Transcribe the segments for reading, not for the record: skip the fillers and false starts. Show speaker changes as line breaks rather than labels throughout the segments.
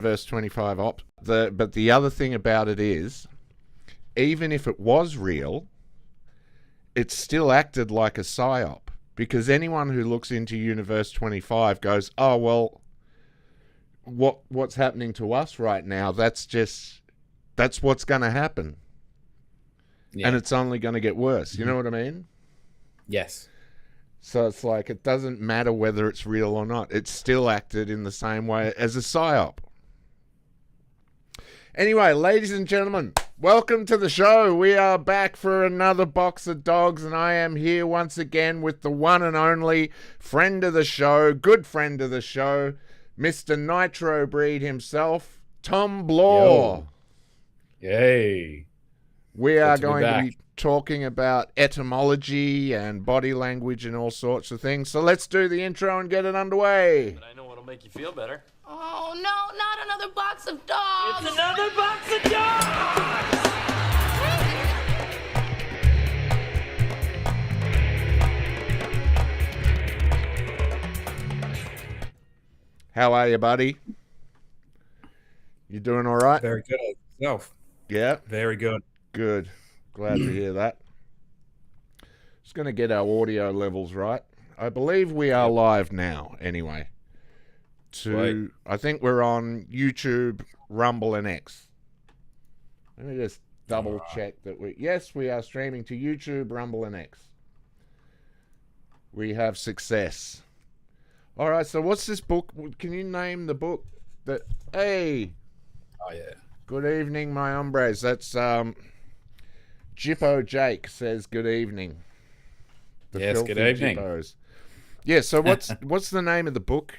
verse 25 op. But the other thing about it is, even if it was real, it still acted like a psyop, because anyone who looks into Universe 25 goes, oh, well, what's happening to us right now, that's what's going to happen. Yeah. And it's only going to get worse. You know what I mean?
Yes.
So it's like, it doesn't matter whether it's real or not. It's still acted in the same way as a psyop. Anyway, ladies and gentlemen, welcome to the show. We are back for another Box of Dogs, and I am here once again with the one and only friend of the show, good friend of the show, Mr. Nitrobreed himself, Tom Blaw.
Yay.
We are going to be talking about etymology and body language and all sorts of things. So let's do the intro and get it underway.
But I know what'll make you feel better.
Oh, no, not another box of dogs.
It's another box of dogs!
How are you, buddy? You doing all right?
Very good. Yourself?
Yeah.
Very good.
Good. Glad to hear that. Just going to get our audio levels right. I believe we are live now, anyway. I think we're on YouTube, Rumble, and X. Let me just double check that yes, we are streaming to YouTube, Rumble, and X. We have success. All right, so what's this book? Can you name the book? Hey.
Oh, yeah.
Good evening, my hombres. That's Jippo Jake says good evening.
Yes, good evening.
Jippos. Yeah, so what's the name of the book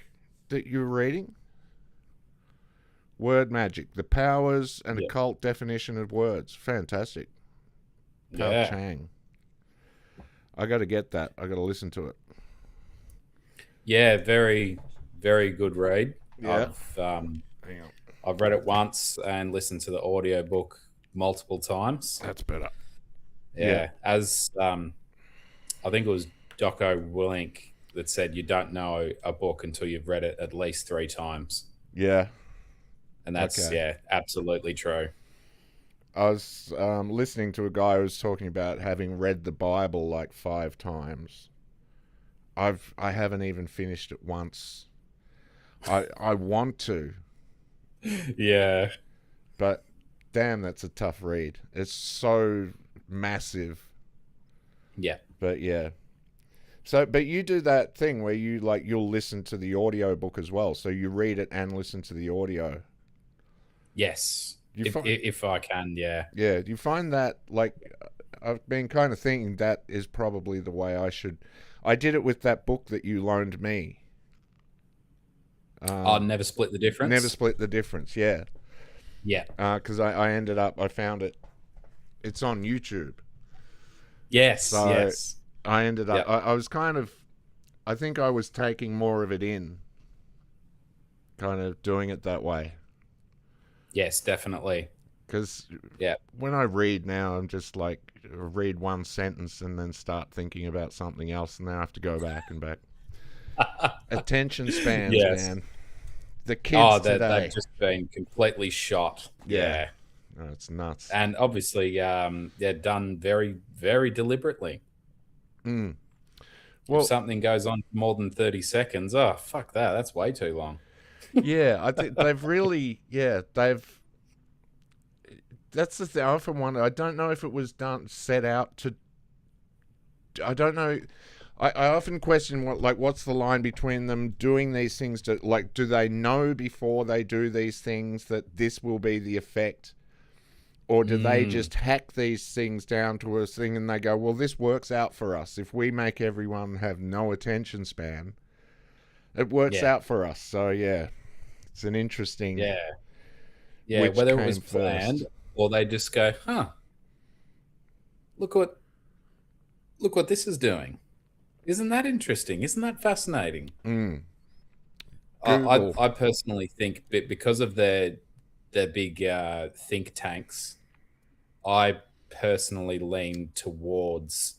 that you're reading? Word Magic, The Powers and Occult Definition of Words. Fantastic. Pao Chang. I got to get that. I got to listen to it.
Yeah, very, very good read.
Yeah.
I've read it once and listened to the audiobook multiple times.
That's better.
Yeah. As I think it was Doco Willink that said you don't know a book until you've read it at least 3 times.
Yeah.
And that's, absolutely true.
I was listening to a guy who was talking about having read the Bible like 5 times. I haven't even finished it once. I want to.
Yeah.
But damn, that's a tough read. It's so massive.
Yeah.
But yeah. So, but you do that thing where you'll listen to the audio book as well. So you read it and listen to the audio.
Yes. If I can, yeah.
Yeah. Do you find that, like, I've been kind of thinking that is probably the way I should. I did it with that book that you loaned me.
Never Split the Difference?
Never Split the Difference, yeah.
Yeah.
Because I found it. It's on YouTube.
Yes,
so
yes.
I ended up, I was kind of, I think I was taking more of it in. Kind of doing it that way.
Yes, definitely.
Because when I read now, I'm just like, read one sentence and then start thinking about something else, and then I have to go back and back. Attention spans, man. The kids today.
They've just been completely shot. Yeah.
Oh, it's nuts.
And obviously, they're done very, very deliberately.
Well,
if something goes on for more than 30 seconds, oh, fuck that. That's way too long.
Yeah, I think they've really, that's the thing. I often wonder, I don't know if it was set out to, I don't know. I often question what's the line between them doing these things to, like, do they know before they do these things that this will be the effect? Or do they just hack these things down to a thing and they go, well, this works out for us. If we make everyone have no attention span, it works out for us. So, yeah, it's an interesting...
Yeah, whether it was planned or they just go, look what this is doing. Isn't that interesting? Isn't that fascinating? I personally think that because of their big think tanks, I personally lean towards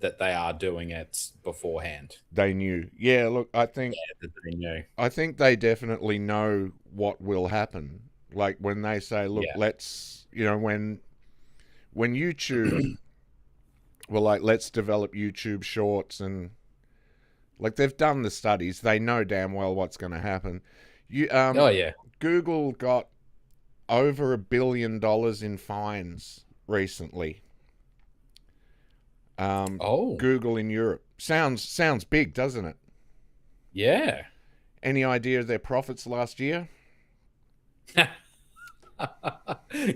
that they are doing it beforehand.
They knew. Yeah, look, I think
That they knew.
I think they definitely know what will happen. Like when they say, look,
Yeah.
let's, when YouTube were like, let's develop YouTube shorts, and like they've done the studies, they know damn well what's going to happen.
Oh yeah.
Google got over $1 billion in fines recently. Google in Europe. Sounds big, doesn't it?
Yeah.
Any idea of their profits last year?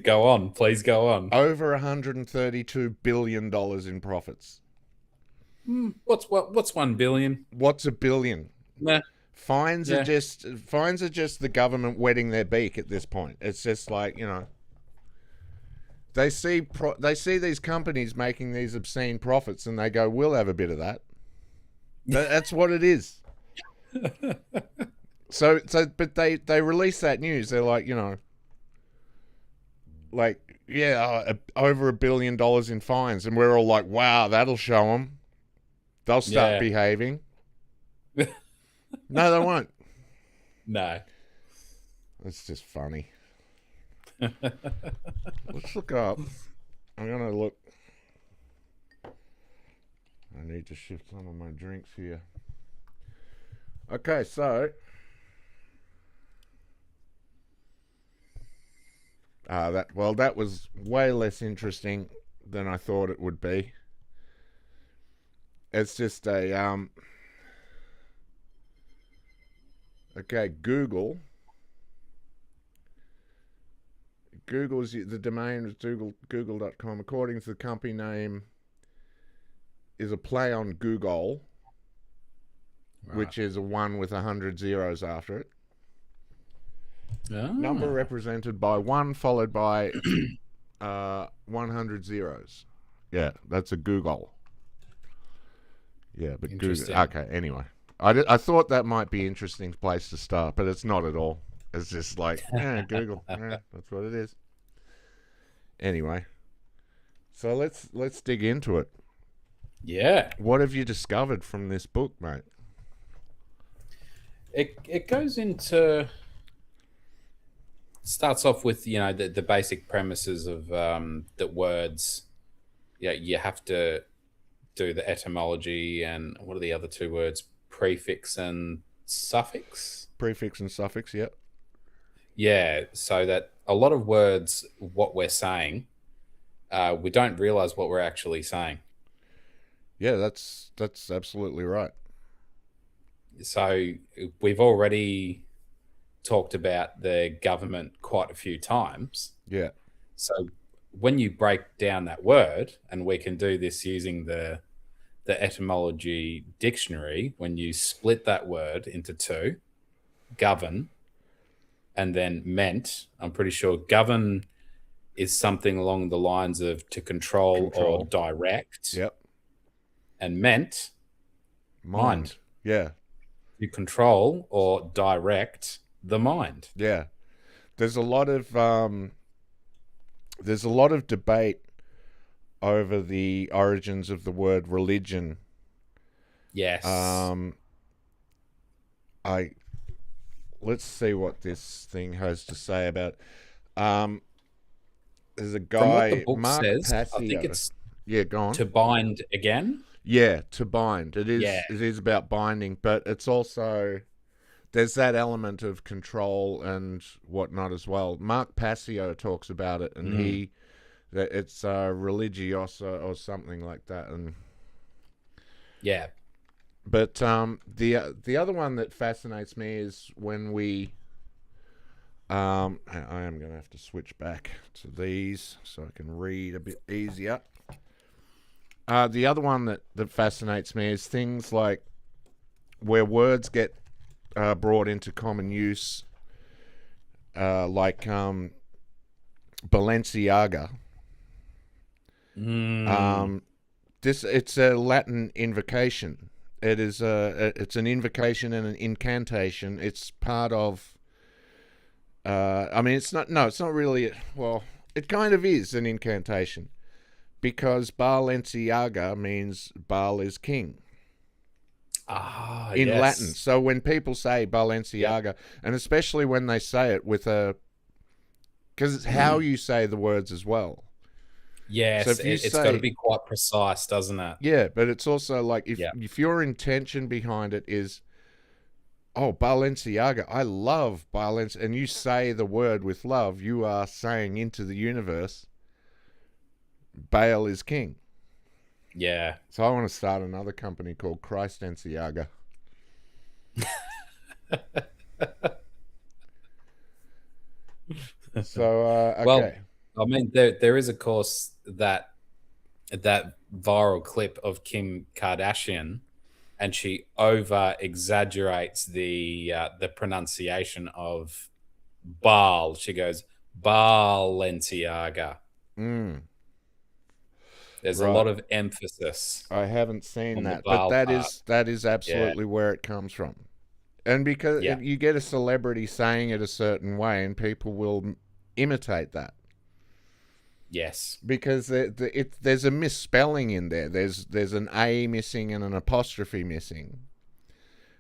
Go on, please go on.
Over $132 billion in profits.
What's 1 billion?
What's a billion?
Nah.
Fines are just the government wetting their beak at this point. It's just like, they see these companies making these obscene profits, and they go, "We'll have a bit of that." That's what it is. So, but they release that news. They're like, over $1 billion in fines, and we're all like, "Wow, that'll show them. They'll start behaving." No, they won't.
No.
It's just funny. Let's look up. I'm going to look. I need to shift some of my drinks here. Okay, so. That was way less interesting than I thought it would be. It's just a okay, Google. Google's the domain is Google.com. According to the company name, is a play on Google, which is a 1 with 100 zeros after it.
Oh.
Number represented by 1 followed by 100 zeros. Yeah, that's a Google. Yeah, but Google. Okay, anyway. I thought that might be an interesting place to start, but it's not at all. It's just like, Google. That's what it is. Anyway, so let's dig into it.
Yeah.
What have you discovered from this book, mate?
It goes into... Starts off with, the basic premises of that words, you have to do the etymology, and what are the other two words? Prefix and suffix?
Prefix and suffix, yep.
Yeah, so that a lot of words, what we're saying, we don't realize what we're actually saying.
Yeah, that's absolutely right.
So we've already talked about the government quite a few times.
Yeah.
So when you break down that word, and we can do this using the etymology dictionary, when you split that word into two, govern, and then meant, I'm pretty sure govern is something along the lines of to control. Or direct.
Yep.
And meant, mind.
Yeah.
You control or direct the mind.
Yeah. There's a lot of debate over the origins of the word religion.
Yes.
Let's see what this thing has to say about. There's a guy,
From what the book
Mark
says,
Passio.
I think it's
go on.
to bind again.
Yeah, to bind. It is.
Yeah.
It is about binding, but it's also there's that element of control and whatnot as well. Mark Passio talks about it, and it's religiosa or something like that, and
yeah.
But the other one that fascinates me is when we. I am going to have to switch back to these so I can read a bit easier. The other one that fascinates me is things like where words get brought into common use, like Balenciaga. It's a Latin invocation. It's an invocation and an incantation. It's part of. It's not really. Well, it kind of is an incantation, because Balenciaga means Baal is king in Latin. So when people say Balenciaga, and especially when they say it with a, because it's how you say the words as well.
Yes,
So if
it's got to be quite precise, doesn't it?
Yeah, but it's also like if your intention behind it is, oh, Balenciaga, I love Balenciaga, and you say the word with love, you are saying into the universe, Baal is king.
Yeah.
So I want to start another company called Christenciaga. So, okay.
Well, I mean, there is, of course, that viral clip of Kim Kardashian, and she over exaggerates the pronunciation of Baal. She goes Balenciaga. There's a lot of emphasis.
I haven't seen that, but
Baal
that
part.
is absolutely where it comes from. And because you get a celebrity saying it a certain way, and people will imitate that.
Yes,
because there's a misspelling in there. There's an A missing and an apostrophe missing,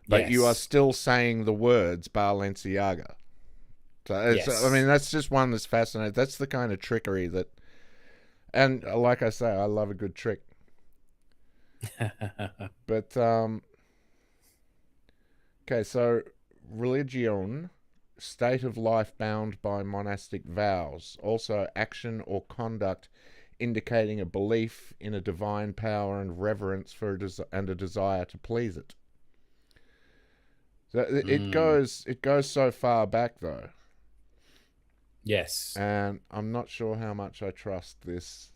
but you are still saying the words Balenciaga. So I mean, that's just one that's fascinating. That's the kind of trickery that, and like I say, I love a good trick. But okay, so religion. State of life bound by monastic vows, also action or conduct indicating a belief in a divine power and reverence for a desire to please it. So it goes so far back though.
Yes.
And I'm not sure how much I trust this.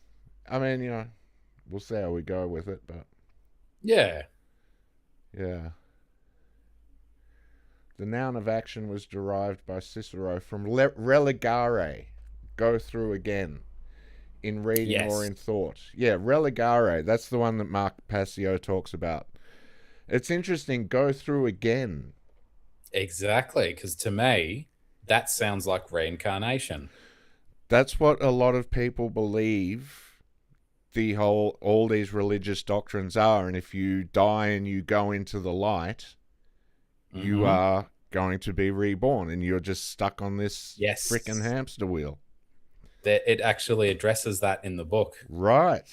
I mean, we'll see how we go with it, but yeah. The noun of action was derived by Cicero from religare, go through again, in reading or in thought. Yeah, religare, that's the one that Mark Passio talks about. It's interesting, go through again.
Exactly, because to me, that sounds like reincarnation.
That's what a lot of people believe all these religious doctrines are, and if you die and you go into the light, you are going to be reborn, and you're just stuck on this frickin' hamster wheel.
It actually addresses that in the book.
Right.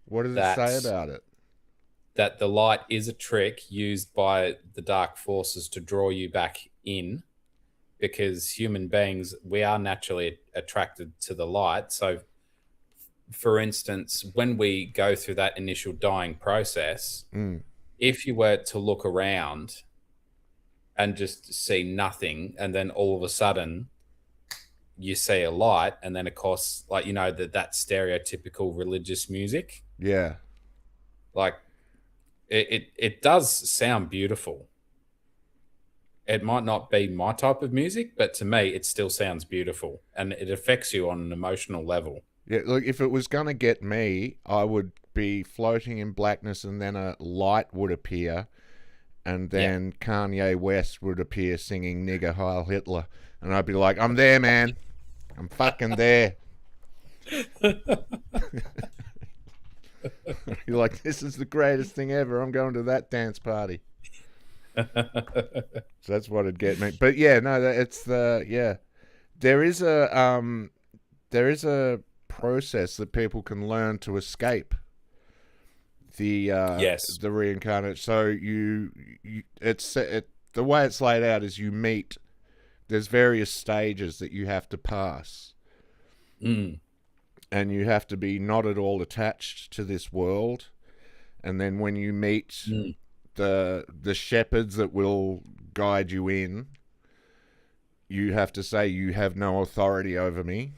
What does it say about it?
That the light is a trick used by the dark forces to draw you back in, because human beings, we are naturally attracted to the light. So, for instance, when we go through that initial dying process, if you were to look around and just see nothing, and then all of a sudden you see a light, and then of course, like, that stereotypical religious music.
Yeah.
Like it does sound beautiful. It might not be my type of music, but to me it still sounds beautiful, and it affects you on an emotional level.
Yeah, look, if it was gonna get me, I would be floating in blackness, and then a light would appear, and then Kanye West would appear singing Nigger Heil Hitler. And I'd be like, I'm there, man. I'm fucking there. You're like, this is the greatest thing ever. I'm going to that dance party. So that's what it'd get me. But yeah, no, it's there is a process that people can learn to escape the reincarnate. So the way it's laid out is you meet. There's various stages that you have to pass, and you have to be not at all attached to this world. And then when you meet the shepherds that will guide you in, you have to say, "You have no authority over me.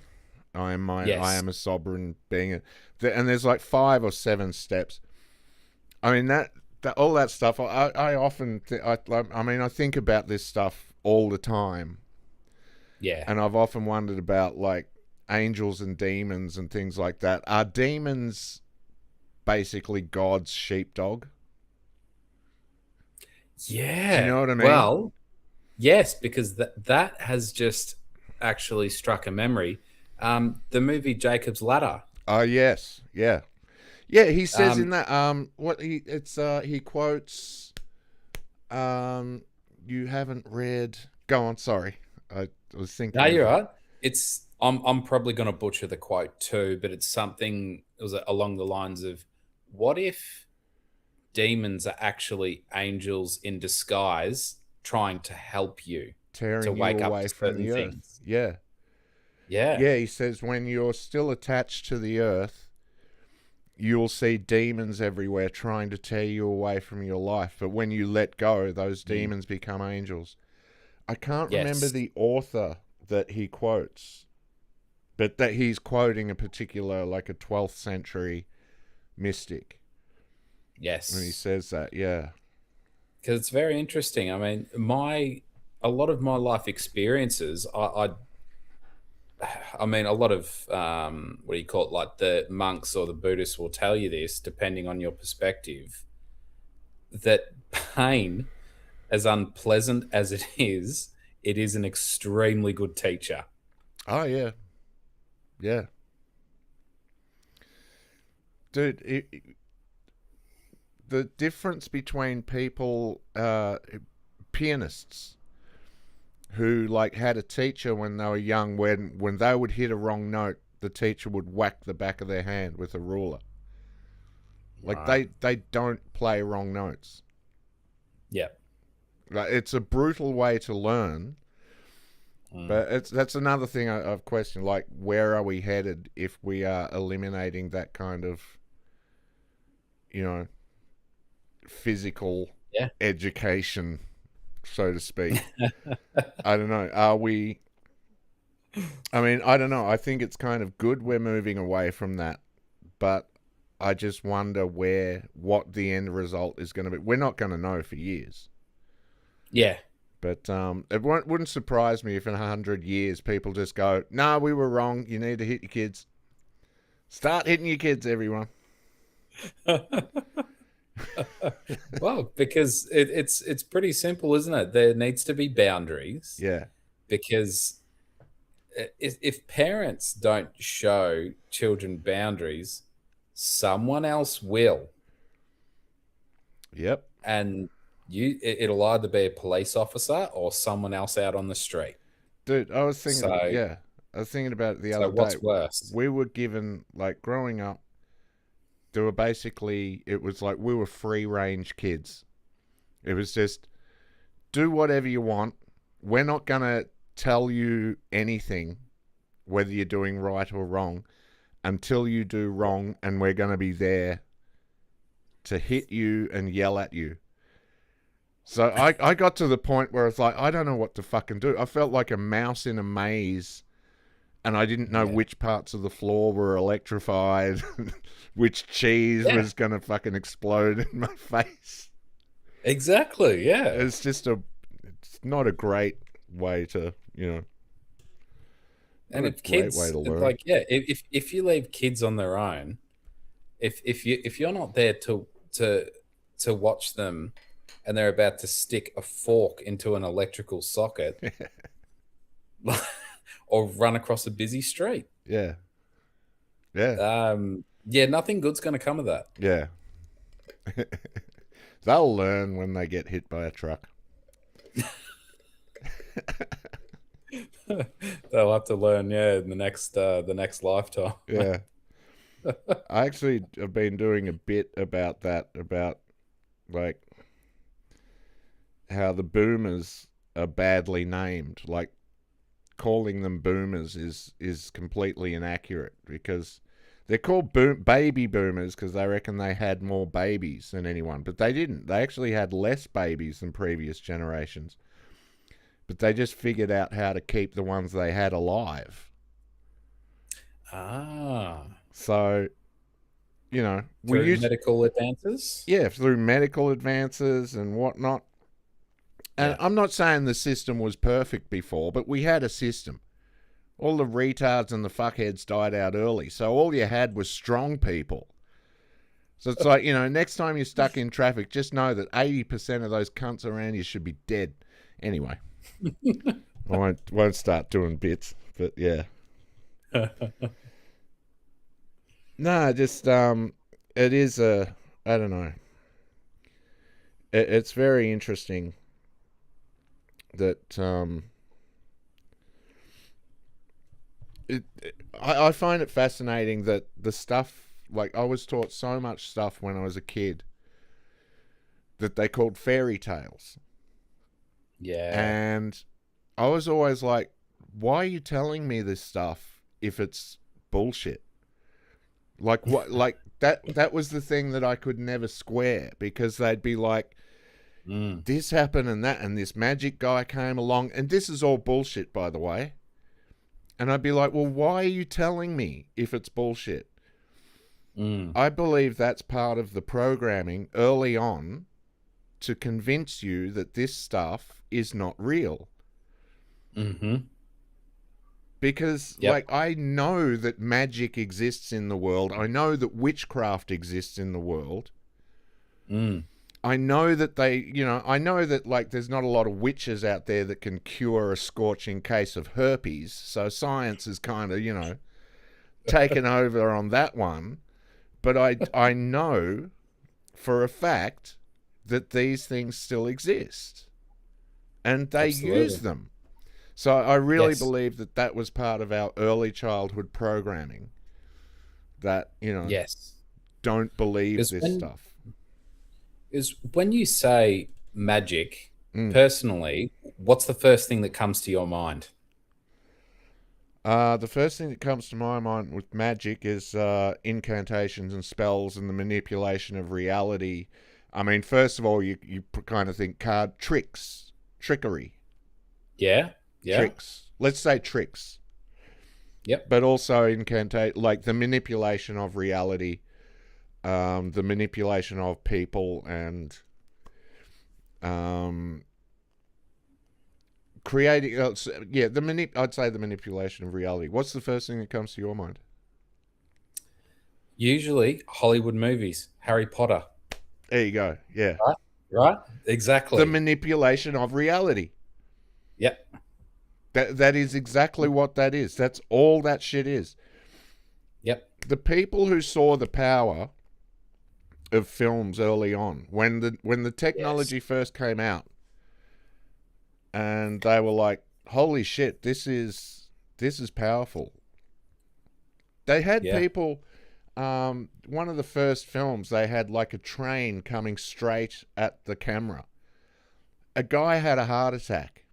I am a sovereign being." And there's like 5 or 7 steps. I mean, that all that stuff. I often I think about this stuff all the time.
Yeah.
And I've often wondered about like angels and demons and things like that. Are demons basically God's sheepdog?
Yeah.
Do you know what I mean?
Well, yes, because that has just actually struck a memory. The movie Jacob's Ladder.
Oh yes, yeah, yeah. He says in
Um,
that he quotes you haven't read. Go on, sorry, I was thinking.
no, you're right. It's I'm probably going to butcher the quote too, but it's something. It was along the lines of, "What if demons are actually angels in disguise, trying to help you to
Tearing you
wake up
away
to
from
certain
the earth.
things?"
Yeah,
Yeah.
yeah. He says when you're still attached to the earth, you'll see demons everywhere trying to tear you away from your life. But when you let go, those demons become angels. I can't remember
Yes.
the author that he quotes, but that he's quoting a particular, like a 12th century mystic when he
Yes.
says that. Yeah.
Because it's very interesting. I mean, a lot of my life experiences, I mean, a lot of what do you call it? Like the monks or the Buddhists will tell you this, depending on your perspective, that pain, as unpleasant as it is an extremely good teacher.
Oh, yeah. Yeah. Dude, the difference between people, pianists, who like had a teacher when they were young, when they would hit a wrong note, the teacher would whack the back of their hand with a ruler. Like
Right.
they don't play wrong notes.
Yeah.
Like, it's a brutal way to learn, but that's another thing I've questioned. Like, where are we headed if we are eliminating that kind of, physical
Yeah.
education, so to speak? I don't know. Are we? I mean, I don't know. I think it's kind of good we're moving away from that, but I just wonder what the end result is going to be. We're not going to know for years.
Yeah.
But it wouldn't surprise me if in 100 years people just go, "No, we were wrong. You need to hit your kids. Start hitting your kids, everyone."
Well, because it's pretty simple, isn't it? There needs to be boundaries
Yeah.
because if parents don't show children boundaries, someone else will,
Yep.
and it'll either be a police officer or someone else out on the street.
Dude, I was thinking,
So,
yeah, I was thinking about it the
so
other day.
what's worse?
We were given, like, growing up, there were basically, it was like we were free range kids. It was just, do whatever you want. We're not going to tell you anything, whether you're doing right or wrong, until you do wrong, and we're going to be there to hit you and yell at you. So I got to the point where it's like, I don't know what to fucking do. I felt like a mouse in a maze, and I didn't know which parts of the floor were electrified, which cheese was going to fucking explode in my face.
Exactly, yeah.
It's not a great way to,
And
not a
if
great
kids,
way to learn.
like, yeah, if you leave kids on their own, if you're not there to watch them, and they're about to stick a fork into an electrical socket, or run across a busy street,
Yeah. Yeah.
yeah, nothing good's going to come of that.
Yeah. They'll learn when they get hit by a truck.
They'll have to learn, in the next lifetime.
Yeah. I actually have been doing a bit about that, about like how the boomers are badly named. Like, calling them boomers is completely inaccurate, because they're called baby boomers because they reckon they had more babies than anyone, but they didn't. They actually had less babies than previous generations, but they just figured out how to keep the ones they had alive. So,
Through medical advances?
Yeah, through medical advances and whatnot. And I'm not saying the system was perfect before, but we had a system. All the retards and the fuckheads died out early, so all you had was strong people. So it's like, next time you're stuck in traffic, just know that 80% of those cunts around you should be dead. Anyway, I won't start doing bits, but yeah. No, just it is a, I don't know. It's very interesting that I find it fascinating that the stuff, like I was taught so much stuff when I was a kid that they called fairy tales,
Yeah.
and I was always like, why are you telling me this stuff if it's bullshit? Like what? Like that was the thing that I could never square, because they'd be like,
Mm.
this happened and that, and this magic guy came along, and this is all bullshit, by the way. And I'd be like, well, why are you telling me if it's bullshit?
Mm.
I believe that's part of the programming early on to convince you that this stuff is not real.
Mm-hmm.
Because,
Yep.
like, I know that magic exists in the world. I know that witchcraft exists in the world.
Mm.
I know that I know that, like, there's not a lot of witches out there that can cure a scorching case of herpes. So science is kind of, taken over on that one. But I know for a fact that these things still exist, and they use
Absolutely.
them. So I really
Yes.
believe that that was part of our early childhood programming, that,
Yes.
don't believe
Because
this
when
stuff.
is when you say magic,
Mm.
personally, what's the first thing that comes to your mind?
The first thing that comes to my mind with magic is incantations and spells and the manipulation of reality. I mean, first of all, you kind of think card tricks, trickery,
Yeah. Yeah.
tricks. Let's say tricks,
Yep.
but also incantate, like the manipulation of reality, the manipulation of people, and um, creating. Yeah, I'd say the manipulation of reality. What's the first thing that comes to your mind?
Usually Hollywood movies, Harry Potter.
There you go. Yeah,
Right. Right.
the
Exactly.
manipulation of reality.
Yep.
That is exactly what that is. That's all that shit is.
Yep.
The people who saw the power of films early on, when the
Yes.
technology first came out, and they were like, "Holy shit, this is powerful." They had
Yeah.
people. One of the first films, they had like a train coming straight at the camera. A guy had a heart attack.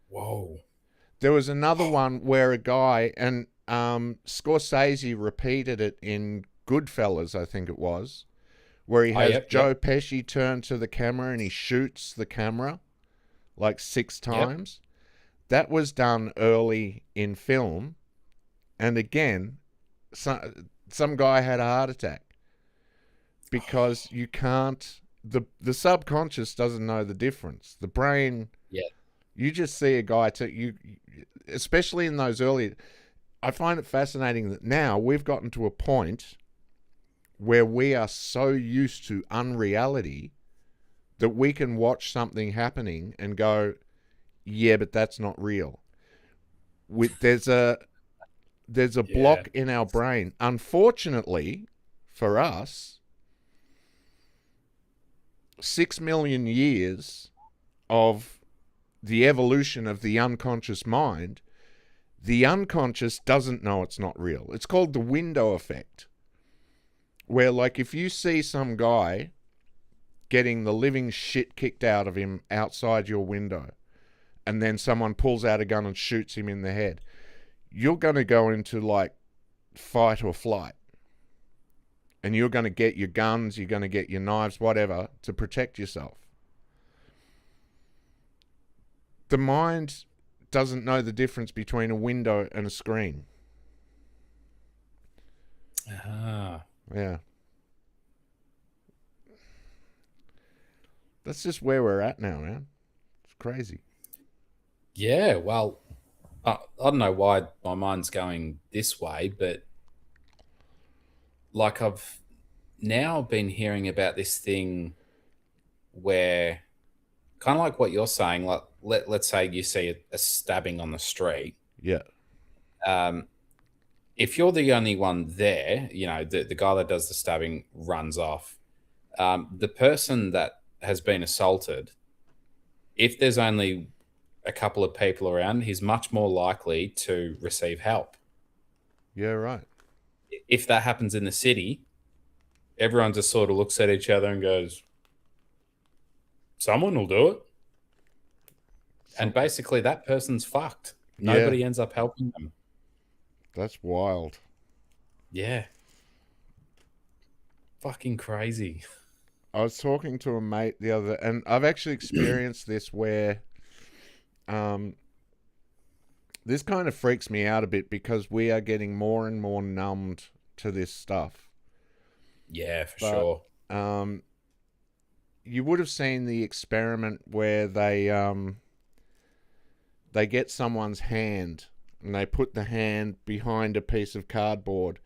Whoa.
There was another one where a guy, and Scorsese repeated it in Goodfellas, I think it was, where he
Oh,
has
yep. Yep.
Joe Pesci turn to the camera and he shoots the camera like 6
Yep.
times. That was done early in film, and again, some guy had a heart attack, because you can't. The subconscious doesn't know the difference. The brain,
Yeah.
you just see a guy especially in those early. I find it fascinating that now we've gotten to a point where we are so used to unreality that we can watch something happening and go, yeah, but that's not real. There's a
Yeah.
block in our brain. Unfortunately for us, 6 million years of the evolution of the unconscious mind, the unconscious doesn't know it's not real. It's called the window effect, where, like, if you see some guy getting the living shit kicked out of him outside your window, and then someone pulls out a gun and shoots him in the head, you're going to go into, like, fight or flight. And you're going to get your guns, you're going to get your knives, whatever, to protect yourself. The mind doesn't know the difference between a window and a screen.
Ah.
Yeah. That's just where we're at now, man. It's crazy.
Yeah. Well, I don't know why my mind's going this way, but like I've now been hearing about this thing where kind of like what you're saying, like let's say you see a stabbing on the street.
Yeah.
Um, if you're the only one there, the guy that does the stabbing runs off. The person that has been assaulted, if there's only a couple of people around, he's much more likely to receive help.
Yeah, right.
If that happens in the city, everyone just sort of looks at each other and goes, someone will do it. And basically that person's fucked. Nobody ends up helping them.
That's wild.
Yeah. Fucking crazy.
I was talking to a mate the other, and I've actually experienced this where this kind of freaks me out a bit because we are getting more and more numbed to this stuff.
Yeah, for sure.
You would have seen the experiment where they get someone's hand and they put the hand behind a piece of cardboard,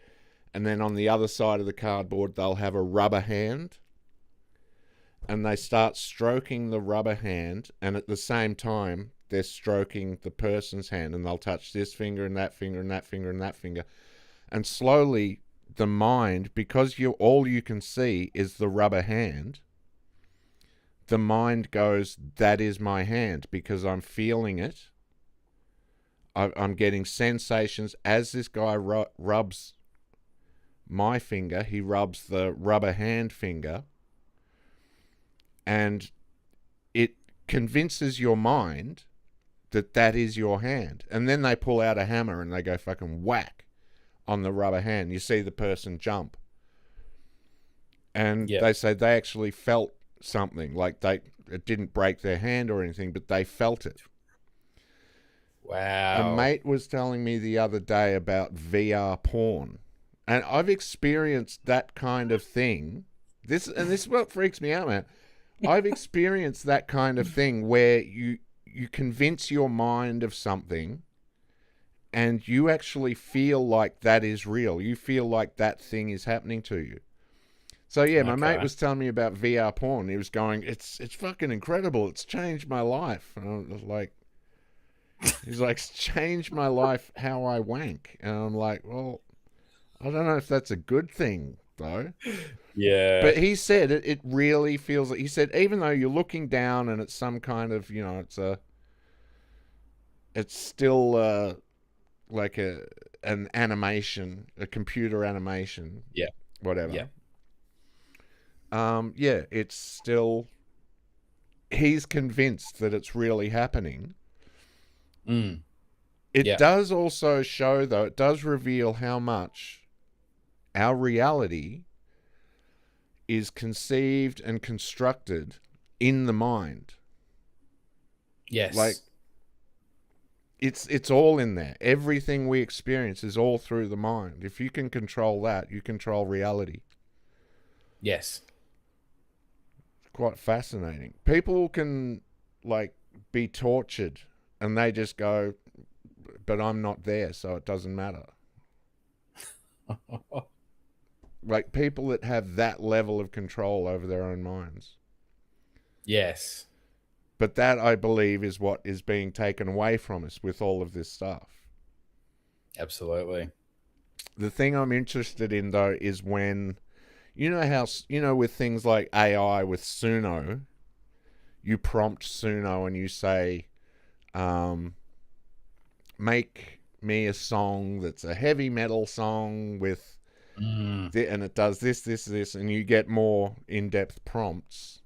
and then on the other side of the cardboard they'll have a rubber hand, and they start stroking the rubber hand, and at the same time they're stroking the person's hand, and they'll touch this finger and that finger and that finger and that finger, and slowly the mind, because all you can see is the rubber hand, the mind goes, that is my hand because I'm feeling it. I'm getting sensations as this guy rubs my finger. He rubs the rubber hand finger, and it convinces your mind that that is your hand. And then they pull out a hammer and they go fucking whack on the rubber hand. You see the person jump, and they say they actually felt something, like it didn't break their hand or anything, but they felt it.
Wow.
A mate was telling me the other day about VR porn, and I've experienced that kind of thing. This is what freaks me out, man. I've experienced that kind of thing where you convince your mind of something and you actually feel like that is real. You feel like that thing is happening to you. So yeah, my mate was telling me about VR porn. He was going, it's fucking incredible. It's changed my life. And I was like, he's like, it's changed my life how I wank. And I'm like, well, I don't know if that's a good thing though.
Yeah.
But he said it really feels like, he said, even though you're looking down and it's some kind of, it's still like an animation, a computer animation.
Yeah.
Whatever.
Yeah.
It's still, he's convinced that it's really happening. It does also show, though, it does reveal how much our reality is conceived and constructed in the mind.
Yes.
Like, it's all in there. Everything we experience is all through the mind. If you can control that, you control reality.
Yes.
Quite fascinating. People can, like, be tortured and they just go, but I'm not there, so it doesn't matter. Like, people that have that level of control over their own minds.
Yes.
But that, I believe, is what is being taken away from us with all of this stuff.
Absolutely.
The thing I'm interested in, though, is when, with things like AI, with Suno, you prompt Suno and you say, make me a song that's a heavy metal song with, and it does this, and you get more in-depth prompts.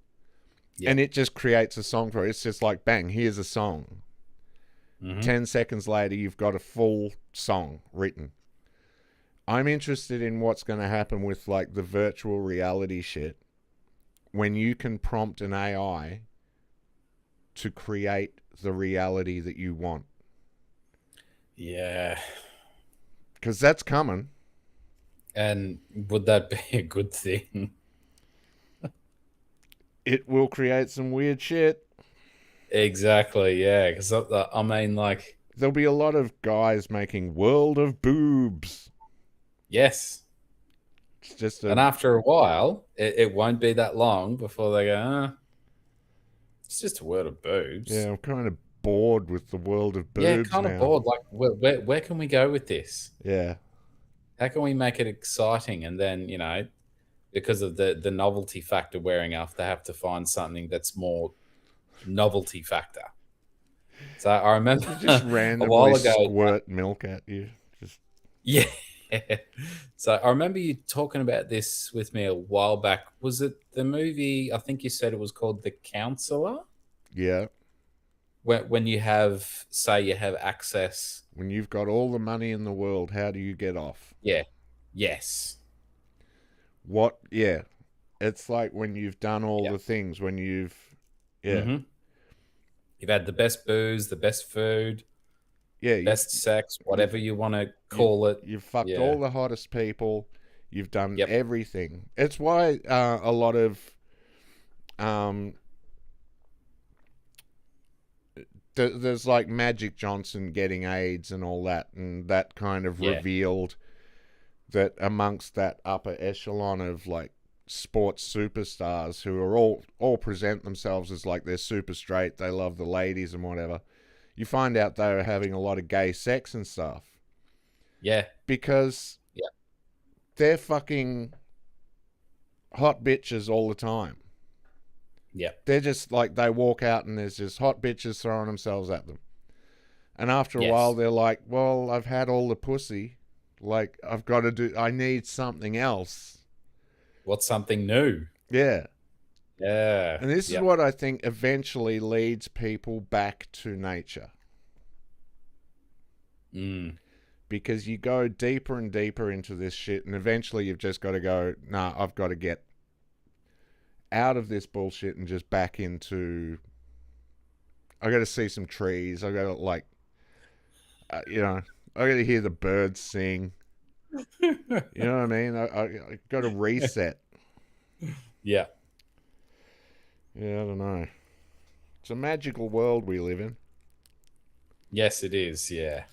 Yep. And it just creates a song for it. It's just like, bang, here's a song. 10 seconds later, you've got a full song written. I'm interested in what's going to happen with, like, the virtual reality shit when you can prompt an AI to create the reality that you want.
Yeah.
Because that's coming.
And would that be a good thing?
It will create some weird shit.
Exactly, yeah. Because, I mean, like...
there'll be a lot of guys making world of boobs.
Yes.
It's just
and after a while, it won't be that long before they go, it's just a world of boobs.
Yeah, I'm kind of bored with the world of boobs.
Yeah, kind of bored. Like, where can we go with this?
Yeah.
How can we make it exciting? And then, because of the novelty factor wearing off, they have to find something that's more novelty factor. So I remember
You just
a
randomly
while ago.
squirt milk at you. Just
Yeah. So I remember you talking about this with me a while back. Was it the movie? I think you said it was called The Counselor.
yeah.
When you have, say, you have access.
When you've got all the money in the world, how do you get off?
Yeah. Yes.
What? Yeah. It's like when you've done all
Yeah.
the things, when you've, yeah.
Mm-hmm. You've had the best booze, the best food,
Yeah.
best sex, whatever you want to call it.
You've fucked
Yeah.
all the hottest people. You've done
Yep.
everything. It's why a lot of, there's like Magic Johnson getting AIDS and all that, and that kind of
Yeah.
revealed that amongst that upper echelon of like sports superstars who are all present themselves as like they're super straight, they love the ladies and whatever, you find out they're having a lot of gay sex and stuff
Yeah.
because
Yeah.
they're fucking hot bitches all the time.
Yeah.
They're just like, they walk out and there's just hot bitches throwing themselves at them. And after a
Yes.
while, they're like, well, I've had all the pussy. Like, I need something else.
What's something new?
Yeah.
Yeah.
And this is what I think eventually leads people back to nature. Because you go deeper and deeper into this shit, and eventually you've just got to go, nah, I've got to get out of this bullshit and just back into, I got to see some trees. I got to like, I got to hear the birds sing. You know what I mean? I got to reset.
Yeah.
Yeah, I don't know. It's a magical world we live in.
Yes, it is. Yeah.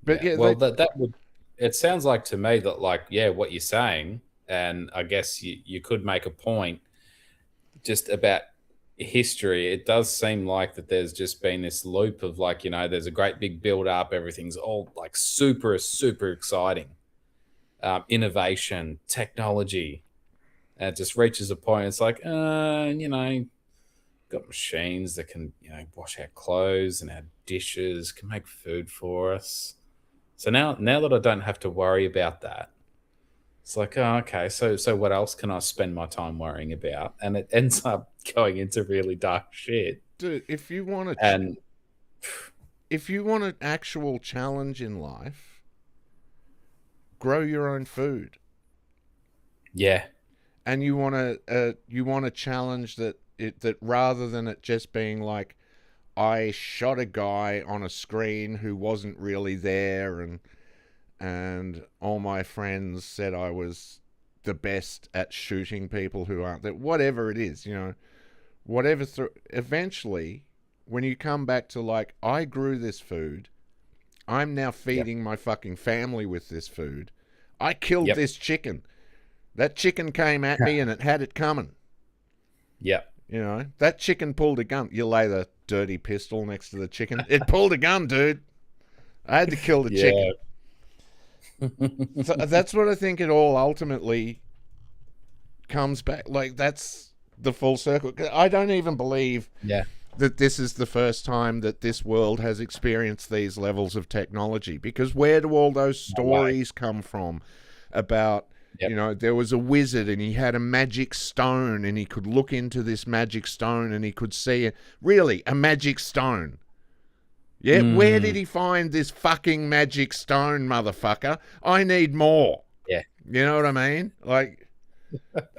But yeah,
well, that would. It sounds like to me that, like, yeah, what you're saying, and I guess you could make a point just about history. It does seem like that there's just been this loop of like, there's a great big build up. Everything's all like super, super exciting. Innovation, technology. And it just reaches a point. It's like, got machines that can, wash our clothes and our dishes, can make food for us. So now that I don't have to worry about that, it's like, oh, okay, so what else can I spend my time worrying about? And it ends up going into really dark shit.
Dude, if you want an actual challenge in life, grow your own food.
Yeah.
And you want a challenge that rather than it just being like, I shot a guy on a screen who wasn't really there, and all my friends said I was the best at shooting people who aren't there. Whatever it is, eventually, when you come back to like, I grew this food, I'm now feeding my fucking family with this food. I killed this chicken. That chicken came at me and it had it coming.
Yeah.
That chicken pulled a gun. You lay the dirty pistol next to the chicken. It pulled a gun, dude. I had to kill the chicken. So that's what I think it all ultimately comes back. Like, that's the full circle. I don't even believe that this is the first time that this world has experienced these levels of technology. Because where do all those stories come from about... there was a wizard and he had a magic stone and he could look into this magic stone and he could see it. Really, a magic stone. Yeah, where did he find this fucking magic stone, motherfucker? I need more.
Yeah.
You know what I mean? Like,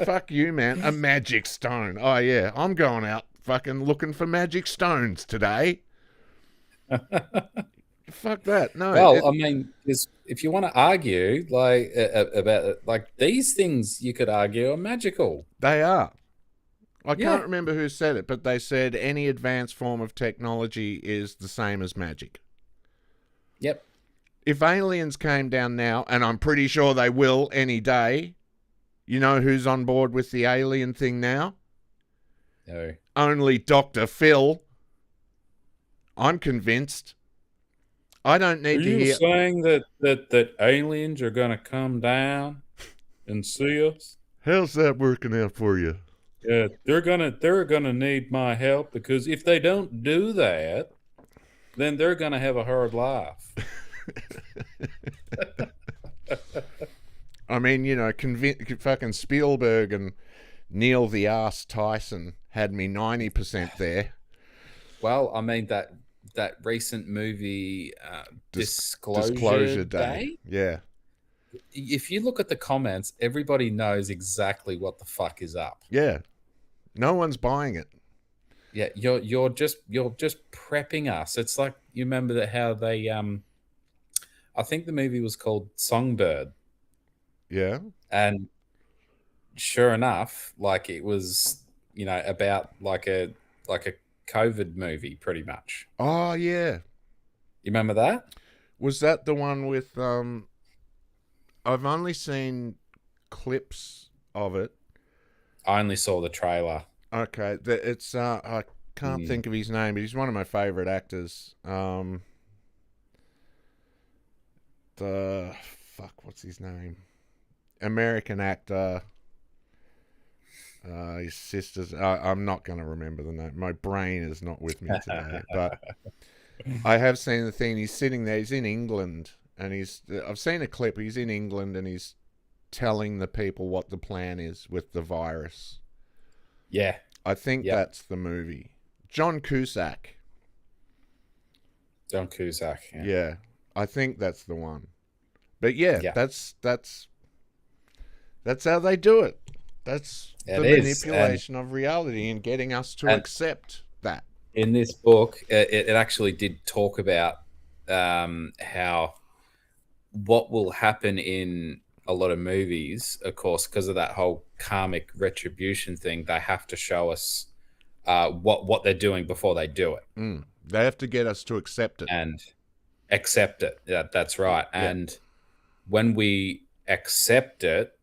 fuck you, man. A magic stone. Oh, yeah, I'm going out fucking looking for magic stones today. Fuck that. No.
Well, I mean, if you want to argue like about like these things, you could argue are magical.
They are. I can't remember who said it, but they said any advanced form of technology is the same as magic.
Yep.
If aliens came down now, and I'm pretty sure they will any day, you know who's on board with the alien thing now?
No.
Only Dr. Phil. I'm convinced. I don't
Are
need to
you
hear.
saying that aliens are gonna come down and see us?
How's that working out for you?
Yeah, they're gonna need my help, because if they don't do that, then they're gonna have a hard life.
I mean, fucking Spielberg and Neil the Arse Tyson had me 90% there.
Well, I mean that recent movie,
Disclosure
Disclosure
Day.
Day.
Yeah.
If you look at the comments, everybody knows exactly what the fuck is up.
Yeah. No one's buying it.
Yeah, you're just prepping us. It's like, you remember that how they I think the movie was called Songbird,
Yeah.
and sure enough, like, it was, about like a COVID movie, pretty much.
Oh, yeah.
You remember that?
Was that the one with I've only seen clips of it.
I only saw the trailer.
Okay, it's I can't think of his name, but he's one of my favorite actors. The fuck, what's his name? American actor. His sister's. I'm not going to remember the name. My brain is not with me today. But I have seen the thing. He's sitting there. He's in England, and I've seen a clip. He's in England, and he's telling the people what the plan is with the virus.
Yeah,
I think that's the movie. John Cusack.
John Cusack.
Yeah, I think that's the one. But yeah. That's how they do it. That's the manipulation of reality and getting us to accept that.
In this book, it actually did talk about how what will happen in a lot of movies, of course, because of that whole karmic retribution thing. They have to show us what they're doing before they do it.
They have to get us to accept it.
And accept it. That's right.
Yeah.
And when we accept it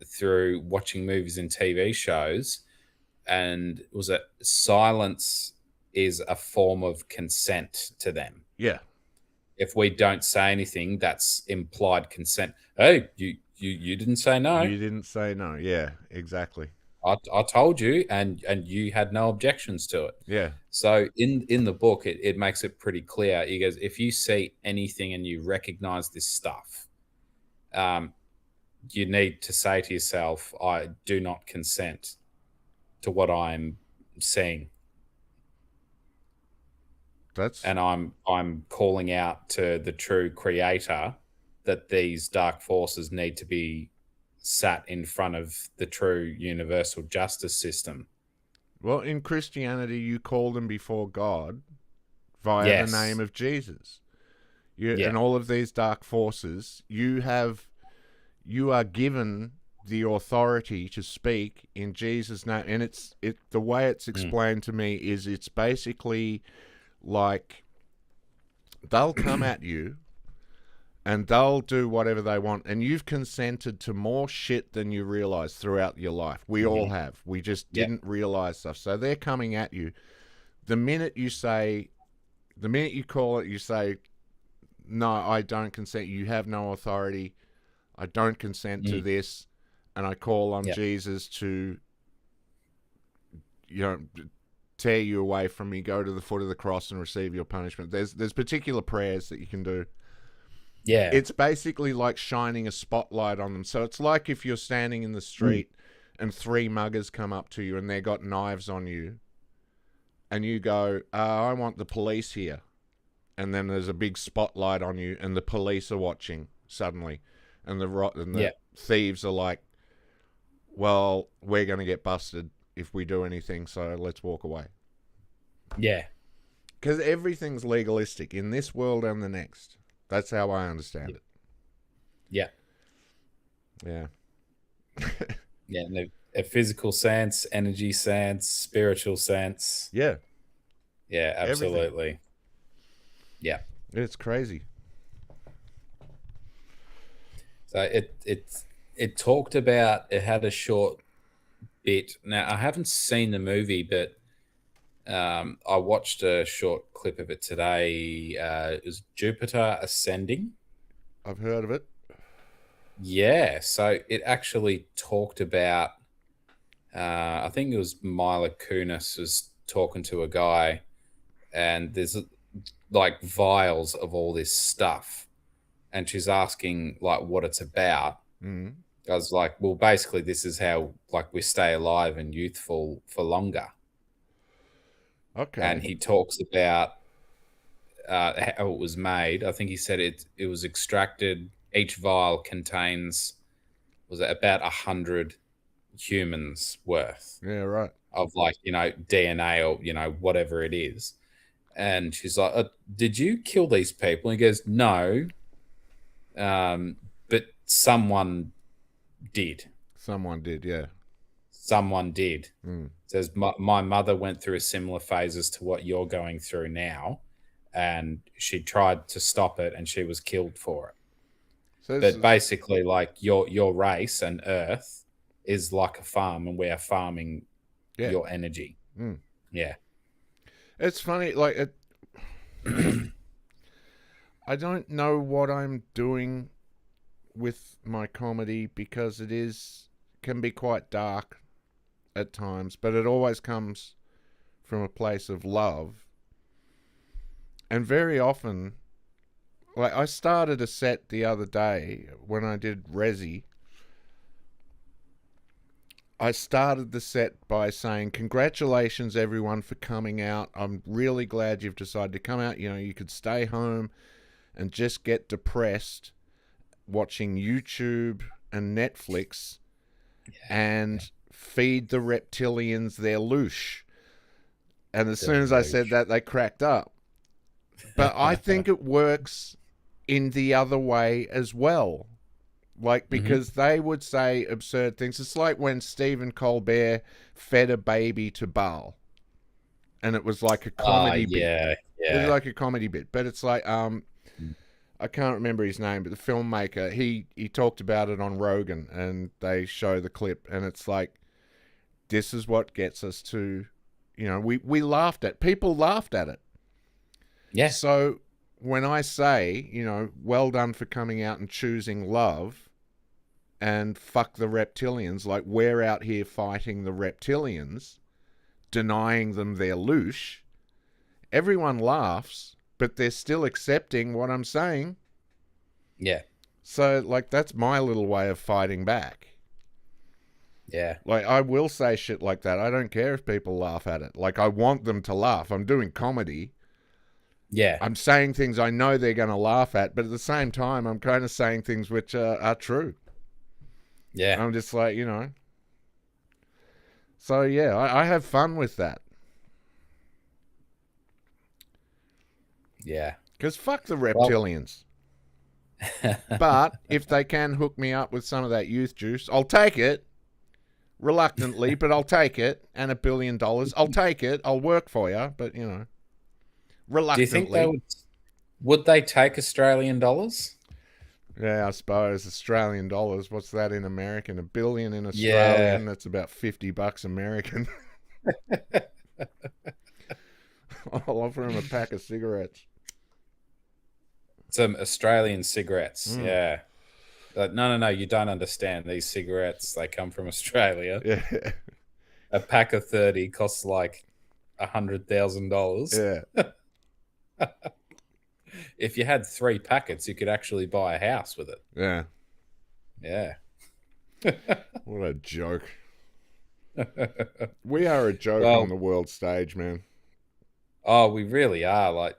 through watching movies and TV shows, and was it silence is a form of consent to them.
Yeah.
If we don't say anything, that's implied consent. Hey, you didn't say no.
You didn't say no. Yeah, exactly.
I told you, and you had no objections to it.
Yeah.
So in the book, it makes it pretty clear. He goes, if you see anything and you recognize this stuff, you need to say to yourself, I do not consent to what I'm seeing. And I'm calling out to the true creator that these dark forces need to be sat in front of the true universal justice system.
Well, in Christianity, you call them before God via the name of Jesus. And all of these dark forces, you are given the authority to speak in Jesus' name. And the way it's explained to me is it's basically like they'll come at you and they'll do whatever they want, and you've consented to more shit than you realize throughout your life. We all have. We just didn't realize stuff. So they're coming at you. The minute you call it, you say, no, I don't consent. You have no authority. I don't consent to this. And I call on Jesus to, tear you away from me, go to the foot of the cross and receive your punishment. There's particular prayers that you can do. Yeah. It's basically like shining a spotlight on them. So it's like if you're standing in the street and three muggers come up to you and they got knives on you, and you go, I want the police here. And then there's a big spotlight on you and the police are watching suddenly. And the thieves are like, well, we're going to get busted if we do anything, so let's walk away. Yeah. Because everything's legalistic in this world and the next. That's how I understand it.
Yeah.
Yeah.
Yeah. No, a physical sense, energy sense, spiritual sense.
Yeah.
Yeah, absolutely. Everything. Yeah.
It's crazy.
So it talked about, it had a short bit. Now, I haven't seen the movie, but I watched a short clip of it today. It was Jupiter Ascending.
I've heard of it.
Yeah, so it actually talked about. I think it was Mila Kunis was talking to a guy, and there's like vials of all this stuff, and she's asking like what it's about.
Mm.
I was like, well, basically, this is how like we stay alive and youthful for longer.
Okay.
And he talks about how it was made. I think he said it was extracted. Each vial contains was it about 100 humans worth
Yeah, right.
of like DNA or whatever it is. And she's like, "Did you kill these people?" And he goes, "No, but someone did.
Someone did, yeah.
Someone did."
Mm.
Says my mother went through a similar phases to what you're going through now, and she tried to stop it, and she was killed for it.
So
But basically, like your race and Earth is like a farm, and we are farming your energy.
Mm.
Yeah,
It's funny, like I don't know what I'm doing with my comedy because can be quite dark at times, but it always comes from a place of love. And very often, like I started a set the other day when I did Resi. I started the set by saying, congratulations everyone for coming out. I'm really glad you've decided to come out. You could stay home and just get depressed watching YouTube and Netflix and feed the reptilians their loosh. And as soon as I said that, they cracked up. But I think it works in the other way as well. Like, because they would say absurd things. It's like when Stephen Colbert fed a baby to Baal. And it was like a comedy bit.
Yeah.
It was like a comedy bit. But it's like, I can't remember his name, but the filmmaker, he talked about it on Rogan, and they show the clip. And it's like, this is what gets us to, we laughed at. People laughed at it.
Yeah.
So when I say, well done for coming out and choosing love and fuck the reptilians, like we're out here fighting the reptilians, denying them their loosh, everyone laughs, but they're still accepting what I'm saying.
Yeah.
So, like, that's my little way of fighting back.
Yeah.
Like, I will say shit like that. I don't care if people laugh at it. Like, I want them to laugh. I'm doing comedy.
Yeah.
I'm saying things I know they're going to laugh at, but at the same time, I'm kind of saying things which are true.
Yeah.
I'm just like, So, yeah, I have fun with that.
Yeah.
Because fuck the reptilians. But if they can hook me up with some of that youth juice, I'll take it. Reluctantly, but I'll take it. And $1 billion. I'll take it. I'll work for you, but, reluctantly.
Do you think would they take Australian dollars?
Yeah, I suppose Australian dollars. What's that in American? $1 billion in Australian. That's about $50 American. I'll offer him a pack of cigarettes.
Some Australian cigarettes. Yeah. Like, no, you don't understand. These cigarettes, they come from Australia.
Yeah.
A pack of 30 costs like $100,000.
Yeah.
If you had 3 packets, you could actually buy a house with it.
Yeah.
Yeah.
What a joke. We are a joke on the world stage, man.
Oh, we really are. Like,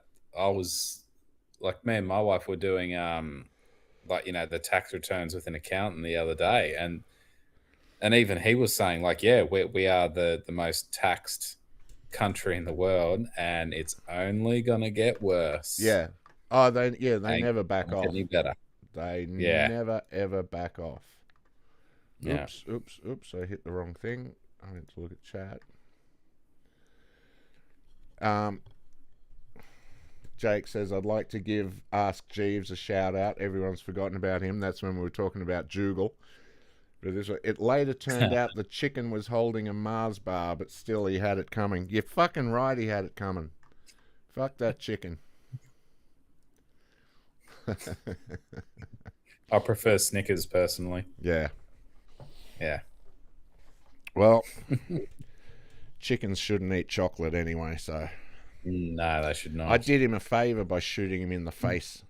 me and my wife were doing, the tax returns with an accountant the other day. And even he was saying, like, yeah, we are the most taxed country in the world, and it's only going to get worse.
Yeah. Oh, they never back off.
Any better.
They never, ever back off.
Yeah.
Oops. I hit the wrong thing. I meant to look at chat. Jake says, I'd like to give Ask Jeeves a shout out. Everyone's forgotten about him. That's when we were talking about Jugal. But it later turned out the chicken was holding a Mars bar, but still he had it coming. You're fucking right, he had it coming. Fuck that chicken.
I prefer Snickers personally.
Yeah.
Yeah.
Well, chickens shouldn't eat chocolate anyway, so.
No, they should not.
I did him a favour by shooting him in the face.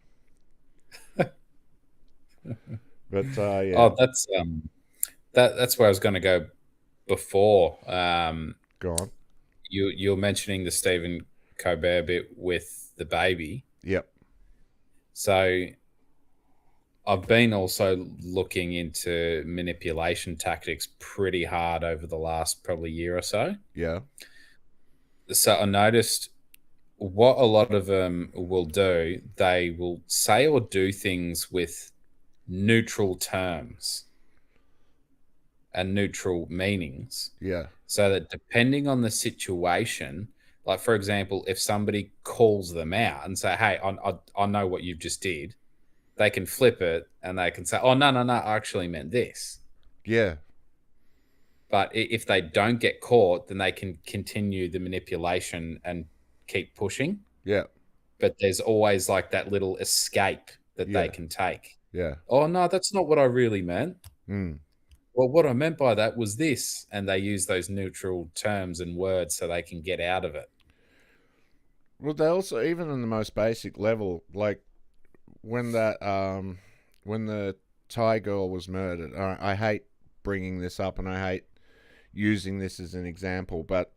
But yeah.
Oh, that's where I was going to go before.
Go on.
You were mentioning the Stephen Colbert bit with the baby.
Yep.
So I've been also looking into manipulation tactics pretty hard over the last probably year or so.
Yeah.
So I noticed what a lot of them will do, they will say or do things with neutral terms and neutral meanings.
Yeah.
So that depending on the situation, like for example, if somebody calls them out and say, hey, I know what you've just did, they can flip it and they can say, oh, no, I actually meant this.
Yeah.
But if they don't get caught, then they can continue the manipulation and keep pushing.
Yeah.
But there's always like that little escape that they can take.
Yeah.
Oh, no, that's not what I really meant.
Mm.
Well, what I meant by that was this. And they use those neutral terms and words so they can get out of it.
Well, they also, even on the most basic level, like when the Thai girl was murdered, I hate bringing this up and I hate using this as an example, but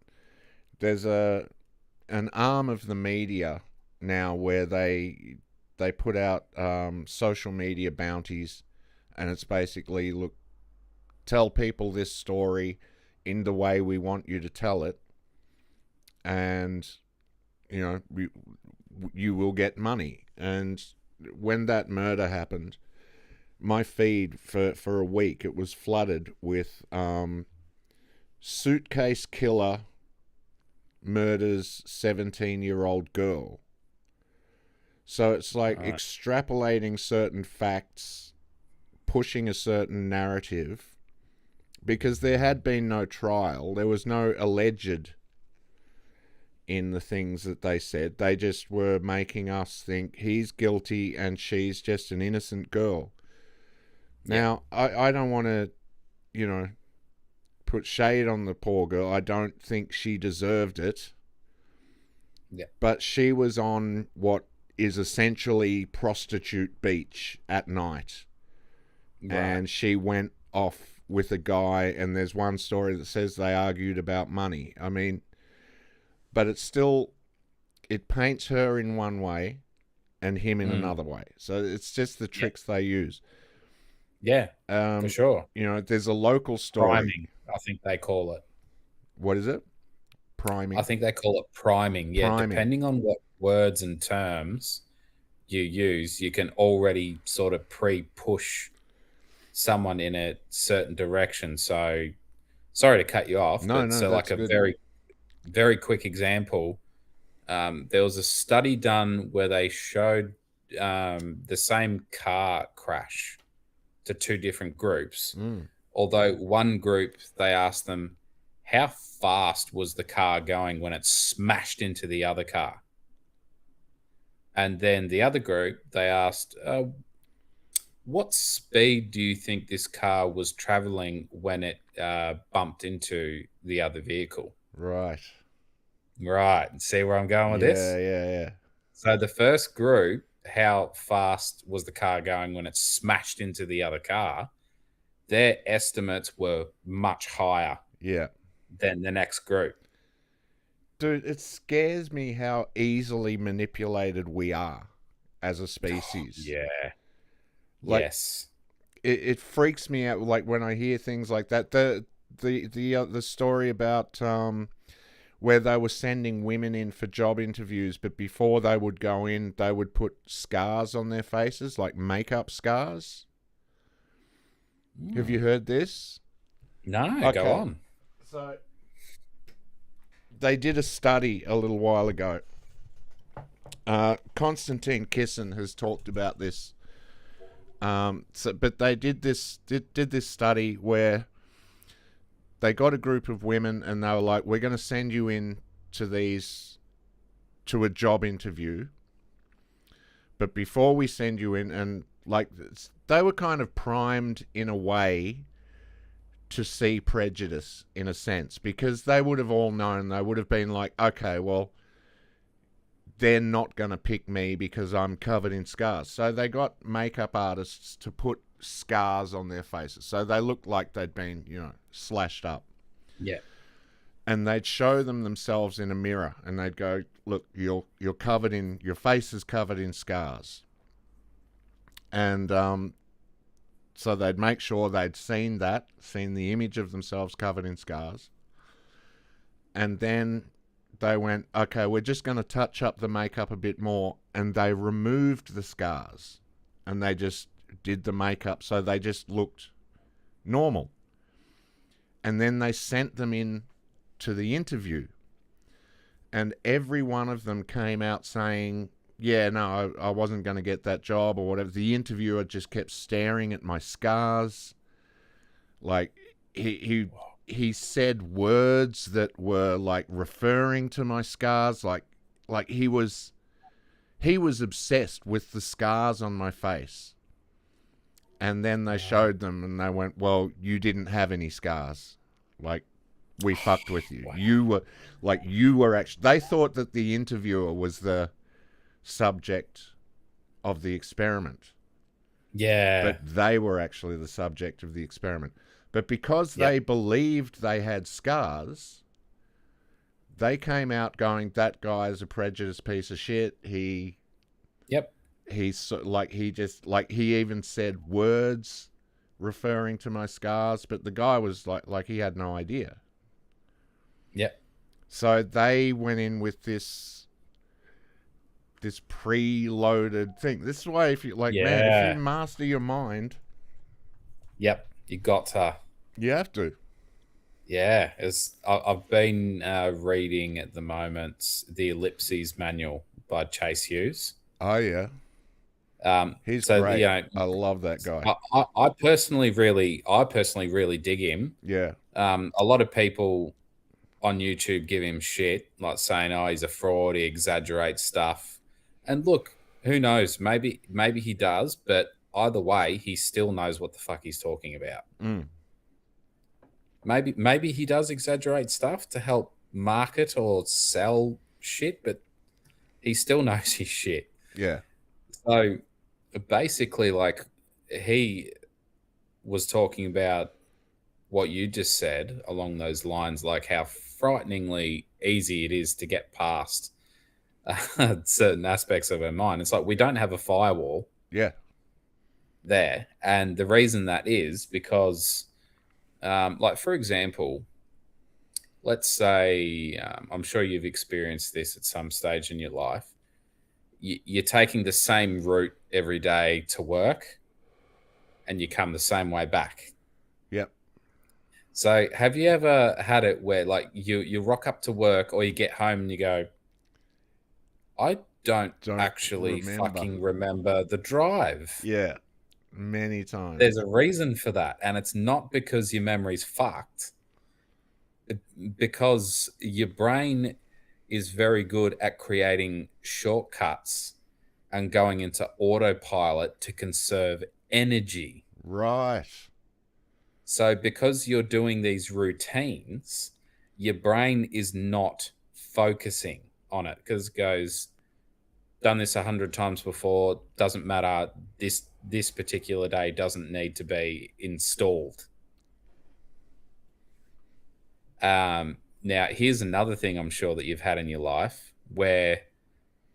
there's an arm of the media now where they put out social media bounties, and it's basically, look, tell people this story in the way we want you to tell it, and you know, you will get money. And when that murder happened, my feed for a week, it was flooded with suitcase killer murders 17-year-old girl. So it's like extrapolating certain facts, pushing a certain narrative, because there had been no trial. There was no alleged in the things that they said. They just were making us think he's guilty and she's just an innocent girl. Now, I don't want to, you know, put shade on the poor girl. I don't think she deserved it.
Yeah.
But she was on what is essentially prostitute beach at night. Right. And she went off with a guy, and there's one story that says they argued about money. I mean, but it's still, it paints her in one way and him in another way. So it's just the tricks they use.
Yeah, for sure.
You know, there's a local story.
Priming, I think they call it.
What is it? Priming?
I think they call it priming. Yeah, priming. Depending on what words and terms you use, you can already sort of pre-push someone in a certain direction. So, sorry to cut you off.
No,
so like a very, very quick example. There was a study done where they showed the same car crash to two different groups. Although one group, they asked them, how fast was the car going when it smashed into the other car? And then the other group, they asked, what speed do you think this car was traveling when it bumped into the other vehicle?
Right.
See where I'm going with this?
Yeah.
So the first group, how fast was the car going when it smashed into the other car? Their estimates were much higher than the next group.
Dude, it scares me how easily manipulated we are as a species.
Yes.
It freaks me out, like when I hear things like that. The story about where they were sending women in for job interviews, but before they would go in, they would put scars on their faces, like makeup scars. Have you heard this?
No,
okay.
Go on.
So they did a study a little while ago. Konstantin Kisin has talked about this But they did this study where they got a group of women and they were like, we're going to send you in to a job interview. But before we send you in, and like they were kind of primed in a way to see prejudice in a sense, because they would have all known, they would have been like, okay, well, they're not going to pick me because I'm covered in scars. So they got makeup artists to put scars on their faces. So they looked like they'd been, slashed up.
Yeah.
And they'd show them themselves in a mirror and they'd go, look, your face is covered in scars. And so they'd make sure they'd seen the image of themselves covered in scars. And then they went, okay, we're just going to touch up the makeup a bit more. And they removed the scars and they just did the makeup so they just looked normal. And then they sent them in to the interview. And every one of them came out saying, yeah, no, I wasn't going to get that job or whatever. The interviewer just kept staring at my scars. Like, he said words that were like referring to my scars. Like he was obsessed with the scars on my face. And then they showed them and they went, well, you didn't have any scars. Like, we fucked with you. Wow. You were actually, they thought that the interviewer was the subject of the experiment.
Yeah.
But they were actually the subject of the experiment. But because they believed they had scars, they came out going, that guy is a prejudiced piece of shit. He even said words referring to my scars, but the guy was like he had no idea.
Yep.
So they went in with this preloaded thing. This is why if you man, if you master your mind,
yep, you got to.
You have to.
Yeah, I've been reading at the moment the Ellipses Manual by Chase Hughes.
Oh yeah. He's great. I love that guy.
I personally really dig him.
Yeah.
A lot of people on YouTube give him shit, like saying, "Oh, he's a fraud. He exaggerates stuff." And look, who knows? Maybe he does, but either way, he still knows what the fuck he's talking about.
Mm.
Maybe he does exaggerate stuff to help market or sell shit, but he still knows his shit.
Yeah.
So basically, like, he was talking about what you just said along those lines, like how frighteningly easy it is to get past certain aspects of our mind. It's like we don't have a firewall.
Yeah.
There. And the reason that is because, like, for example, let's say, I'm sure you've experienced this at some stage in your life. You're taking the same route every day to work and you come the same way back.
Yep.
So have you ever had it where, like, you rock up to work or you get home and you go, I don't actually fucking remember the drive.
Yeah. Many times.
There's a reason for that. And it's not because your memory's fucked. Because your brain is very good at creating shortcuts and going into autopilot to conserve energy.
Right.
So because you're doing these routines, your brain is not focusing on it because it goes, done this 100 times before, doesn't matter, this particular day doesn't need to be installed. Now, here's another thing I'm sure that you've had in your life where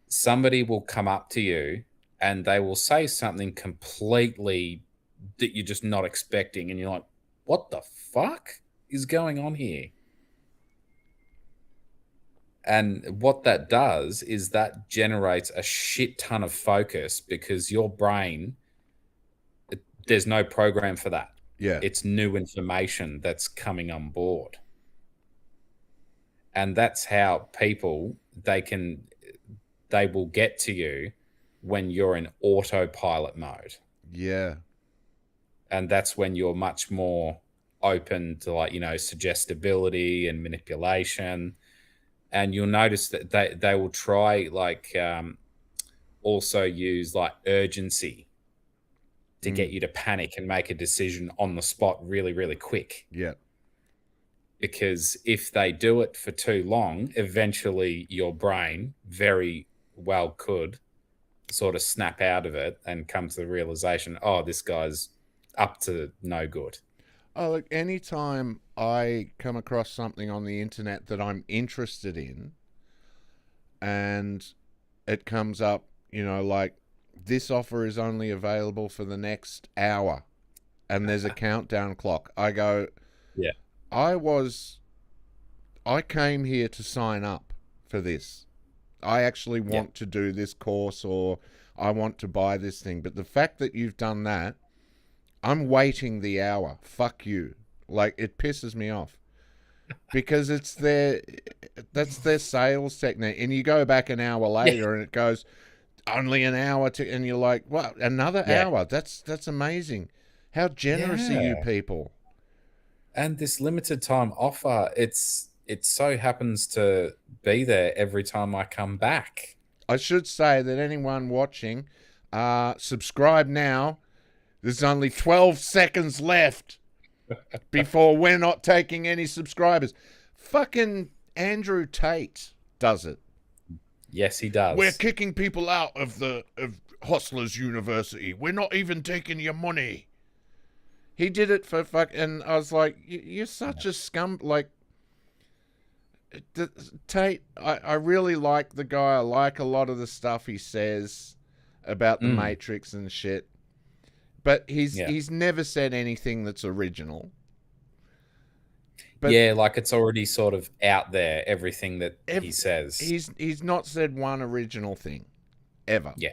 somebody will come up to you and they will say something completely that you're just not expecting. And you're like, what the fuck is going on here? And what that does is that generates a shit ton of focus because your brain, there's no program for that.
Yeah.
It's new information that's coming on board. And that's how people, they will get to you when you're in autopilot mode.
Yeah.
And that's when you're much more open to, like, suggestibility and manipulation. And you'll notice that they will try, like, also use like urgency to get you to panic and make a decision on the spot really, really quick.
Yeah.
Because if they do it for too long, eventually your brain very well could sort of snap out of it and come to the realization, oh, this guy's up to no good.
Oh, look, anytime I come across something on the internet that I'm interested in and it comes up, like, this offer is only available for the next hour and there's a countdown clock, I go,
yeah,
I came here to sign up for this. I actually want to do this course, or I want to buy this thing. But the fact that you've done that, I'm waiting the hour. Fuck you. Like, it pisses me off. Because that's their sales technique. And you go back an hour later and it goes, only an hour and you're like, what, another hour? That's amazing. How generous are you people?
And this limited time offer, it so happens to be there every time I come back.
I should say that anyone watching, subscribe now. There's only 12 seconds left before we're not taking any subscribers. Fucking Andrew Tate does it.
Yes, he does.
We're kicking people out of Hustlers University. We're not even taking your money. He did it for and I was like, you're such a scum. Like, Tate, I really like the guy. I like a lot of the stuff he says about the Matrix and shit. But he's never said anything that's original. But
yeah, like, it's already sort of out there, everything that he says.
He's not said one original thing, ever.
Yeah.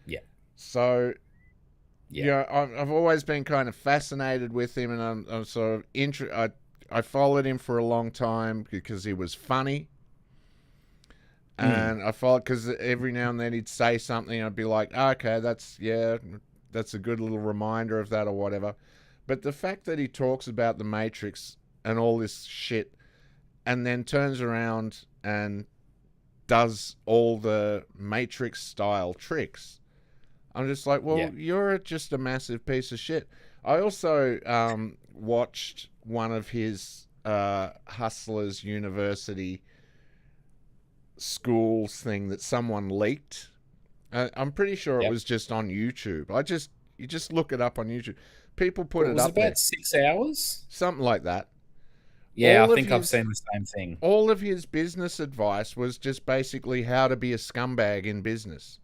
Yeah.
So, I've always been kind of fascinated with him, and I'm sort of I followed him for a long time because he was funny. And I followed because every now and then he'd say something, I'd be like, okay, that's a good little reminder of that or whatever. But the fact that he talks about the Matrix and all this shit and then turns around and does all the Matrix style tricks, I'm just like, well, you're just a massive piece of shit. I also watched one of his Hustlers University schools thing that someone leaked. I'm pretty sure it was just on YouTube. You just look it up on YouTube. People put it up there.
Was it about 6 hours?
Something like that.
Yeah, I think I've seen the same thing.
All of his business advice was just basically how to be a scumbag in business.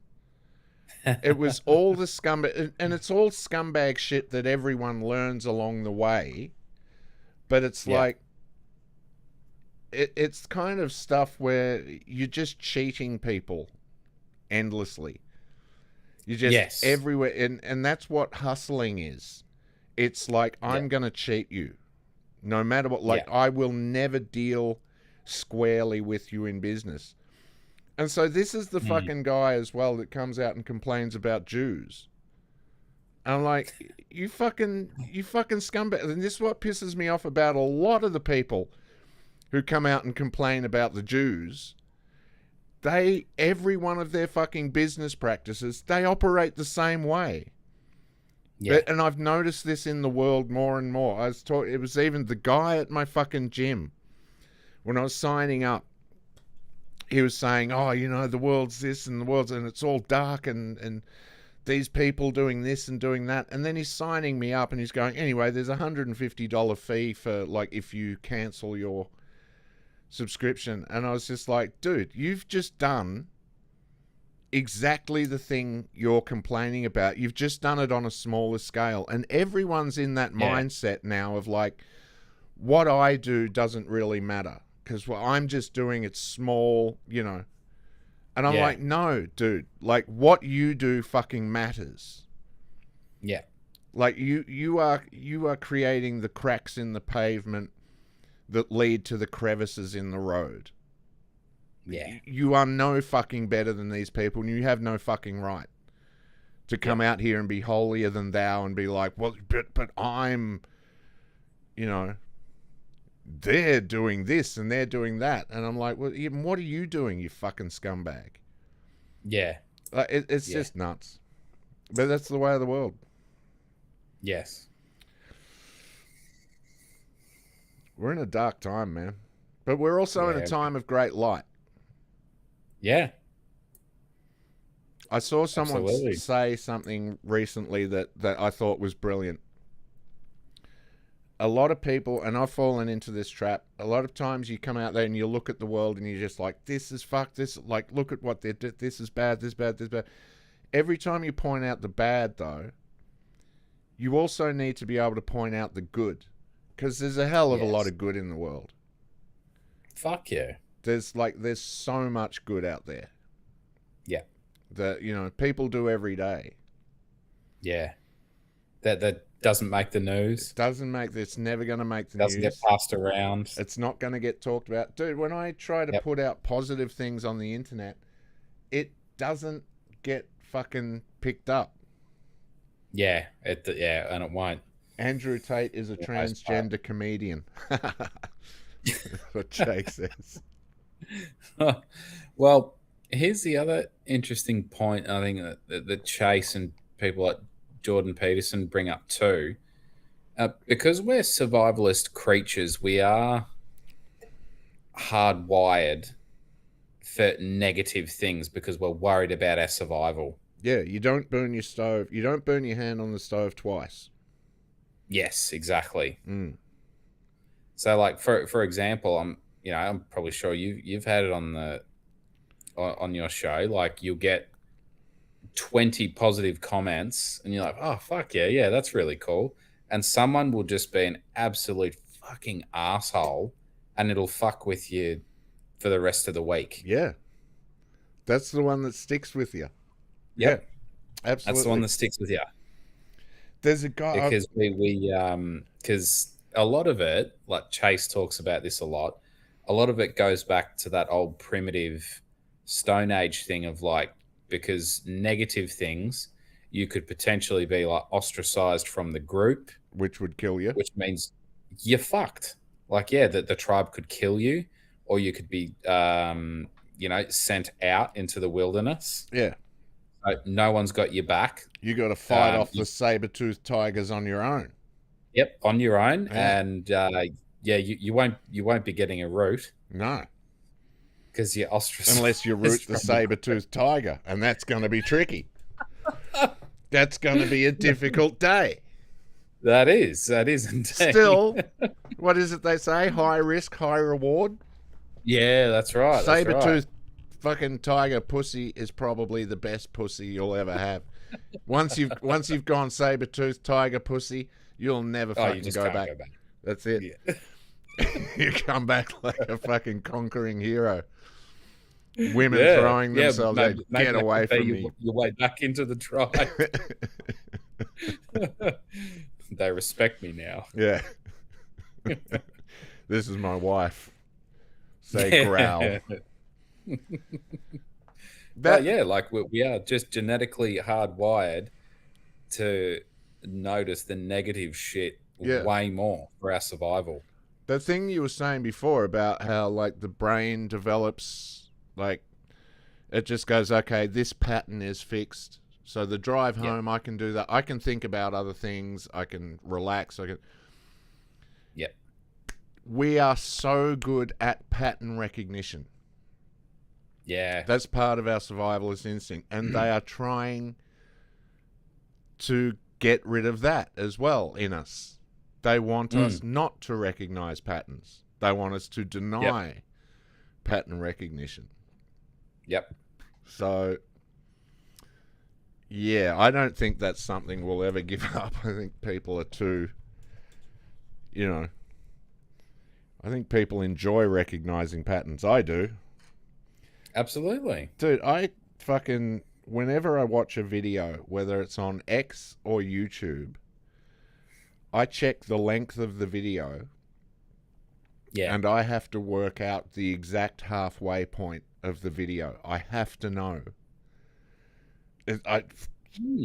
It was all the scumbag, and it's all scumbag shit that everyone learns along the way. But it's like, it's kind of stuff where you're just cheating people endlessly. You just everywhere, and that's what hustling is. It's like, I'm gonna cheat you, no matter what. Like, I will never deal squarely with you in business. And so this is the fucking guy as well that comes out and complains about Jews. And I'm like, you fucking scumbag. And this is what pisses me off about a lot of the people who come out and complain about the Jews. Every one of their fucking business practices, they operate the same way. Yeah. And I've noticed this in the world more and more. It was even the guy at my fucking gym. When I was signing up, he was saying, oh, the world's this and and it's all dark and these people doing this and doing that. And then he's signing me up and he's going, anyway, there's a $150 fee for, like, if you cancel your subscription. And I was just like, dude, you've just done exactly the thing you're complaining about. You've just done it on a smaller scale. And everyone's in that mindset now of like, what I do doesn't really matter because what I'm just doing, it's small, And I'm like, no, dude, like what you do fucking matters.
Yeah.
Like you are creating the cracks in the pavement that lead to the crevices in the road.
Yeah.
You are no fucking better than these people, and you have no fucking right to come out here and be holier than thou and be like, well, but I'm, you know, they're doing this and they're doing that. And I'm like, well, even what are you doing, you fucking scumbag?
Yeah.
Like, it's just nuts. But that's the way of the world.
Yes.
We're in a dark time, man. But we're also in a time of great light.
Yeah.
I saw someone
Absolutely.
say something recently that I thought was brilliant. A lot of people, and I've fallen into this trap, a lot of times you come out there and you look at the world and you're just like, this is fucked, this, like, look at what they did, this is bad, this bad, this bad. Every time you point out the bad, though, you also need to be able to point out the good. Because there's a hell of a lot of good in the world.
Fuck yeah.
There's so much good out there.
Yeah.
That, you know, people do every day.
Yeah. That doesn't make the news.
It's never going to make the
Doesn't
news.
get passed around.
It's not going to get talked about. Dude, when I try to put out positive things on the internet, it doesn't get fucking picked up.
Yeah. And it won't.
Andrew Tate is a transgender comedian. That's what Jake says.
Well, here's the other interesting point I think that Chase and people like Jordan Peterson bring up too. Because we're survivalist creatures, we are hardwired for negative things because we're worried about our survival.
Yeah, you don't burn your stove. You don't burn your hand on the stove twice.
Yes, exactly.
Mm.
So, like for example, I'm probably sure you've had it on your show. Like, you'll get 20 positive comments, and you're like, oh fuck yeah, that's really cool. And someone will just be an absolute fucking asshole, and it'll fuck with you for the rest of the week.
Yeah, that's the one that sticks with you.
Yep.
Yeah, absolutely.
That's the one that sticks with you.
There's a guy
Because because a lot of it, like Chase talks about this a lot of it goes back to that old primitive Stone Age thing of like, because negative things, you could potentially be like ostracized from the group,
which would kill you,
which means you're fucked. Like, yeah, the tribe could kill you, or you could be sent out into the wilderness.
Yeah.
No one's got your back.
You got to fight off the saber-toothed tigers on your own.
Yep, on your own.
Yeah.
And you won't be getting a root.
No.
Because you're ostracized.
Unless you root the saber-toothed tiger, and that's going to be tricky. That's going to be a difficult day.
That is indeed.
Still, what is it they say? High risk, high reward?
Yeah, that's right.
Saber-toothed fucking tiger pussy is probably the best pussy you'll ever have. Once you've gone saber-toothed tiger pussy, you'll never fucking go back. That's it.
Yeah.
You come back like a fucking conquering hero. Women throwing themselves out, get away from me.
Your way back into the tribe. They respect me now.
Yeah. This is my wife. Say growl.
But yeah, like we are just genetically hardwired to notice the negative shit way more for our survival.
The thing you were saying before about how like the brain develops, like it just goes, okay, this pattern is fixed. So the drive home, I can do that. I can think about other things. I can relax.
Yep.
We are so good at pattern recognition.
Yeah.
That's part of our survivalist instinct. And they are trying to get rid of that as well in us. They want us not to recognize patterns. They want us to deny pattern recognition.
Yep.
So, yeah, I don't think that's something we'll ever give up. I think people are too, I think people enjoy recognizing patterns. I do.
Absolutely.
Dude, whenever I watch a video, whether it's on X or YouTube, I check the length of the video.
Yeah.
And I have to work out the exact halfway point of the video. I have to know.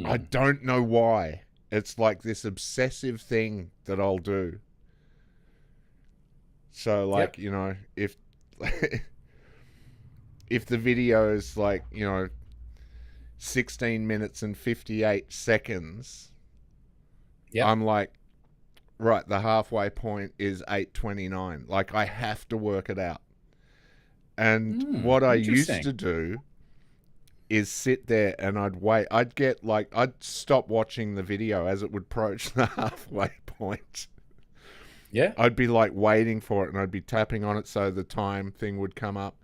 I don't know why. It's like this obsessive thing that I'll do. So, like, you know, if if the video is like, you know, 16 minutes and 58 seconds, I'm like, right, the halfway point is 8:29. Like, I have to work it out. And what I used to do is sit there and I'd wait. I'd get like, I'd stop watching the video as it would approach the halfway point.
Yeah.
I'd be like waiting for it and I'd be tapping on it so the time thing would come up.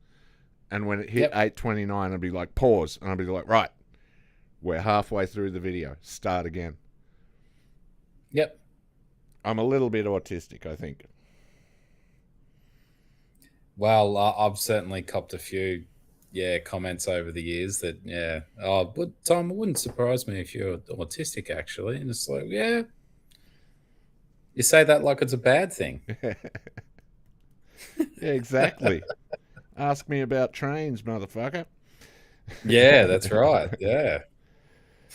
And when it hit 8:29, I'd be like, pause. And I'd be like, right, we're halfway through the video. Start again.
Yep.
I'm a little bit autistic, I think.
Well, I've certainly copped a few, comments over the years that, but Tom, it wouldn't surprise me if you're autistic, actually. And it's like, you say that like it's a bad thing.
Yeah, exactly. Ask me about trains, motherfucker.
Yeah, that's right. Yeah.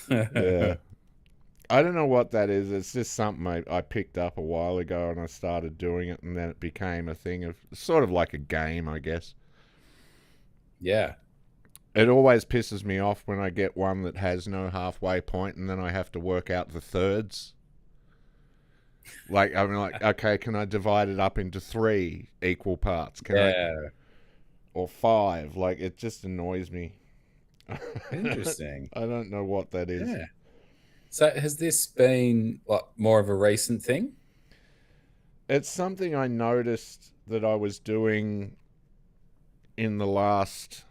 Yeah. I don't know what that is. It's just something I picked up a while ago and I started doing it and then it became a thing of sort of like a game, I guess.
Yeah.
It always pisses me off when I get one that has no halfway point and then I have to work out the thirds. Like, I'm like, okay, can I divide it up into 3 equal parts? Or 5? Like, it just annoys me.
Interesting.
I don't know what that is.
Yeah. So has this been like more of a recent thing?
It's something I noticed that I was doing in the last...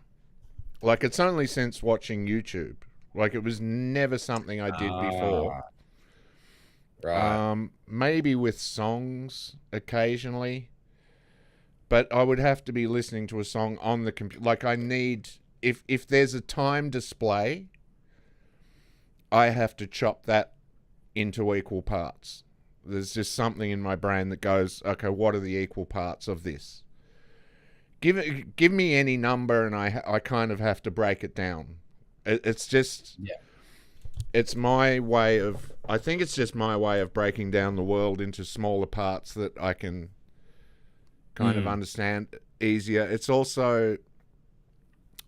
Like, it's only since watching YouTube. Like, it was never something I did before.
Right.
Maybe with songs occasionally. But I would have to be listening to a song on the computer. Like, I need... If there's a time display, I have to chop that into equal parts. There's just something in my brain that goes, okay, what are the equal parts of this? Give me any number and I kind of have to break it down. It's just...
Yeah.
It's my way of... I think it's just my way of breaking down the world into smaller parts that I can kind of understand easier. It's also...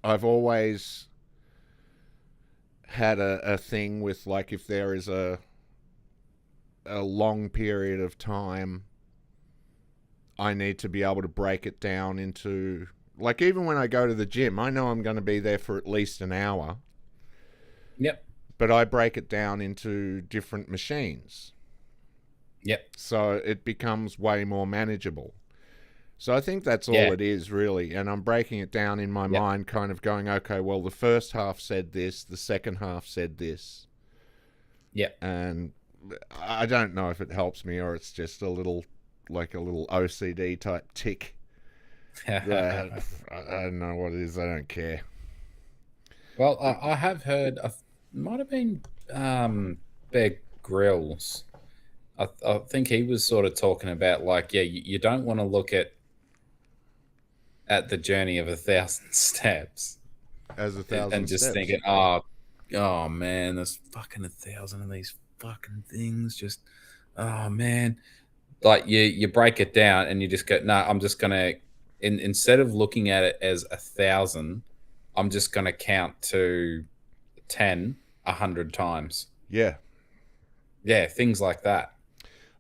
I've always had a thing with, like, if there is a long period of time, I need to be able to break it down into... Like, even when I go to the gym, I know I'm going to be there for at least an hour.
Yep.
But I break it down into different machines.
Yep.
So it becomes way more manageable. So I think that's all it is, really. And I'm breaking it down in my mind, kind of going, okay, well, the first half said this, the second half said this.
Yeah.
And I don't know if it helps me or it's just a little, like a little OCD type tick. I don't know what it is. I don't care.
Well, I have heard, might have been Bear Grylls. I think he was sort of talking about, like, you don't want to look at the journey of 1,000 steps
as 1,000
and just
steps.
thinking, oh man, there's fucking 1,000 of these fucking things. Just, oh man, like you break it down and you just go, no, I'm just gonna, instead of looking at it as 1,000, I'm just gonna count to 10, 100 times.
Yeah,
things like that.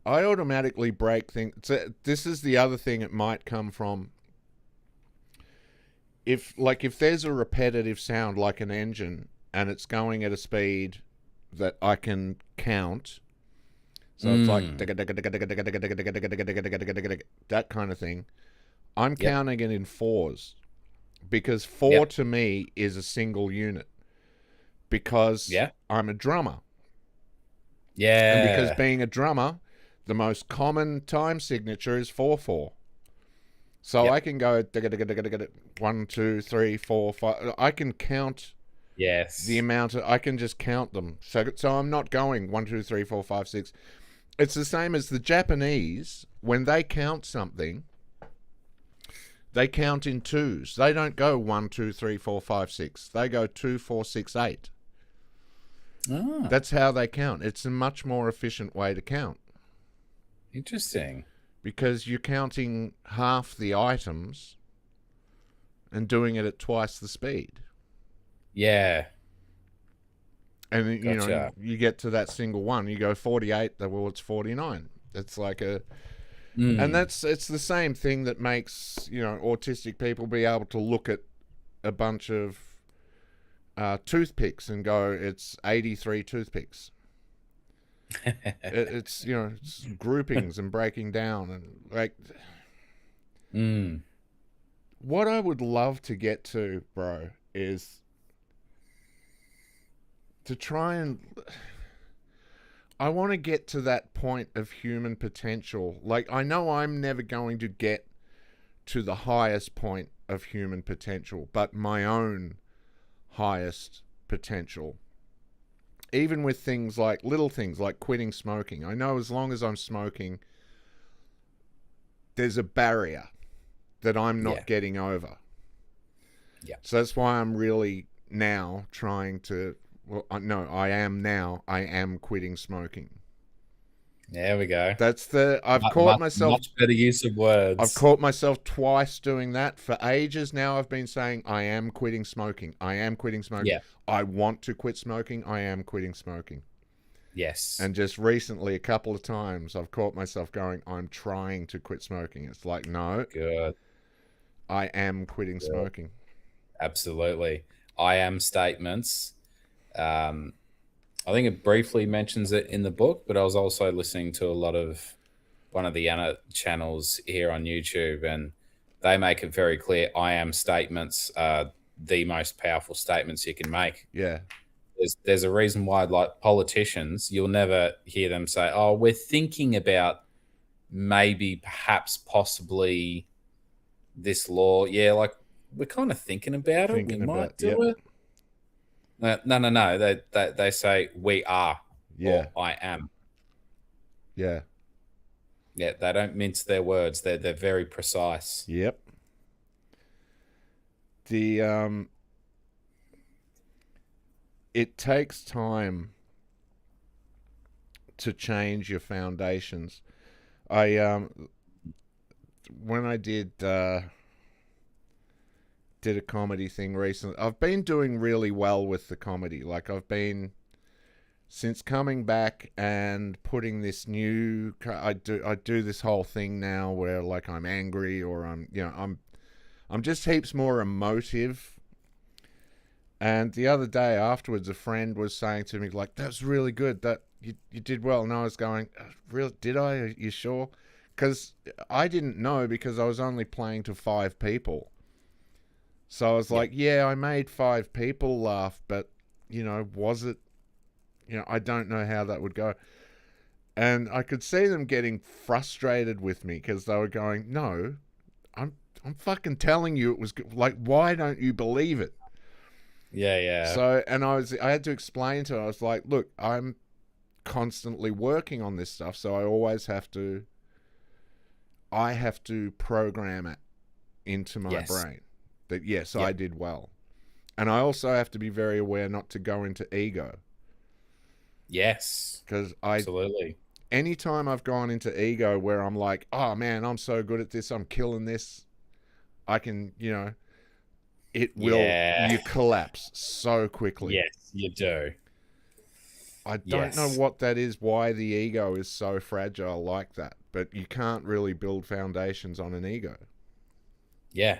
I automatically break things. So this is the other thing it might come from. If there's a repetitive sound like an engine and it's going at a speed that I can count, so it's like that kind of thing, I'm counting it in 4s because 4 to me is a single unit because I'm a drummer.
Yeah.
And because being a drummer, the most common time signature is 4/4. So I can go 1, 2, 3, 4, 5. I can count the amount I can just count them. So I'm not going 1, 2, 3, 4, 5, 6. It's the same as the Japanese. When they count something, they count in 2s. They don't go 1, 2, 3, 4, 5, 6. They go 2, 4, 6, 8.
Oh,
That's how they count. It's a much more efficient way to count
interesting.
because you're counting half the items and doing it at twice the speed.
Yeah.
And, you know,
Gotcha.
you get to that single one, you go 48, well, it's 49. It's like a... And it's the same thing that makes, you know, autistic people be able to look at a bunch of toothpicks and go, it's 83 toothpicks. It's, you know, it's groupings and breaking down and like... What I would love to get to, bro, is to try and... I want to get to that point of human potential. Like, I know I'm never going to get to the highest point of human potential, but my own highest potential. Even with things like, little things like quitting smoking. I know as long as I'm smoking, there's a barrier that I'm not getting over.
Yeah.
So that's why I'm really now trying to... Well, no, I am quitting smoking.
There we go.
That's the... I've caught myself...
Much better use of words.
I've caught myself twice doing that. For ages now, I've been saying, I am quitting smoking. I am quitting smoking.
Yeah.
I want to quit smoking. I am quitting smoking.
Yes.
And just recently, a couple of times, I've caught myself going, I'm trying to quit smoking. It's like, no.
Good.
I am quitting smoking.
Absolutely. I am statements. I think it briefly mentions it in the book, but I was also listening to a lot of one of the Anna channels here on YouTube, and they make it very clear I am statements are the most powerful statements you can make.
Yeah.
There's a reason why, like politicians, you'll never hear them say, oh, we're thinking about maybe, perhaps, possibly this law. Yeah, like we're kind of thinking about it. We might do it. No. They say we are.
Yeah.
Or I am.
Yeah.
Yeah, they don't mince their words. They're very precise.
Yep. The it takes time to change your foundations. I when I did a comedy thing recently, I've been doing really well with the comedy. Like I've been, since coming back and putting this new, I do this whole thing now where like I'm angry or I'm just heaps more emotive. And the other day afterwards, a friend was saying to me like, "That's really good. That you did well." And I was going, "Really? Did I? Are you sure?" Because I didn't know, because I was only playing to 5 people. So I was like, yeah, I made 5 people laugh, but, was it, I don't know how that would go. And I could see them getting frustrated with me because they were going, no, I'm fucking telling you it was good. Like, why don't you believe it?
Yeah.
So, and I had to explain to her, I was like, look, I'm constantly working on this stuff, so I always have to program it into my brain that, yes, I did well. And I also have to be very aware not to go into ego.
Yes.
Because
absolutely.
Anytime I've gone into ego where I'm like, oh man, I'm so good at this, I'm killing this, I can, it will, you collapse so quickly.
Yes, you do.
I don't know what that is, why the ego is so fragile like that, but you can't really build foundations on an ego.
Yeah,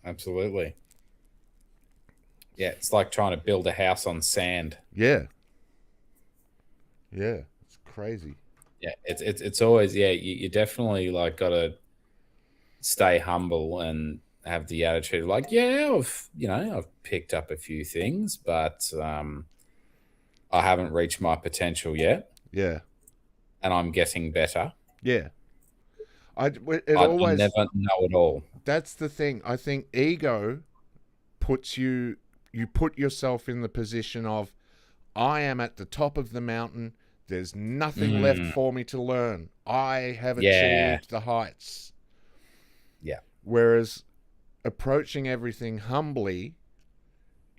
absolutely. Yeah, it's like trying to build a house on sand.
Yeah. Yeah, it's crazy.
Yeah, it's always, you definitely like got to stay humble and have the attitude like, I've picked up a few things, but I haven't reached my potential yet.
Yeah.
And I'm getting better.
Yeah. I never
know it all.
That's the thing. I think ego puts you put yourself in the position of, I am at the top of the mountain. There's nothing left for me to learn. I have achieved the heights.
Yeah.
Whereas approaching everything humbly,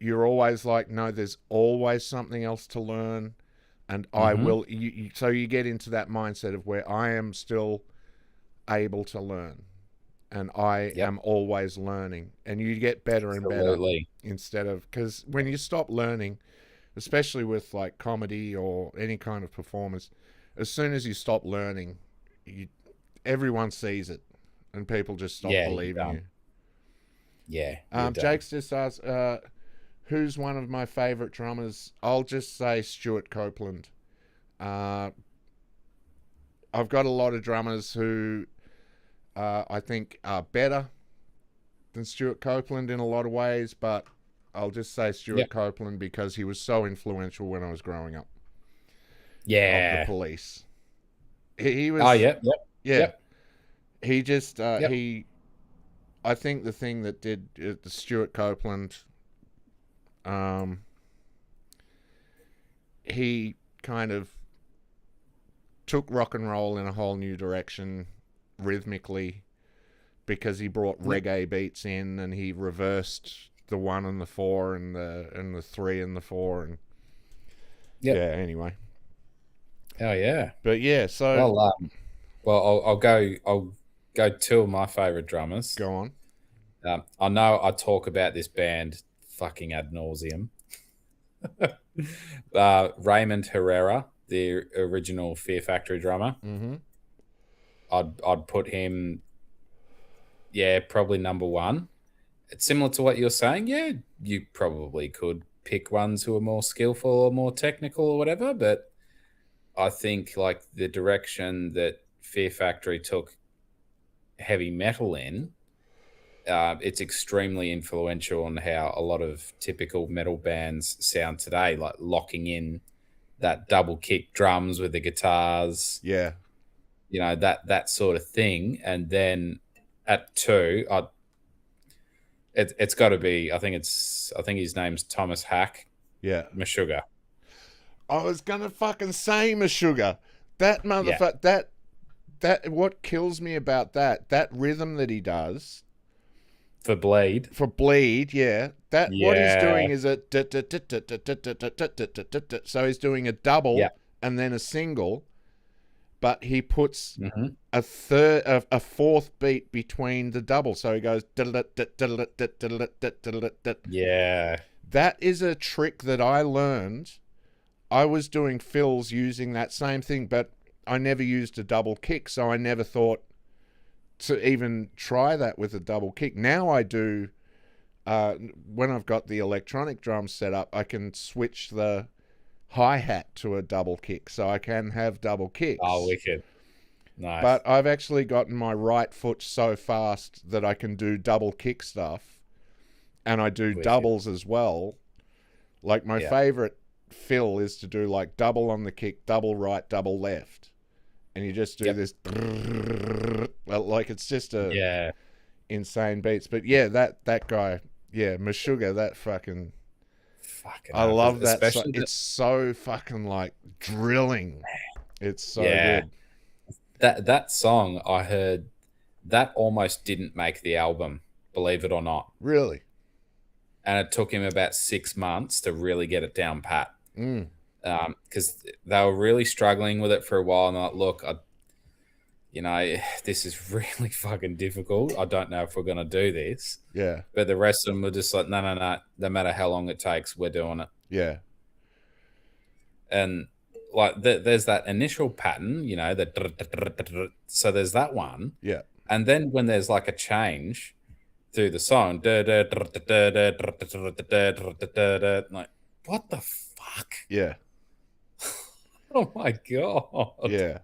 you're always like, no, there's always something else to learn, and I will. So you get into that mindset of where I am still able to learn, and I am always learning, and you get better and better instead of, because when you stop learning, especially with like comedy or any kind of performance, as soon as you stop learning, everyone sees it, and people just stop believing you.
Yeah.
Jake's just asked, who's one of my favourite drummers? I'll just say Stuart Copeland. I've got a lot of drummers who I think are better than Stuart Copeland in a lot of ways, but I'll just say Stuart Copeland because he was so influential when I was growing up.
Yeah.
Of the Police. He was...
Oh, yeah.
He just... I think the thing that did the Stuart Copeland... he kind of took rock and roll in a whole new direction rhythmically, because he brought reggae beats in, and he reversed the 1 and the 4 and the 3 and the 4, and anyway.
Oh yeah.
But yeah, so
I'll go 2 of my favorite drummers.
Go on.
I know I talk about this band fucking ad nauseum. Raymond Herrera, the original Fear Factory drummer.
Mm-hmm.
I'd put him, probably number 1. It's similar to what you're saying. Yeah, you probably could pick ones who are more skillful or more technical or whatever, but I think like the direction that Fear Factory took heavy metal in, it's extremely influential on how a lot of typical metal bands sound today, like locking in that double kick drums with the guitars.
Yeah.
You know, that sort of thing. And then at 2, it's got to be, I think his name's Thomas Hack.
Yeah.
Meshuggah.
I was going to fucking say Meshuggah. That motherfucker, that what kills me about that rhythm that he does
for Bleed,
yeah, that what he's doing is a so he's doing a double and then a single, but he puts a 4th beat between the double, so he goes that is a trick that I learned. I was doing fills using that same thing, but I never used a double kick, so I never thought to even try that with a double kick. Now I do. When I've got the electronic drum set up, I can switch the hi-hat to a double kick, so I can have double kicks.
Oh, wicked. Nice.
But I've actually gotten my right foot so fast that I can do double kick stuff, and I do doubles as well. Like my favorite fill is to do like double on the kick, double right, double left, and you just do this. Well, like it's just a insane beats. But yeah, that guy, Meshuggah, that fucking I love that. It's so fucking like drilling. It's so good.
That song I heard that almost didn't make the album, believe it or not.
Really?
And it took him about 6 months to really get it down pat. Because they were really struggling with it for a while. And I'm like, look, this is really fucking difficult. I don't know if we're going to do this.
Yeah.
But the rest of them were just like, no. No matter how long it takes, we're doing it.
Yeah.
And like, there's that initial pattern, so there's that one.
Yeah.
And then when there's like a change through the song, like, what the fuck?
Yeah.
Oh my God.
Yeah.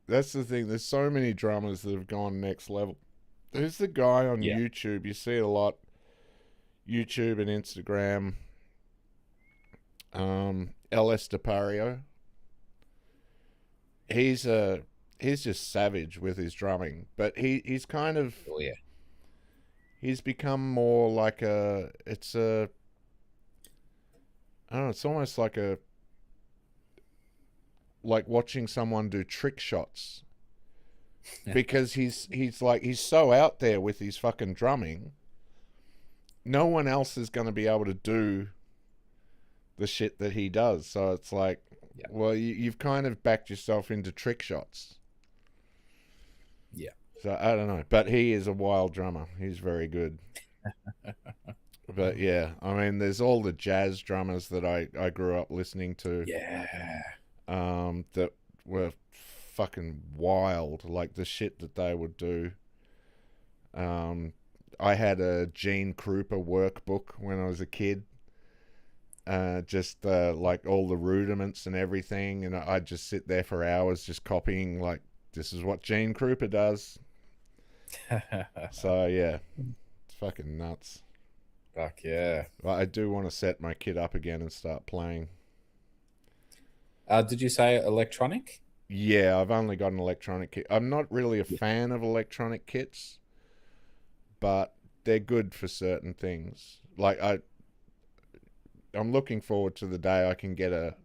That's the thing. There's so many drummers that have gone next level. There's the guy on YouTube. You see it a lot. YouTube and Instagram. LS DePario. He's just savage with his drumming, but he's kind of he's become more like it's almost like watching someone do trick shots, because he's so out there with his fucking drumming, no one else is going to be able to do the shit that he does. So it's like,
Yeah.
well, you've kind of backed yourself into trick shots.
Yeah.
So I don't know, but he is a wild drummer. He's very good. But yeah, I mean, there's all the jazz drummers that I grew up listening to.
Yeah.
That were fucking wild, like the shit that they would do. I had a Gene Krupa workbook when I was a kid. Just like all the rudiments and everything, and I'd just sit there for hours just copying, like, this is what Gene Krupa does. So yeah, it's fucking nuts.
Fuck yeah.
But I do want to set my kit up again and start playing.
Did you say electronic?
Yeah, I've only got an electronic kit. I'm not really a fan of electronic kits, but they're good for certain things. Like I'm looking forward to the day I can get a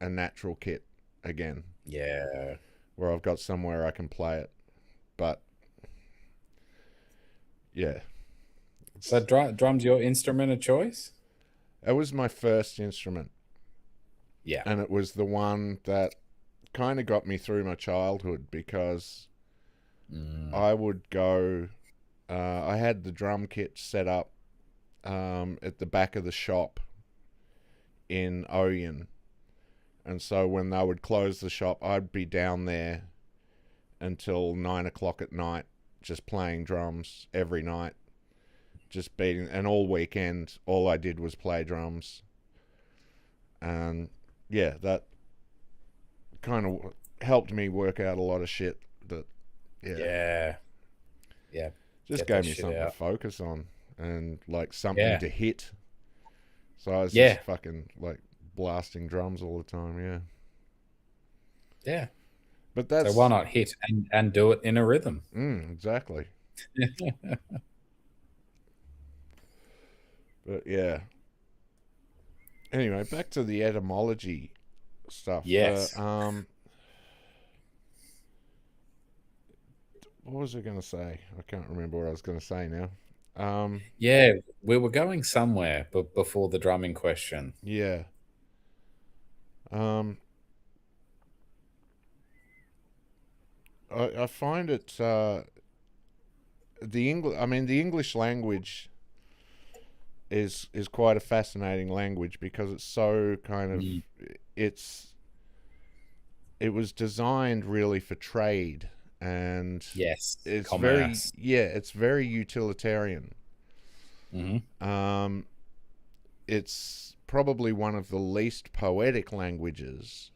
natural kit again,
Yeah.
where I've got somewhere I can play it. But yeah,
So drum's your instrument of choice?
it was my first instrument,
Yeah.
and it was the one that kind of got me through my childhood, because I would go, I had the drum kit set up at the back of the shop in Oyen, and so when they would close the shop, I'd be down there until 9 o'clock at night, just playing drums every night, just beating, and all weekend all I did was play drums. And yeah, that kind of helped me work out a lot of shit that
Yeah.
just
Get
gave
that
me
shit
something
out.
to focus on, and like something
Yeah.
to hit. So I was
Yeah.
just fucking like blasting drums all the time. Yeah,
Yeah.
but that's
So why not hit and do it in a rhythm?
exactly. But yeah. Anyway, back to the etymology stuff.
Yes.
What was I going to say? I can't remember what I was going to say now.
Yeah, we were going somewhere, but before the drumming question.
Yeah. I find it the English. I mean, the English language is quite a fascinating language, because it's so kind of it was designed really for trade, and
Yes.
it's
Commerce.
it's very utilitarian.
Mm-hmm.
It's probably one of the least poetic languages,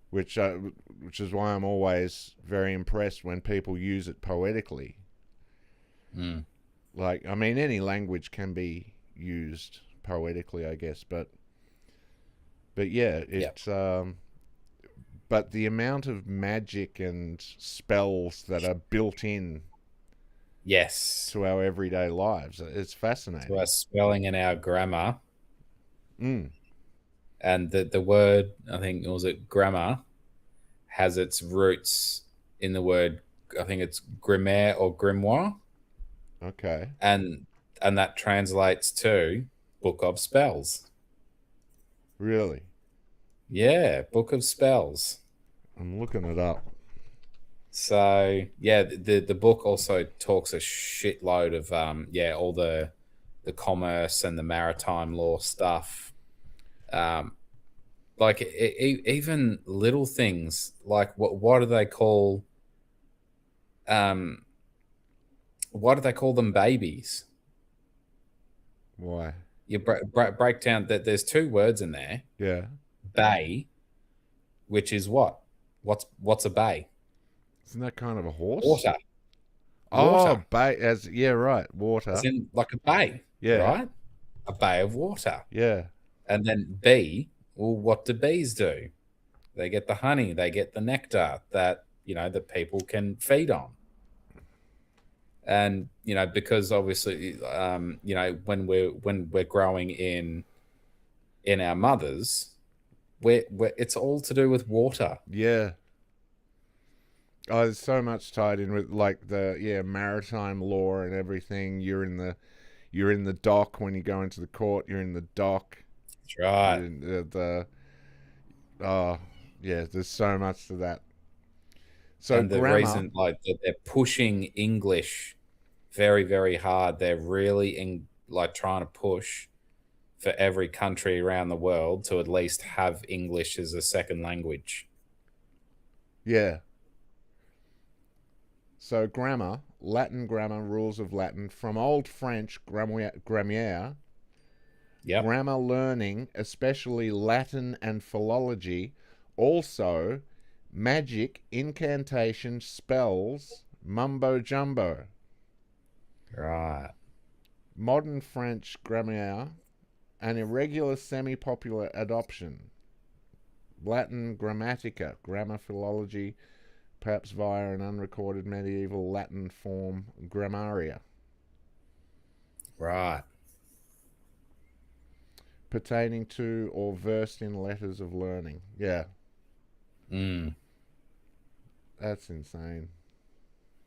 which is why I'm always very impressed when people use it poetically. Like, I mean, any language can be used poetically, I guess, but yeah, it's but the amount of magic and spells that are built in
Yes.
to our everyday lives, it's fascinating.
To our spelling and our grammar.
Mm.
And the word, I think, was it grammar, has its roots in the word, I think it's grammaire or grimoire.
Okay.
And that translates to book of spells.
Really?
Yeah, book of spells.
I'm looking it up.
So yeah, the book also talks a shitload of all the commerce and the maritime law stuff. Like even little things like what do they call why do they call them babies?
Why?
You break down that there's two words in there.
Yeah.
Bay, which is what? What's a bay?
Isn't that kind of a horse?
Water.
Oh,
Water.
bay. Right. Water.
As in like a bay.
Yeah.
Right? A bay of water.
Yeah.
And then bee, well, what do bees do? They get the honey, they get the nectar that, that people can feed on. And, because obviously, when we're growing in our mothers, we're it's all to do with water.
Yeah. Oh, there's so much tied in with like the maritime law and everything. You're in You're in the dock when you go into the court. You're in the dock.
That's right.
You're in yeah, there's so much to that. So
And the
grammar,
reason, like, that they're pushing English very, very hard. They're really trying to push for every country around the world to at least have English as a second language.
yeah. So grammar, Latin grammar, rules of Latin, from Old French grammaire,
Yep.
grammar learning, especially Latin and philology, also magic, incantation, spells, mumbo jumbo.
Right.
Modern French grammaire, an irregular semi-popular adoption. Latin grammatica, grammar philology, perhaps via an unrecorded medieval Latin form, grammaria.
Right.
Pertaining to or versed in letters of learning. Yeah. That's insane.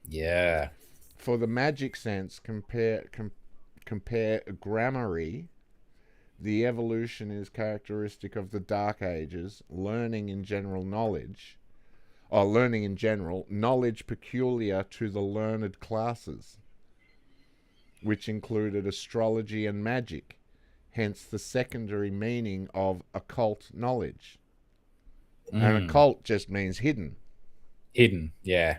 Yeah.
For the magic sense, compare grammary. The evolution is characteristic of the Dark Ages, learning in general, knowledge peculiar to the learned classes, which included astrology and magic, hence the secondary meaning of occult knowledge. And occult just means hidden.
Hidden, yeah.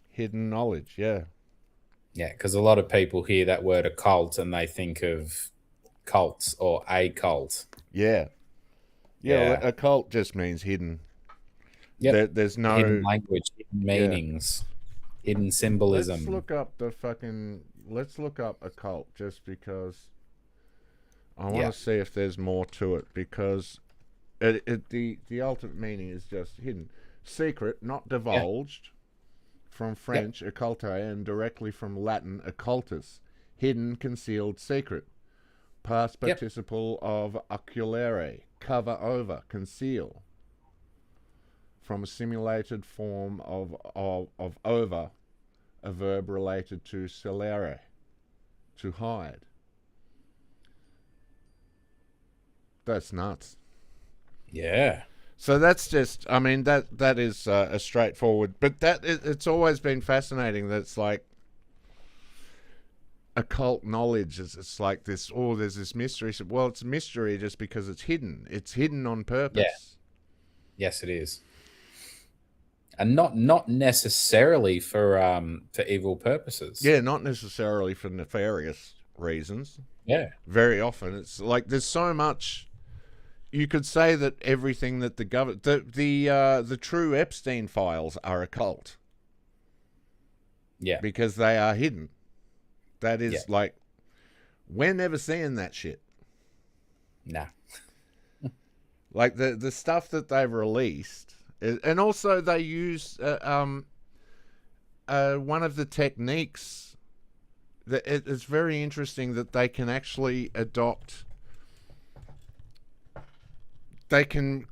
Hidden knowledge, yeah.
Yeah, because a lot of people hear that word occult and they think of cults or a cult.
Yeah. Yeah, well, occult just means hidden.
Yeah,
There's no
hidden language, hidden meanings, hidden symbolism.
Let's look up occult just because I want to see if there's more to it, because the ultimate meaning is just hidden. Secret, not divulged, from French occulte, and directly from Latin occultus, hidden, concealed, secret. Past participle of occulare, cover over, conceal. From a simulated form of over, a verb related to celere, to hide. That's nuts.
Yeah.
So that's just, I mean, that is a straightforward, but it's always been fascinating that it's like occult knowledge. It's like this, there's this mystery. So, well, it's a mystery just because it's hidden. It's hidden on purpose.
Yeah. Yes, it is. And not necessarily for evil purposes.
Yeah, not necessarily for nefarious reasons.
Yeah.
Very often it's like there's so much. You could say that everything that the government, the true Epstein files are occult.
Yeah.
Because they are hidden. That is like, we're never seeing that shit.
Nah.
Like the stuff that they've released, and also they use one of the techniques that it's very interesting that they can actually adopt. They can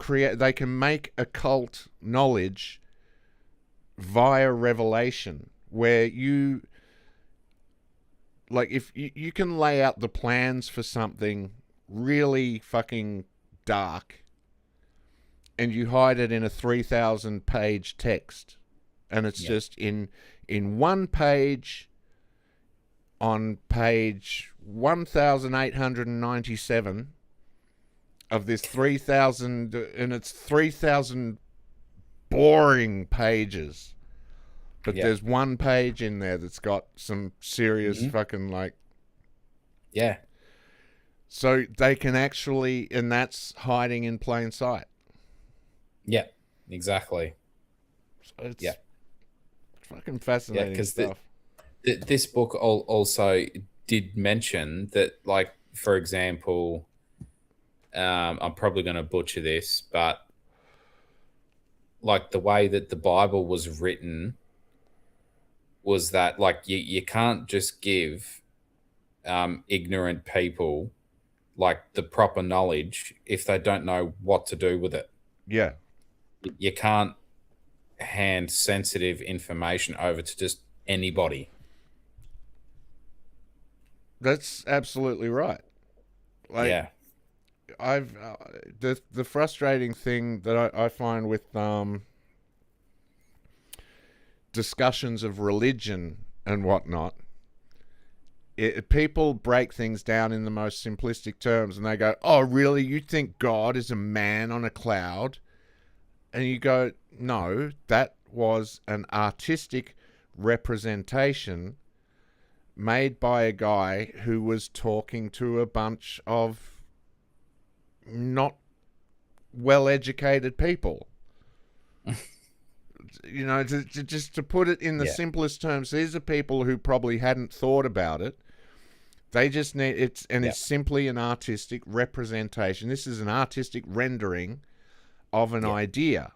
make occult knowledge via revelation, where you, like, if you can lay out the plans for something really fucking dark and you hide it in a 3,000 page text, and it's just in one page, on page 1897 of this 3,000, and it's 3,000 boring pages, but there's one page in there that's got some serious fucking, like, so they can actually, and that's hiding in plain sight.
Yeah, exactly.
So it's fucking fascinating stuff.
This book also did mention that, like, for example, I'm probably going to butcher this, but like the way that the Bible was written was that, like, you can't just give ignorant people like the proper knowledge if they don't know what to do with it.
Yeah.
You can't hand sensitive information over to just anybody.
That's absolutely right. Like,
Yeah.
I've the frustrating thing that I find with discussions of religion and whatnot, people break things down in the most simplistic terms, and they go, "Oh, really? You think God is a man on a cloud?" And you go, "No, that was an artistic representation made by a guy who was talking to a bunch of not well-educated people." You know, just to put it in the simplest terms, these are people who probably hadn't thought about it. They just need it's simply an artistic representation. This is an artistic rendering of an idea.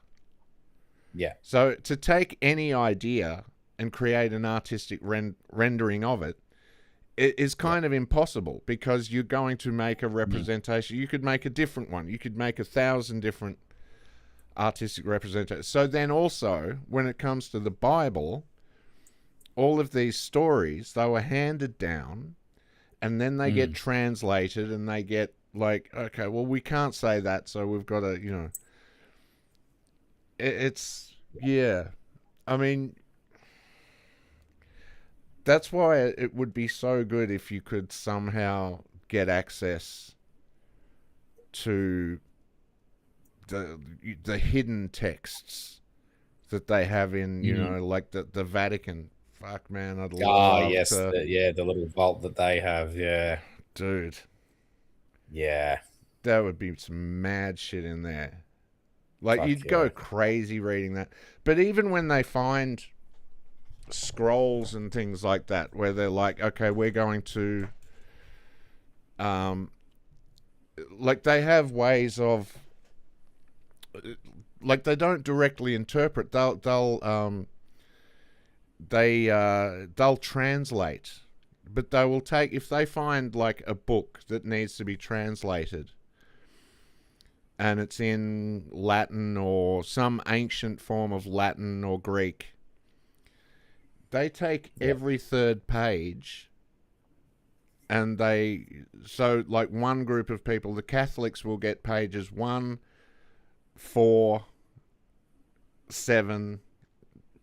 Yeah.
So to take any idea and create an artistic rendering of it is kind of impossible, because you're going to make a representation. You could make a different one. You could make 1,000 different artistic representations. So then also, when it comes to the Bible, all of these stories, they were handed down, and then they get translated, and they get like, okay, well, we can't say that, so we've got to, you know, it's, yeah. I mean, that's why it would be so good if you could somehow get access to the hidden texts that they have in, you know, like the Vatican. Fuck, man, I'd love to...
the little vault that they have,
Dude.
Yeah.
That would be some mad shit in there. Like, you'd go crazy reading that. But even when they find scrolls and things like that, where they're like, okay, we're going to... like, they have ways of... Like, they don't directly interpret. They'll translate, but they will take, if they find like a book that needs to be translated and it's in Latin or some ancient form of Latin or Greek, they take every third page, and so like one group of people, the Catholics will get pages 1, 4, 7,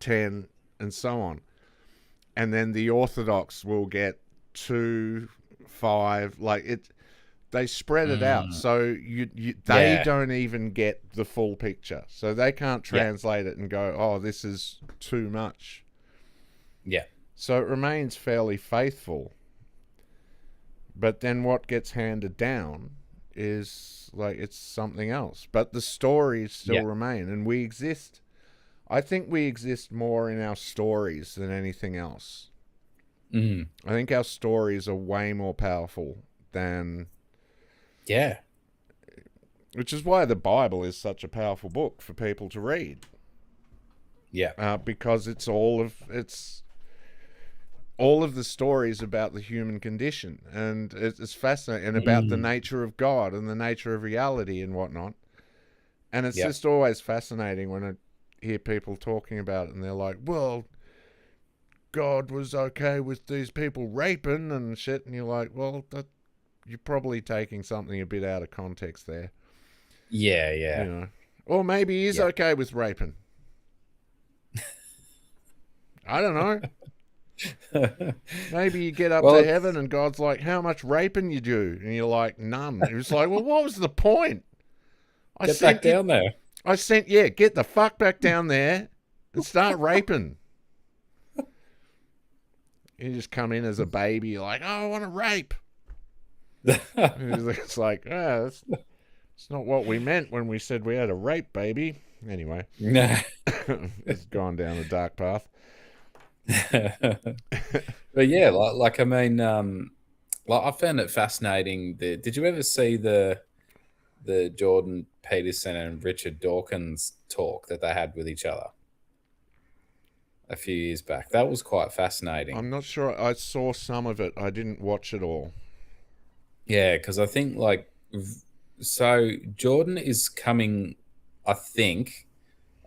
10, and so on. And then the Orthodox will get 2, 5, like it. They spread it out, so they don't even get the full picture, so they can't translate it and go, "Oh, this is too much."
Yeah.
So it remains fairly faithful. But then what gets handed down is like it's something else. But the stories still remain, and we exist. I think we exist more in our stories than anything else. I think our stories are way more powerful than...
Yeah.
Which is why the Bible is such a powerful book for people to read.
Yeah.
Because it's all of the stories about the human condition, and it's fascinating, and about the nature of God and the nature of reality and whatnot. And it's just always fascinating when I hear people talking about it, and they're like, well, God was okay with these people raping and shit, and you're like, well, you're probably taking something a bit out of context there.
Yeah.
You know? Or maybe he's okay with raping. I don't know. Maybe you get up to heaven and God's like, how much raping you do? And you're like, none. He was like, well, what was the point?
Get back down there.
Get the fuck back down there and start raping. You just come in as a baby, you're like, oh, I want to rape. It's like, that's not what we meant when we said we had a rape baby. Anyway.
Nah.
It's gone down a dark path.
But yeah, like I mean, like I found it fascinating. Did you ever see the Jordan Peterson and Richard Dawkins talk that they had with each other a few years back? That was quite fascinating.
I'm not sure. I saw some of it. I didn't watch it all.
Yeah, because I think so Jordan is coming, I think,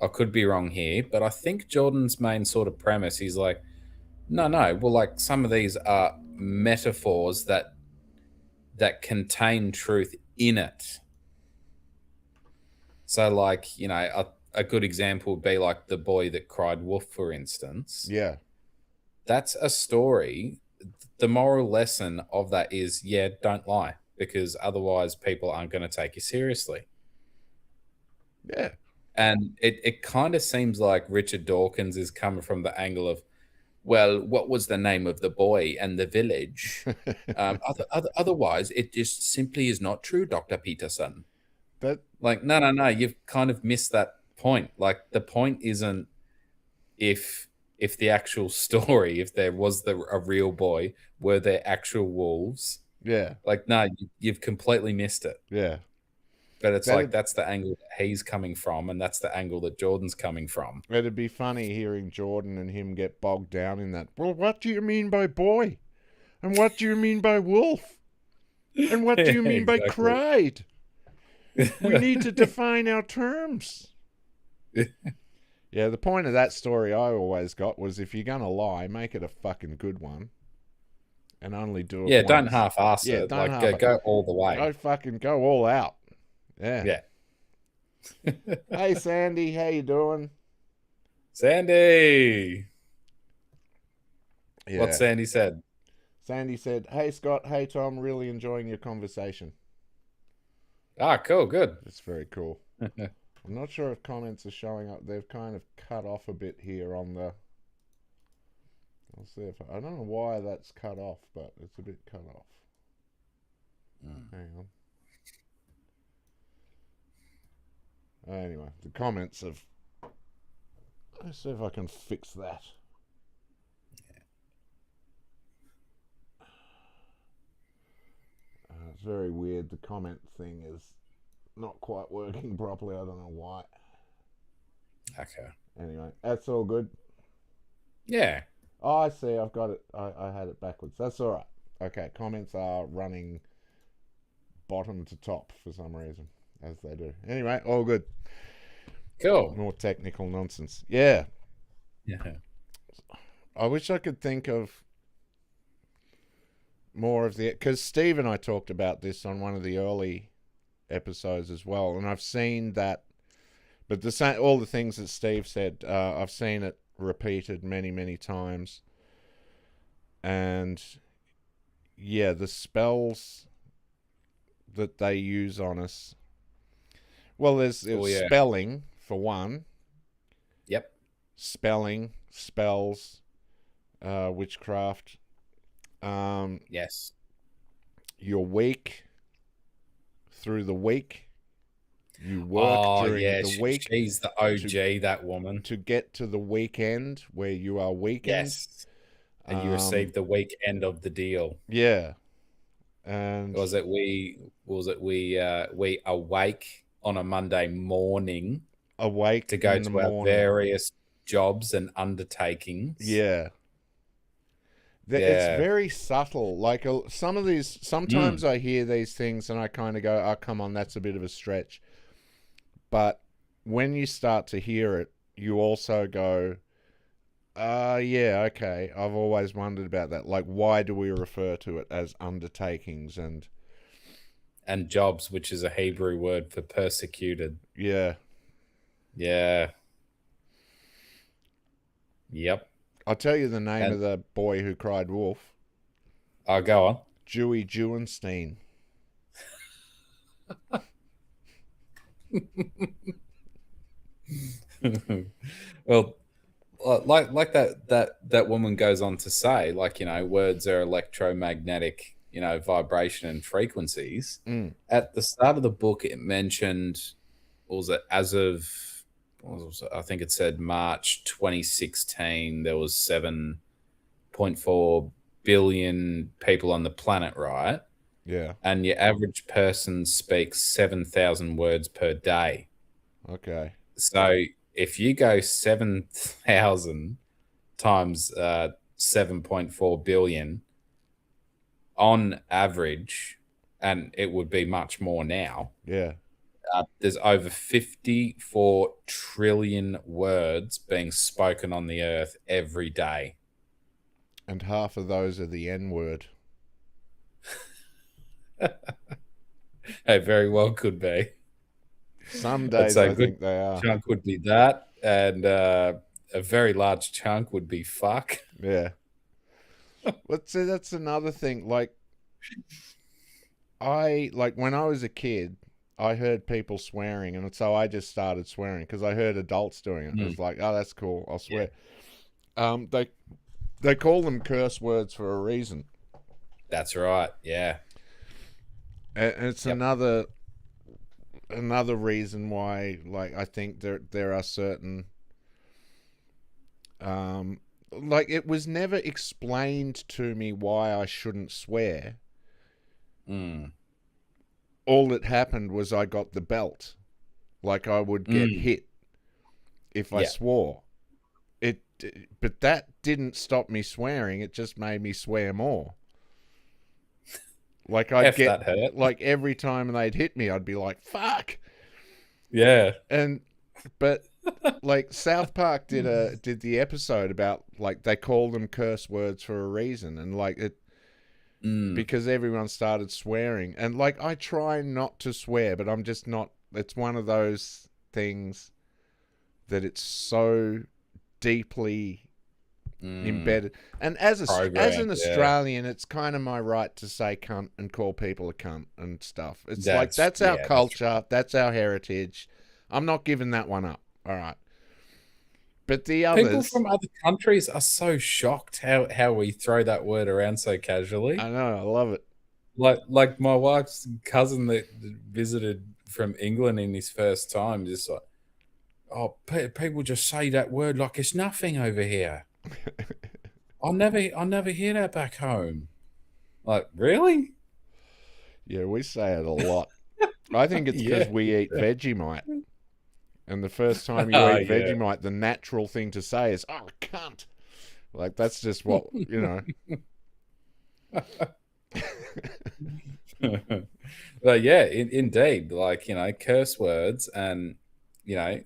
I could be wrong here, but I think Jordan's main sort of premise, he's like, no, well, like some of these are metaphors that contain truth in it. So, like, you know, a good example would be like The Boy That Cried Wolf, for instance.
Yeah.
That's a story. The moral lesson of that is, yeah, don't lie, because otherwise people aren't going to take you seriously.
Yeah.
And it kind of seems like Richard Dawkins is coming from the angle of, well, what was the name of the boy and the village? Otherwise, it just simply is not true, Dr. Peterson.
That
Like, no, you've kind of missed that point. Like, the point isn't if the actual story, if there was a real boy, were there actual wolves?
yeah.
Like, no, you've completely missed it.
Yeah.
But it's like that's the angle that he's coming from, and that's the angle that Jordan's coming from.
It'd be funny hearing Jordan and him get bogged down in that. Well, what do you mean by boy? And what do you mean by wolf? And what do you mean by cried? We need to define our terms. Yeah, the point of that story I always got was, if you're going to lie, make it a fucking good one. And only do it once.
Don't half-ass it.
Don't
Like, go all the way.
Go all out. Yeah.
Yeah.
Hey, Sandy, how you doing?
Sandy.
Yeah.
What Sandy said?
Sandy said, hey, Scott, hey, Tom, really enjoying your conversation.
Ah, cool, good.
That's very cool. I'm not sure if comments are showing up. They've kind of cut off a bit here on the... I'll see if... I don't know why that's cut off, but it's a bit cut off. Hang on. Anyway, the comments have... Let's see if I can fix that. It's very weird. The comment thing is not quite working properly. I don't know why.
Okay.
Anyway, that's all good.
Yeah.
Oh, I see. I've got it. I had it backwards. That's all right. Okay, comments are running bottom to top for some reason, as they do. Anyway, all good.
Cool.
More technical nonsense. Yeah.
Yeah.
I wish I could think of more of the... Because Steve and I talked about this on one of the early episodes as well, and I've seen that... But all the things that Steve said, I've seen it repeated many, many times. And yeah, the spells that they use on us. Well, there's spelling for one.
Yep.
Spelling, spells, witchcraft.
Yes.
You're weak through the week. You work during the week.
She's the OG, that woman.
To get to the weekend where you are weakened.
Yes. And you receive the weekend of the deal.
Yeah. And
we awake on a Monday morning.
Awake
to go to our various jobs and undertakings.
Yeah. It's very subtle. Like sometimes I hear these things and I kind of go, oh, come on, that's a bit of a stretch. But when you start to hear it, you also go, yeah, okay. I've always wondered about that. Like, why do we refer to it as undertakings and
jobs, which is a Hebrew word for persecuted?
Yeah.
Yeah. Yep.
I'll tell you the name of the boy who cried wolf.
Oh, go on.
Dewey Jewenstein.
Well, like that woman goes on to say, like, you know, words are electromagnetic, you know, vibration and frequencies. At the start of the book, it mentioned, what was it, as of, I think it said March 2016, there was 7.4 billion people on the planet, right?
Yeah.
And your average person speaks 7,000 words per day.
Okay.
So if you go 7,000 times 7.4 billion on average, and it would be much more now.
Yeah.
There's over 54 trillion words being spoken on the earth every day.
and half of those are the N-word.
It very well could be.
Some
I'd
days
say
I
a good
think they are.
chunk would be that, and a very large chunk would be fuck.
Yeah. Let's say that's another thing. Like when I was a kid, I heard people swearing, and so I just started swearing because I heard adults doing it. It was like, oh, that's cool. I'll swear. They call them curse words for a reason.
That's right. Yeah.
And it's another reason why, like, I think there are certain, like, it was never explained to me why I shouldn't swear. All that happened was I got the belt. Like, I would get hit if I swore. But that didn't stop me swearing. It just made me swear more. Like, I'd
that hurt.
like, every time they'd hit me, I'd be like, fuck.
Yeah.
But like, South Park did the episode about, like, they call them curse words for a reason, and like it because everyone started swearing, and like, I try not to swear, but I'm just not. It's one of those things that it's so deeply embedded, and as an Australian, it's kind of my right to say cunt and call people a cunt and stuff. It's that's our culture, that's our heritage. I'm not giving that one up. All right. But the others,
people from other countries are so shocked how we throw that word around so casually.
I know, I love it.
Like my wife's cousin that visited from England in his first time, just like, oh, people just say that word like it's nothing over here. I'll never hear that back home. Like, really?
Yeah, we say it a lot. I think it's because we eat Vegemite. And the first time you eat Vegemite, the natural thing to say is, oh, cunt. Like, that's just what, you know.
But yeah, indeed. Like, you know, curse words and, you know,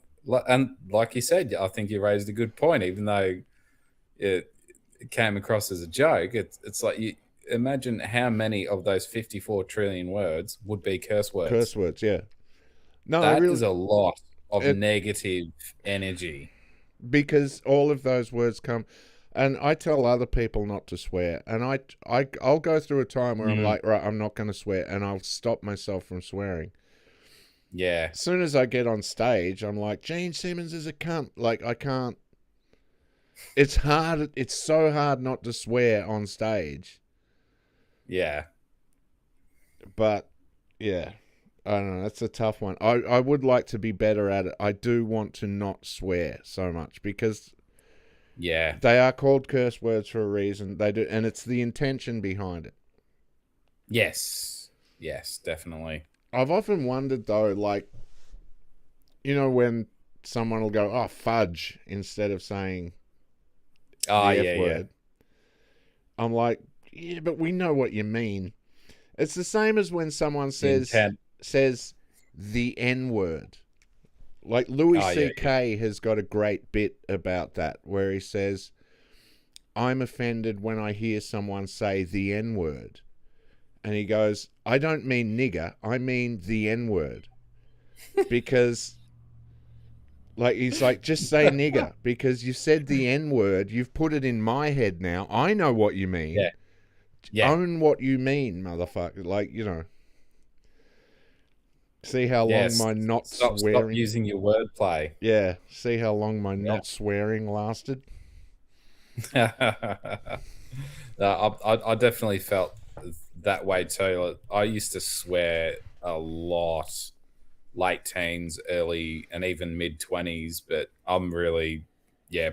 and like you said, I think you raised a good point, even though it came across as a joke. It's like, you imagine how many of those 54 trillion words would be curse words.
Curse words, yeah. No,
that is a lot of negative energy.
Because all of those words come, and I tell other people not to swear, and I'll go through a time where I'm like, right, I'm not going to swear, and I'll stop myself from swearing.
Yeah.
As soon as I get on stage, I'm like, Gene Simmons is a cunt. Like, I can't. It's hard. It's so hard not to swear on stage.
Yeah.
But, yeah. I don't know. That's a tough one. I would like to be better at it. I do want to not swear so much because they are called curse words for a reason. They do, and it's the intention behind it.
Yes, definitely.
I've often wondered though, like, you know, when someone will go, "Oh, fudge," instead of saying the F word. I'm like, yeah, but we know what you mean. It's the same as when someone says the N-word. Like, Louis C.K. has got a great bit about that, where he says, I'm offended when I hear someone say the N-word. And he goes, I don't mean nigger, I mean the N-word. Because, like, he's like, just say nigger, because you said the N-word, you've put it in my head now, I know what you mean. Yeah. Own what you mean, motherfucker. Like, you know. See how long my not swearing...
Stop using your wordplay.
Yeah. See how long my not swearing lasted?
I definitely felt that way too. I used to swear a lot, late teens, early, and even mid-20s, but I'm really,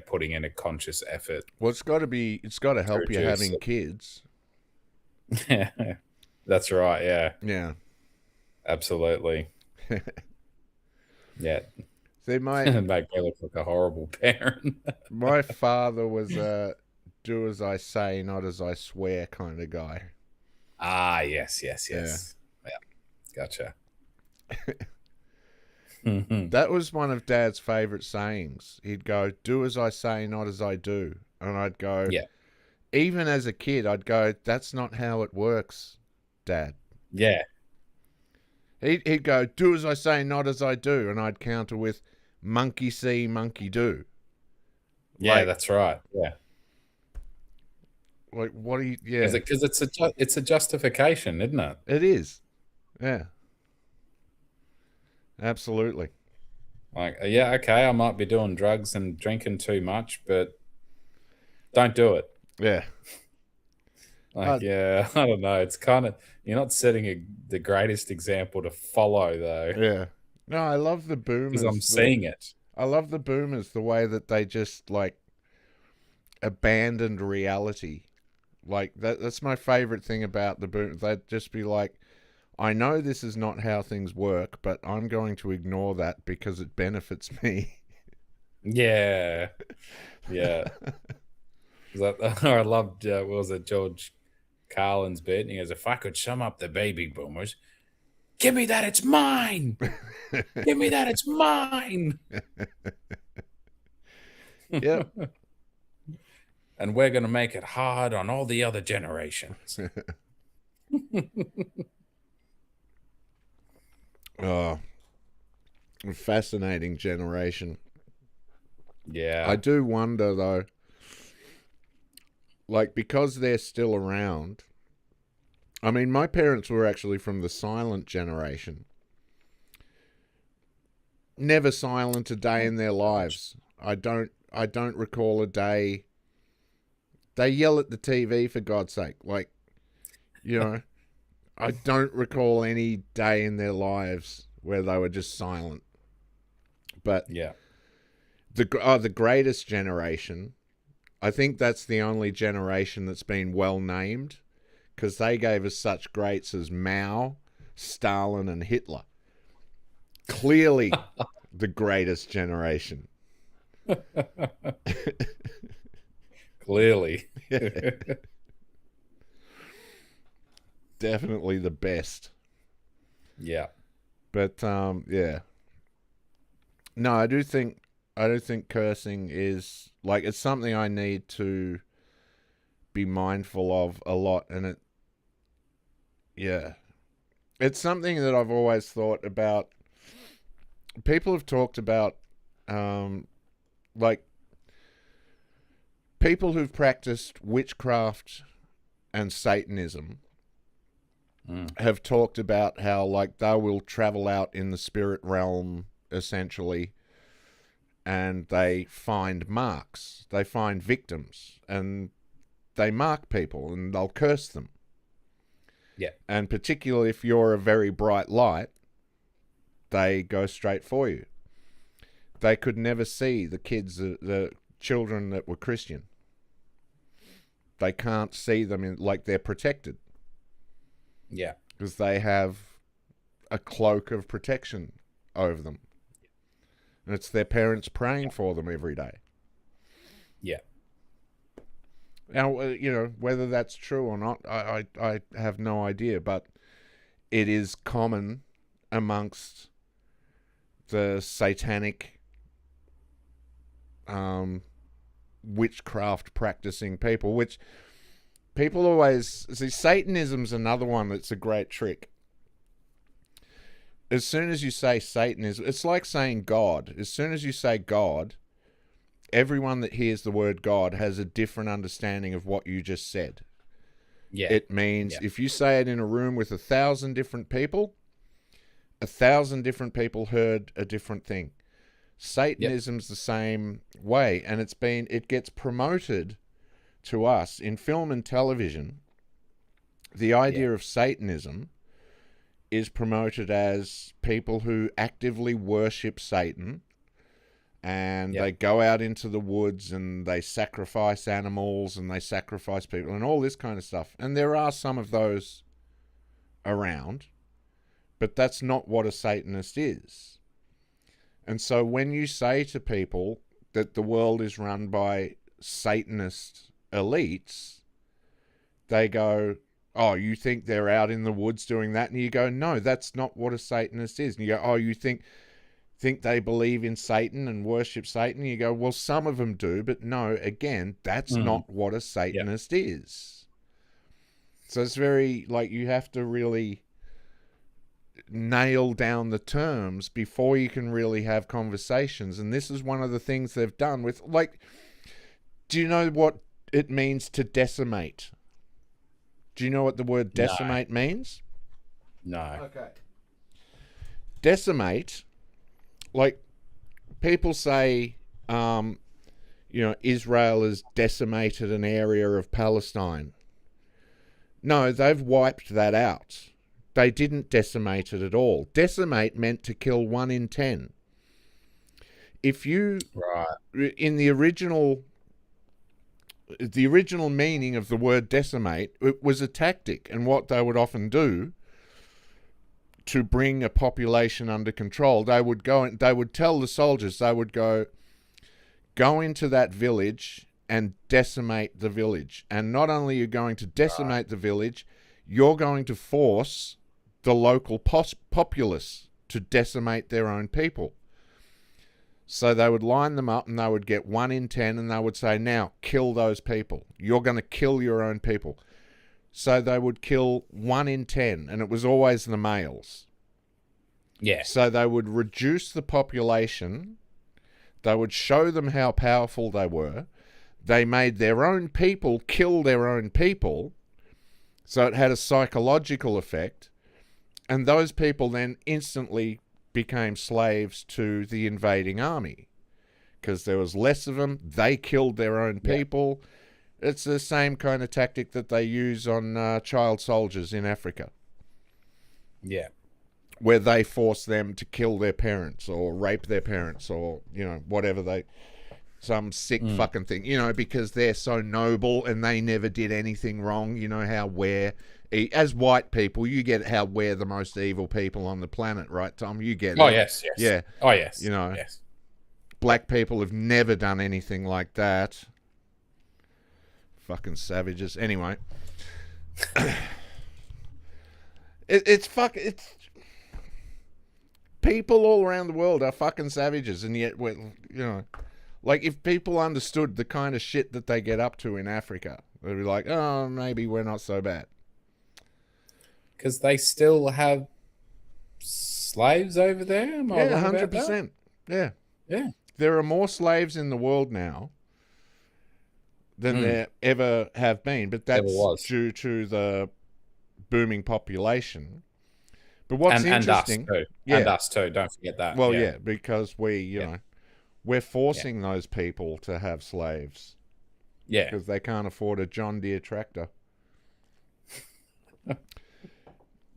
putting in a conscious effort.
Well, it's got to help you having kids.
That's right, yeah.
Yeah.
Absolutely. Yeah.
See,
make me look like a horrible parent.
My father was a do as I say, not as I swear kind of guy.
Ah, yes. Yeah. Gotcha.
That was one of Dad's favorite sayings. He'd go, do as I say, not as I do. And I'd go, even as a kid, I'd go, "That's not how it works, Dad."
Yeah.
He'd go, "Do as I say, not as I do," and I'd counter with, "Monkey see, monkey do."
Yeah,
Like,
that's right. Yeah.
like what do you? Yeah,
Because it's a justification, isn't it?
it is. Yeah, absolutely.
Like, yeah, okay, I might be doing drugs and drinking too much, but don't do it.
Yeah,
Like, yeah, I don't know. It's kind of, you're not setting the greatest example to follow, though,
yeah. No, I love the
because I'm
boomers.
seeing it.
I love the boomers, the way that they just like abandoned reality. Like that's my favorite thing about the boomers. They'd just be like, "I know this is not how things work, but I'm going to ignore that because it benefits me."
Yeah. Yeah. I loved, what was it, George Carlin's bit? And he goes, if I could sum up the baby boomers, give me that, it's mine. Give me that, it's mine.
Yep.
And we're going to make it hard on all the other generations.
Oh, fascinating generation.
Yeah.
I do wonder though, like, because they're still around. I mean, my parents were actually from the silent generation. Never silent a day in their lives. I don't recall a day. They yell at the TV, for God's sake. Like, you know, I don't recall any day in their lives where they were just silent. But
Yeah.
the greatest generation, I think that's the only generation that's been well named, because they gave us such greats as Mao, Stalin, and Hitler. Clearly the greatest generation.
Clearly.
Definitely the best.
Yeah.
But yeah. No, I do think cursing is like, it's something I need to be mindful of a lot, and it's something that I've always thought about. People have talked about like people who've practiced witchcraft and Satanism have talked about how, like, they will travel out in the spirit realm, essentially, and they find marks. They find victims, and they mark people, and they'll curse them.
Yeah.
And particularly if you're a very bright light, they go straight for you. They could never see the kids, the children that were Christian. They can't see them in, like, they're protected.
Yeah.
Because they have a cloak of protection over them. And it's their parents praying for them every day.
Yeah.
Now, you know, whether that's true or not, I have no idea, but it is common amongst the satanic witchcraft practicing people, which people always see. Satanism's another one that's a great trick. As soon as you say Satanism, it's like saying God. As soon as you say God, everyone that hears the word God has a different understanding of what you just said.
Yeah.
It means if you say it in a room with 1,000 different people, 1,000 different people heard a different thing. Satanism's the same way, and it gets promoted to us in film and television. The idea of Satanism is promoted as people who actively worship Satan, and they go out into the woods and they sacrifice animals and they sacrifice people and all this kind of stuff. And there are some of those around, but that's not what a Satanist is. And so when you say to people that the world is run by Satanist elites, they go, oh, you think they're out in the woods doing that? And you go, no, that's not what a Satanist is. And you go, oh, you think think they believe in Satan and worship Satan. You go, well, some of them do, but no, again, that's not what a Satanist is. So it's very, like, you have to really nail down the terms before you can really have conversations. And this is one of the things they've done with, like, do you know what it means to decimate? Do you know what the word decimate means?
No.
Okay. Decimate, like, people say, Israel has decimated an area of Palestine. No, they've wiped that out. They didn't decimate it at all. Decimate meant to kill 1 in 10. If you, in the original meaning of the word decimate, it was a tactic, and what they would often do to bring a population under control, they would tell the soldiers, they would go into that village and decimate the village. And not only are you going to decimate the village, you're going to force the local populace to decimate their own people. So they would line them up and they would get 1 in 10 and they would say, now, kill those people. You're going to kill your own people. So they would kill 1 in 10, and it was always the males.
Yeah.
So they would reduce the population. They would show them how powerful they were. They made their own people kill their own people. So it had a psychological effect. And those people then instantly became slaves to the invading army. Because there was less of them. They killed their own people. It's the same kind of tactic that they use on child soldiers in Africa.
Yeah.
Where they force them to kill their parents or rape their parents or, whatever some sick fucking thing, because they're so noble and they never did anything wrong. You know how as white people, you get how we're the most evil people on the planet, right, Tom? You get it.
Oh, yes.
Yeah.
Oh, yes.
Yes. Black people have never done anything like that. Fucking savages. Anyway. It's people all around the world are fucking savages, and yet like, if people understood the kind of shit that they get up to in Africa, they'd be like, oh, maybe we're not so bad.
Because they still have slaves over there? Am I wrong about
100%.
that? Yeah.
There are more slaves in the world now than there ever have been, but that's due to the booming population. But what's interesting...
And us too. And us too, don't forget that.
Well, because we're forcing those people to have slaves.
Yeah.
Because they can't afford a John Deere tractor.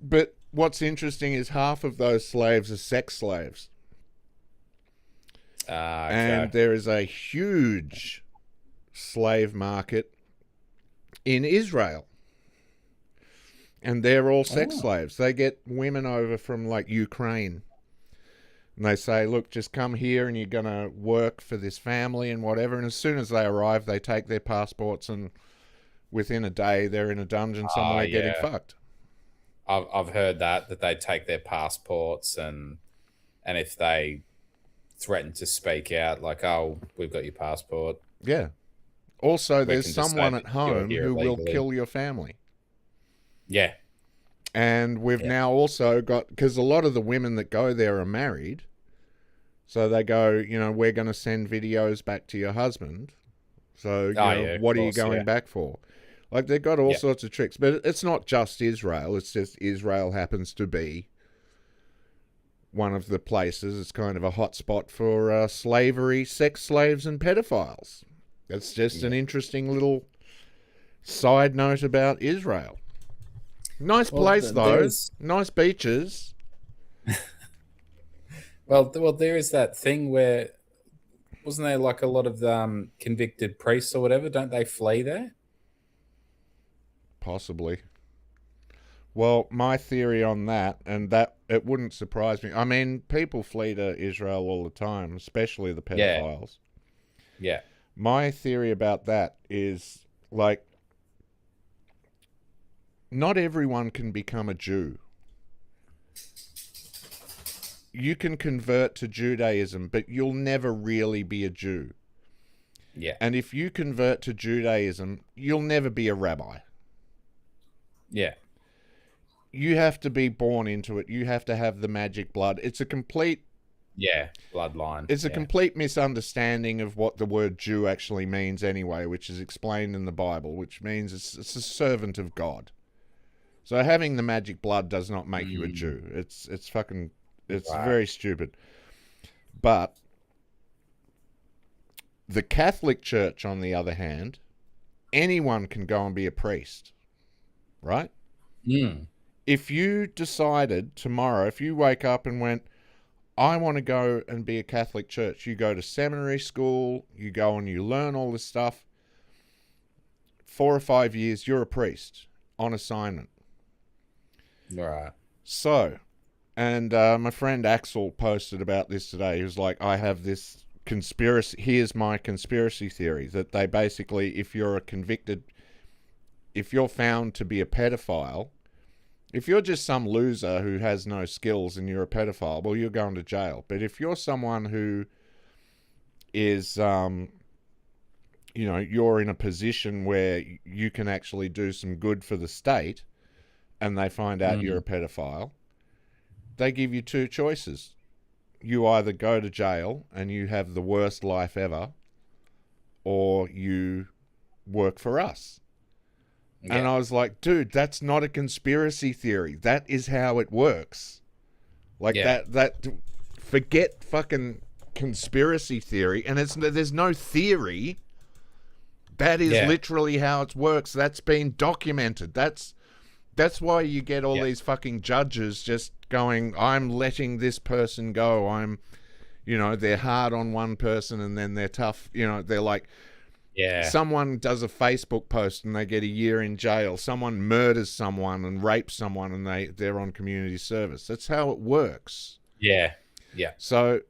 But what's interesting is half of those slaves are sex slaves.
Okay.
And there is a huge slave market in Israel. And they're all sex slaves. They get women over from, like, Ukraine. And they say, look, just come here and you're going to work for this family and whatever. And as soon as they arrive, they take their passports and within a day, they're in a dungeon somewhere getting fucked.
I've heard that they take their passports and if they threaten to speak out, like, oh, we've got your passport.
Yeah. Also, there's someone at home who will kill your family.
Yeah.
And we've now also got, because a lot of the women that go there are married. So they go, we're going to send videos back to your husband. So, what are you going back for? Like, they've got all sorts of tricks. But it's not just Israel. It's just Israel happens to be one of the places. It's kind of a hot spot for slavery, sex slaves, and pedophiles. It's just an interesting little side note about Israel. Nice place, though. Nice beaches.
Well, there is that thing where, wasn't there like a lot of convicted priests or whatever? Don't they flee there?
Possibly. Well, my theory on that, and that it wouldn't surprise me. I mean, people flee to Israel all the time, especially the pedophiles.
Yeah.
My theory about that is, like, not everyone can become a Jew. you can convert to Judaism, but you'll never really be a Jew.
Yeah.
And if you convert to Judaism, you'll never be a rabbi.
Yeah.
You have to be born into it. You have to have the magic blood. It's a complete
bloodline.
It's a complete misunderstanding of what the word Jew actually means anyway, which is explained in the Bible, which means it's a servant of God. So having the magic blood does not make you a Jew. It's very stupid. But the Catholic Church, on the other hand, anyone can go and be a priest, right? If you decided tomorrow, if you wake up and went, I want to go and be a Catholic church, you go to seminary school, you go and you learn all this stuff, 4 or 5 years, you're a priest on assignment.
Right.
So, and my friend Axel posted about this today. He was like, I have this conspiracy, here's my conspiracy theory, that they basically, if you're found to be a pedophile, if you're just some loser who has no skills and you're a pedophile, well, you're going to jail. But if you're someone who is, you're in a position where you can actually do some good for the state and they find out you're a pedophile, they give you 2 choices. You either go to jail and you have the worst life ever, or you work for us. Yeah. And I was like, dude, that's not a conspiracy theory. That is how it works. Like that forget fucking conspiracy theory. And there's no theory. That is literally how it works. That's been documented. That's why you get all these fucking judges just going, I'm letting this person go. They're hard on one person and then they're tough. They're like, someone does a Facebook post and they get a year in jail. Someone murders someone and rapes someone and they're on community service. That's how it works.
Yeah.
So,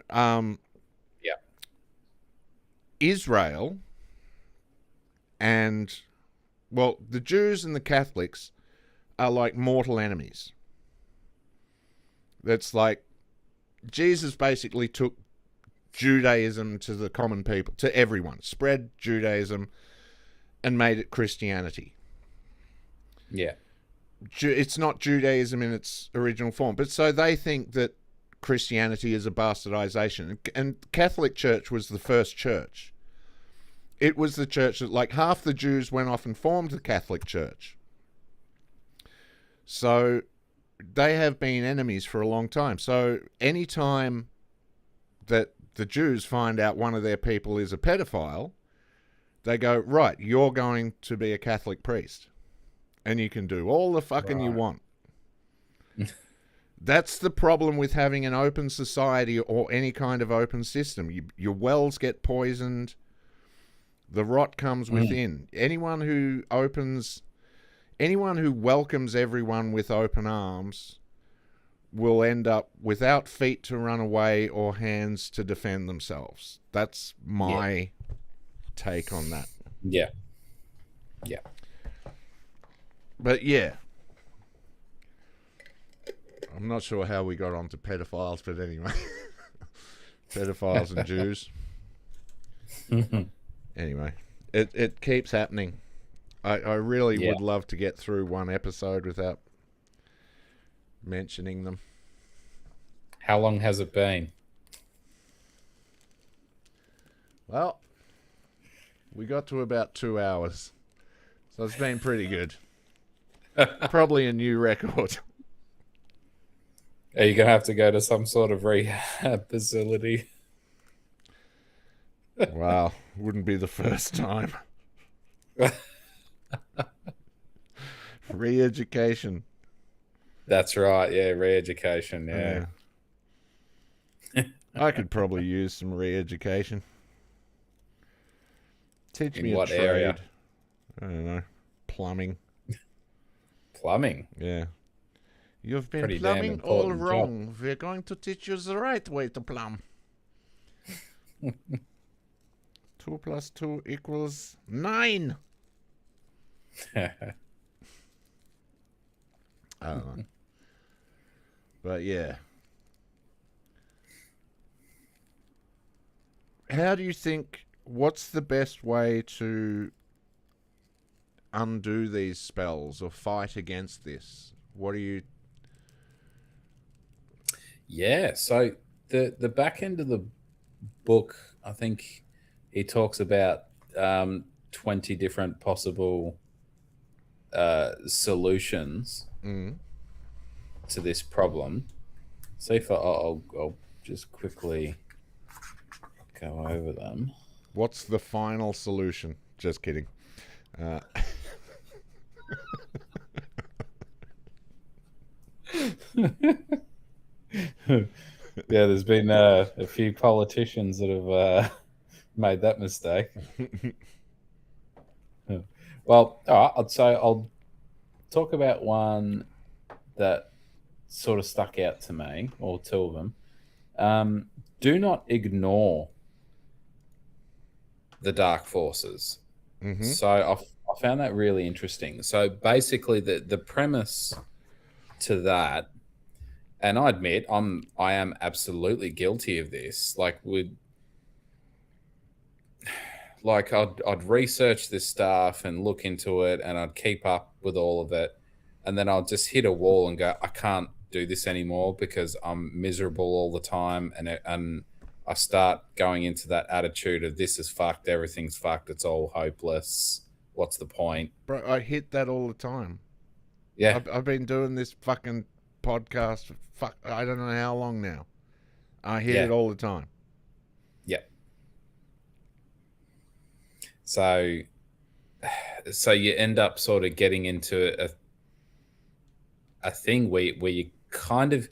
Israel and, the Jews and the Catholics are like mortal enemies. That's like, Jesus basically took Judaism to the common people, to everyone, spread Judaism and made it Christianity.
Yeah.
It's not Judaism in its original form, but so they think that Christianity is a bastardization. And Catholic Church was the first church. It was the church that, like, half the Jews went off and formed the Catholic Church. So they have been enemies for a long time. So any time that the Jews find out one of their people is a pedophile, they go, right, you're going to be a Catholic priest. And you can do all the fucking you want. That's the problem with having an open society or any kind of open system. Your wells get poisoned. The rot comes within. Anyone who welcomes everyone with open arms will end up without feet to run away or hands to defend themselves. That's my take on that.
Yeah.
But yeah. I'm not sure how we got onto pedophiles, but anyway. Pedophiles and Jews. Anyway, it keeps happening. I really would love to get through one episode without mentioning them.
How long has it been?
Well, we got to about 2 hours. So it's been pretty good. Probably a new record.
Are you going to have to go to some sort of rehab facility?
Wow, wouldn't be the first time. Re-education.
That's right, re-education,
I could probably use some re-education. Teach me
what
a trade.
area?
I don't know. Plumbing.
Plumbing?
Yeah. You've been
Pretty
plumbing
damn
all
important
wrong.
job.
We're going to teach you the right way to plumb. 2 + 2 = 9. I don't know. But yeah. how do you think? What's the best way to undo these spells or fight against this? What do you?
Yeah, so the back end of the book, I think he talks about 20 different possible solutions to this problem. See if I'll just quickly go over them.
What's the final solution? Just kidding.
Yeah, there's been a few politicians that have made that mistake. Well, all right, I'll talk about one that sort of stuck out to me, or two of them. Do not ignore the dark forces. So I found that really interesting. So basically, the premise to that, and I admit I am absolutely guilty of this. I'd research this stuff and look into it, and I'd keep up with all of it, and then I'll just hit a wall and go, I can't do this anymore because I'm miserable all the time, and I start going into that attitude of this is fucked, everything's fucked, it's all hopeless. What's the point?
Bro, I hit that all the time.
Yeah,
I've been doing this fucking podcast for I don't know how long now. I hit it all the time.
yeah. So you end up sort of getting into a thing where you kind of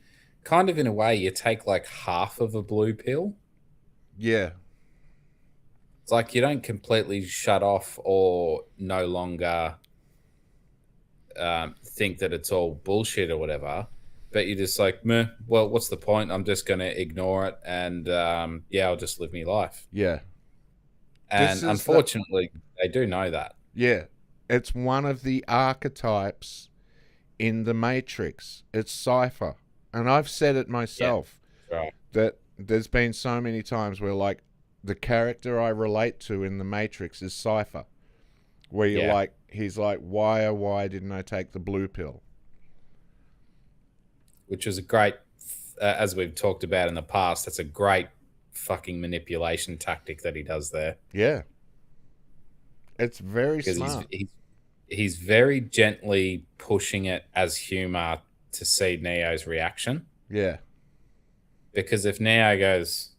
in a way you take like half of a blue pill.
Yeah.
It's like you don't completely shut off or no longer think that it's all bullshit or whatever, but you're just like, meh, well, what's the point? I'm just going to ignore it, and I'll just live my life.
Yeah.
And unfortunately, they do know that.
Yeah. It's one of the archetypes in the Matrix. It's Cypher. And I've said it myself,
Right.
that there's been so many times where, like, the character I relate to in the Matrix is Cypher. Where you're like, he's like, why didn't I take the blue pill?
Which is a great, as we've talked about in the past, that's a great fucking manipulation tactic that he does there.
Yeah. It's very smart.
He's very gently pushing it as humor to see Neo's reaction.
Yeah.
Because if Neo goes,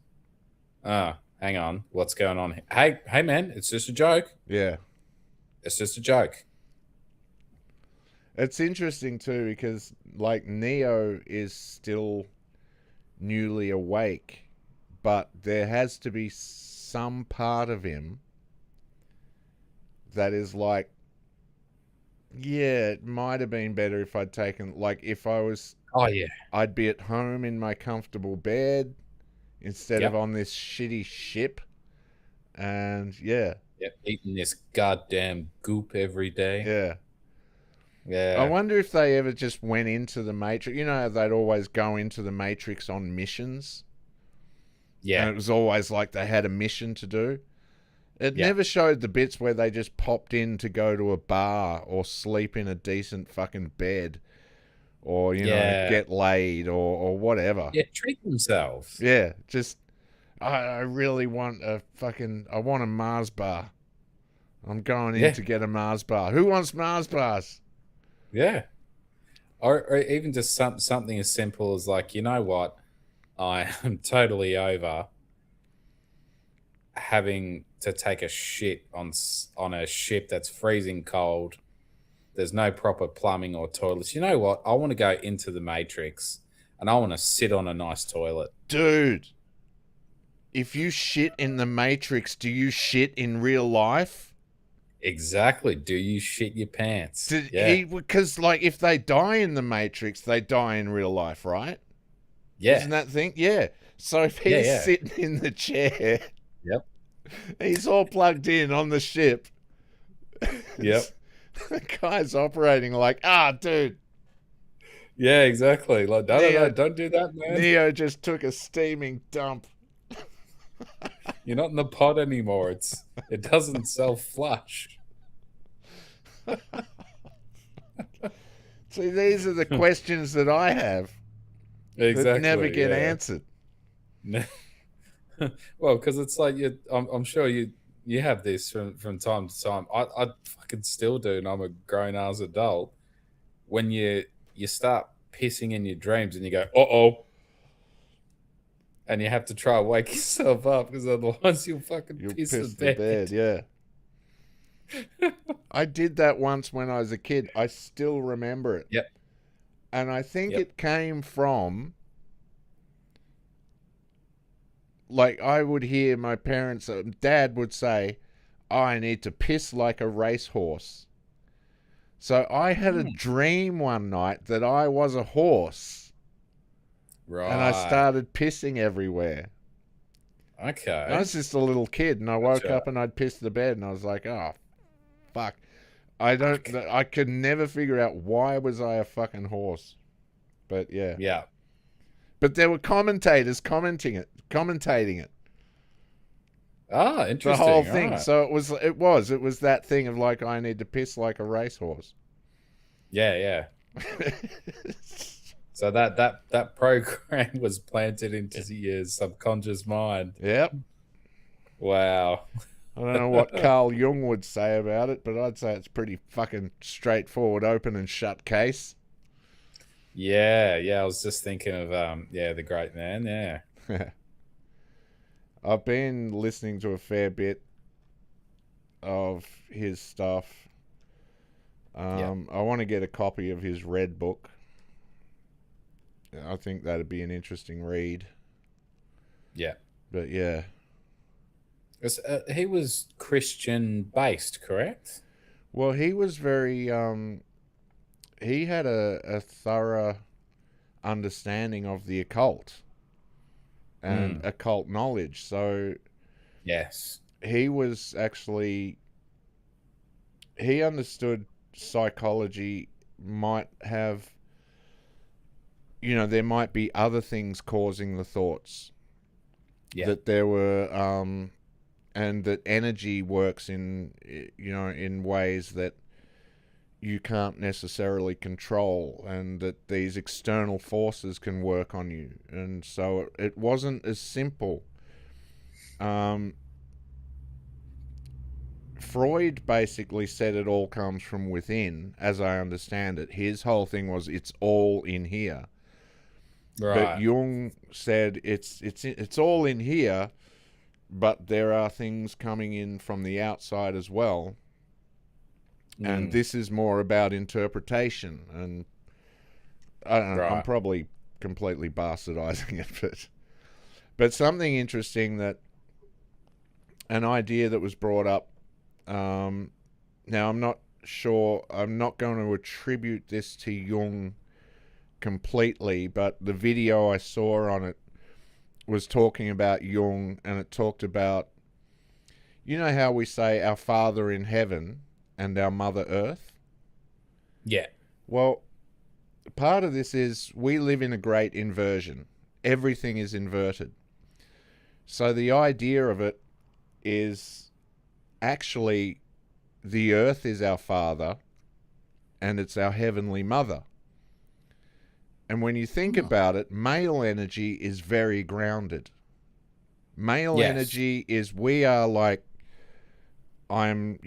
oh, hang on, what's going on? Hey man, it's just a joke.
Yeah.
It's just a joke.
It's interesting too because like Neo is still newly awake, but there has to be some part of him that is like, yeah, it might have been better if I'd taken, like, if I was, I'd be at home in my comfortable bed instead of on this shitty ship. And
eating this goddamn goop every day. Yeah.
I wonder if they ever just went into the Matrix. You know how they'd always go into the Matrix on missions?
Yeah.
And it was always like they had a mission to do. It never showed the bits where they just popped in to go to a bar or sleep in a decent fucking bed or, you know, get laid or whatever.
Yeah, treat themselves.
Yeah, just, I really want I want a Mars bar. I'm going in to get a Mars bar. Who wants Mars bars?
Yeah. Or even just something as simple as like, you know what? I am totally over having to take a shit on a ship that's freezing cold. There's no proper plumbing or toilets. You know what? I want to go into the Matrix and I want to sit on a nice toilet.
Dude, if you shit in the Matrix, do you shit in real life?
Exactly. Do you shit your pants?
Because, like, if they die in the Matrix, they die in real life, right?
Yeah.
Isn't that thing? Yeah. So if he's sitting in the chair, he's all plugged in on the ship.
Yep.
The guy's operating like, dude.
Yeah, exactly. Like, no, don't do that, man.
Neo just took a steaming dump.
You're not in the pod anymore. It doesn't self-flush.
See, these are the questions that I have
Exactly.
that never get
yeah.
answered.
Well, because it's like I'm sure you have this from time to time. I fucking still do, and I'm a grown ass adult. When you start pissing in your dreams and you go, uh-oh, and you have to try and wake yourself up because otherwise you'll piss
piss
the
the bed, yeah. I did that once when I was a kid. I still remember it.
Yep.
And I think it came from, like, I would hear my parents, Dad would say, I need to piss like a racehorse. So I had a dream one night that I was a horse.
Right.
And I started pissing everywhere.
Okay.
I was just a little kid, and I woke up and I'd piss the bed, and I was like, oh, fuck. I could never figure out why was I a fucking horse. But yeah.
Yeah.
But there were commentators commentating it.
Ah, interesting.
The whole thing.
Right.
So it was that thing of like, I need to piss like a racehorse.
Yeah. So that program was planted into your subconscious mind.
Yep.
Wow.
I don't know what Carl Jung would say about it, but I'd say it's pretty fucking straightforward, open and shut case.
Yeah. I was just thinking of the great man. Yeah.
I've been listening to a fair bit of his stuff. I want to get a copy of his Red Book. I think that'd be an interesting read.
Yeah.
But yeah.
He was Christian based, correct?
Well, he was very he had a thorough understanding of the occult and occult knowledge. So
yes,
he was actually, he understood psychology might have, there might be other things causing the thoughts.
Yeah.
That there were and that energy works in ways that you can't necessarily control, and that these external forces can work on you. And so it wasn't as simple. Freud basically said it all comes from within, as I understand it. His whole thing was it's all in here.
Right.
But Jung said it's all in here, but there are things coming in from the outside as well. And this is more about interpretation. And I don't know, I'm probably completely bastardizing it, but something interesting, that an idea that was brought up, now I'm not sure, I'm not going to attribute this to Jung completely, but the video I saw on it was talking about Jung, and it talked about, how we say our Father in heaven and our Mother Earth?
Yeah.
Well, part of this is we live in a great inversion. Everything is inverted. So the idea of it is actually the earth is our father and it's our heavenly mother. And when you think about it, male energy is very grounded. Male energy is, we are like, I need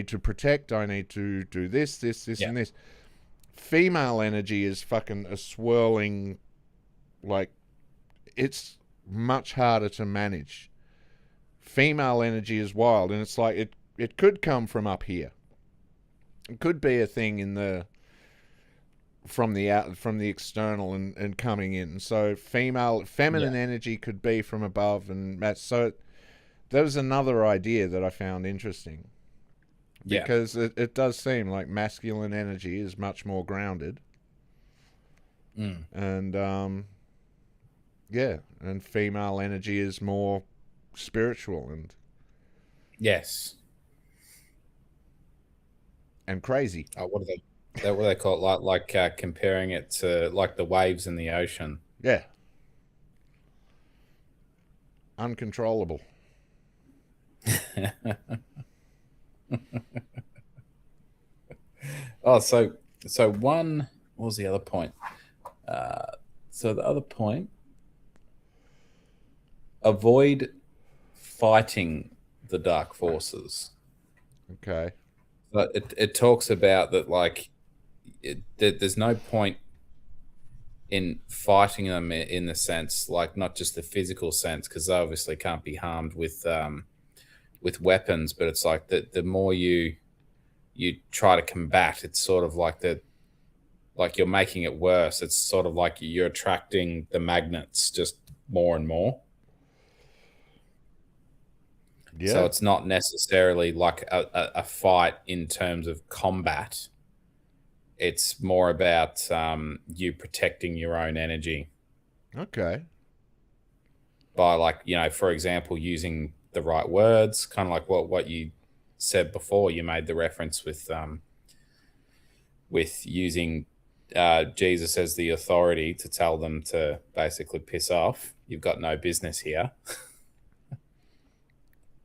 to protect, I need to do this, and this. Female energy is fucking a swirling, like, it's much harder to manage. Female energy is wild, and it's like, it could come from up here. It could be a thing from the external and coming in. So feminine energy could be from above, and that's, so that was another idea that I found interesting. Because it does seem like masculine energy is much more grounded. And and female energy is more spiritual and crazy.
What do they call it? Like comparing it to like the waves in the ocean.
Yeah. Uncontrollable.
Oh, so one. What was the other point? So the other point: avoid fighting the dark forces.
Okay.
But it talks about that, like, there's no point in fighting them in the sense, like, not just the physical sense, because they obviously can't be harmed with weapons. But it's like the more you try to combat, it's sort of like you're making it worse. It's sort of like you're attracting the magnets just more and more.
Yeah.
So it's not necessarily like a fight in terms of combat. It's more about you protecting your own energy
Okay.
by, like, for example, using the right words, kind of like what you said before. You made the reference with using Jesus as the authority to tell them to basically piss off. You've got no business here.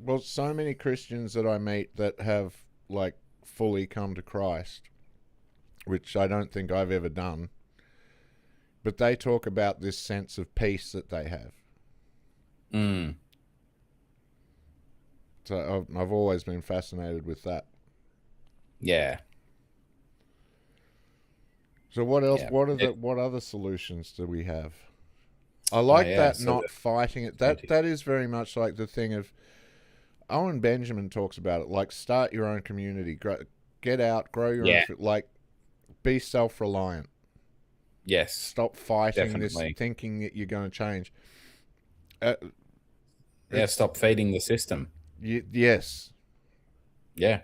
Well, so many Christians that I meet that have, like, fully come to Christ, which I don't think I've ever done, but they talk about this sense of peace that they have.
Mm.
So I've always been fascinated with that.
Yeah.
So what else?
Yeah.
What other solutions do we have? I like that,
so
not fighting it. That is very much like the thing of Owen Benjamin talks about it. Like, start your own community, get out, grow your own. Like, be self-reliant.
Yes.
Stop fighting
definitely.
this, thinking that you're going to change.
Stop feeding the system.
Yes.
Yeah.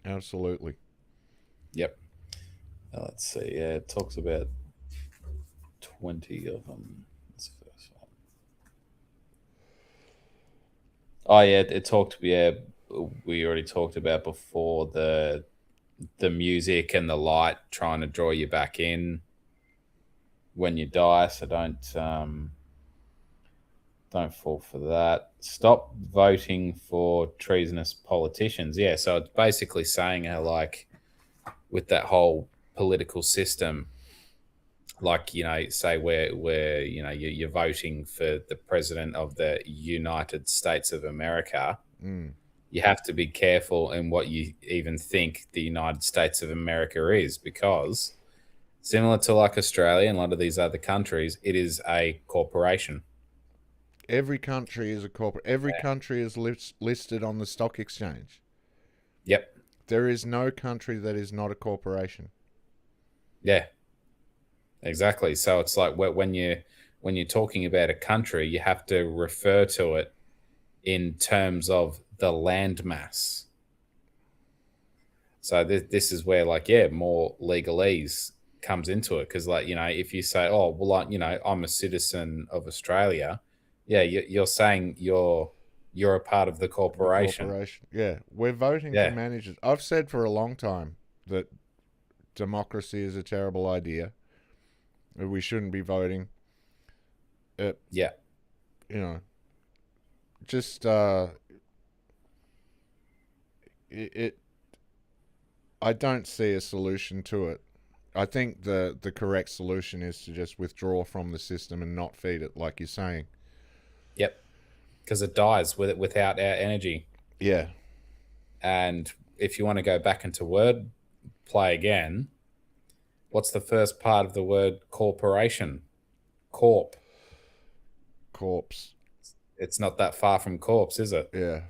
Absolutely.
Yep. Let's see. Yeah, it talks about 20 of them. That's the first one. Oh yeah, it talked. Yeah, we already talked about before the music and the light trying to draw you back in when you die. So don't fall for that. Stop voting for treasonous politicians. Yeah, so it's basically saying how, like, with that whole political system, like, say where you're voting for the president of the United States of America. You have to be careful in what you even think the United States of America is, because similar to, like, Australia and a lot of these other countries, it is a corporation.
Every country is a corporate. Every country is listed on the stock exchange.
Yep.
There is no country that is not a corporation.
Yeah. Exactly. So it's like when you're talking about a country, you have to refer to it in terms of the land mass. So this is where, like, more legalese comes into it, because, like, if you say, oh well, I'm a citizen of Australia, you're saying you're a part of the corporation.
Yeah, we're voting to manage it. I've said for a long time that democracy is a terrible idea. We shouldn't be voting. Just I don't see a solution to it. I think the correct solution is to just withdraw from the system and not feed it, like you're saying.
Yep. Because it dies without our energy.
Yeah.
And if you want to go back into word play again, what's the first part of the word corporation? Corpse. It's not that far from corpse, is it?
Yeah.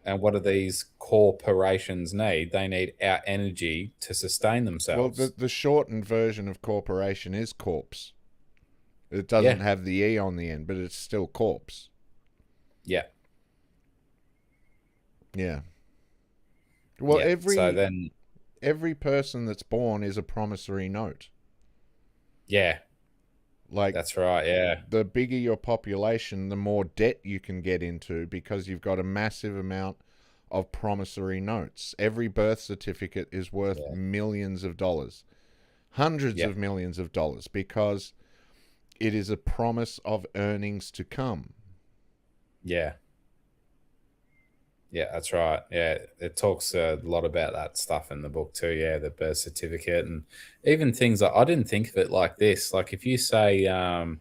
And what do these corporations need? They need our energy to sustain themselves.
Well, the shortened version of corporation is corpse. It doesn't have the E on the end, but it's still corpse.
Yeah.
Yeah. Well,
so
every person that's born is a promissory note.
Yeah.
Like,
that's right, yeah.
The bigger your population, the more debt you can get into, because you've got a massive amount of promissory notes. Every birth certificate is worth millions of dollars, hundreds of millions of dollars, because it is a promise of earnings to come.
Yeah. Yeah, that's right. Yeah, it talks a lot about that stuff in the book too. Yeah, the birth certificate and even things like I didn't think of it like this. Like if you say, oh,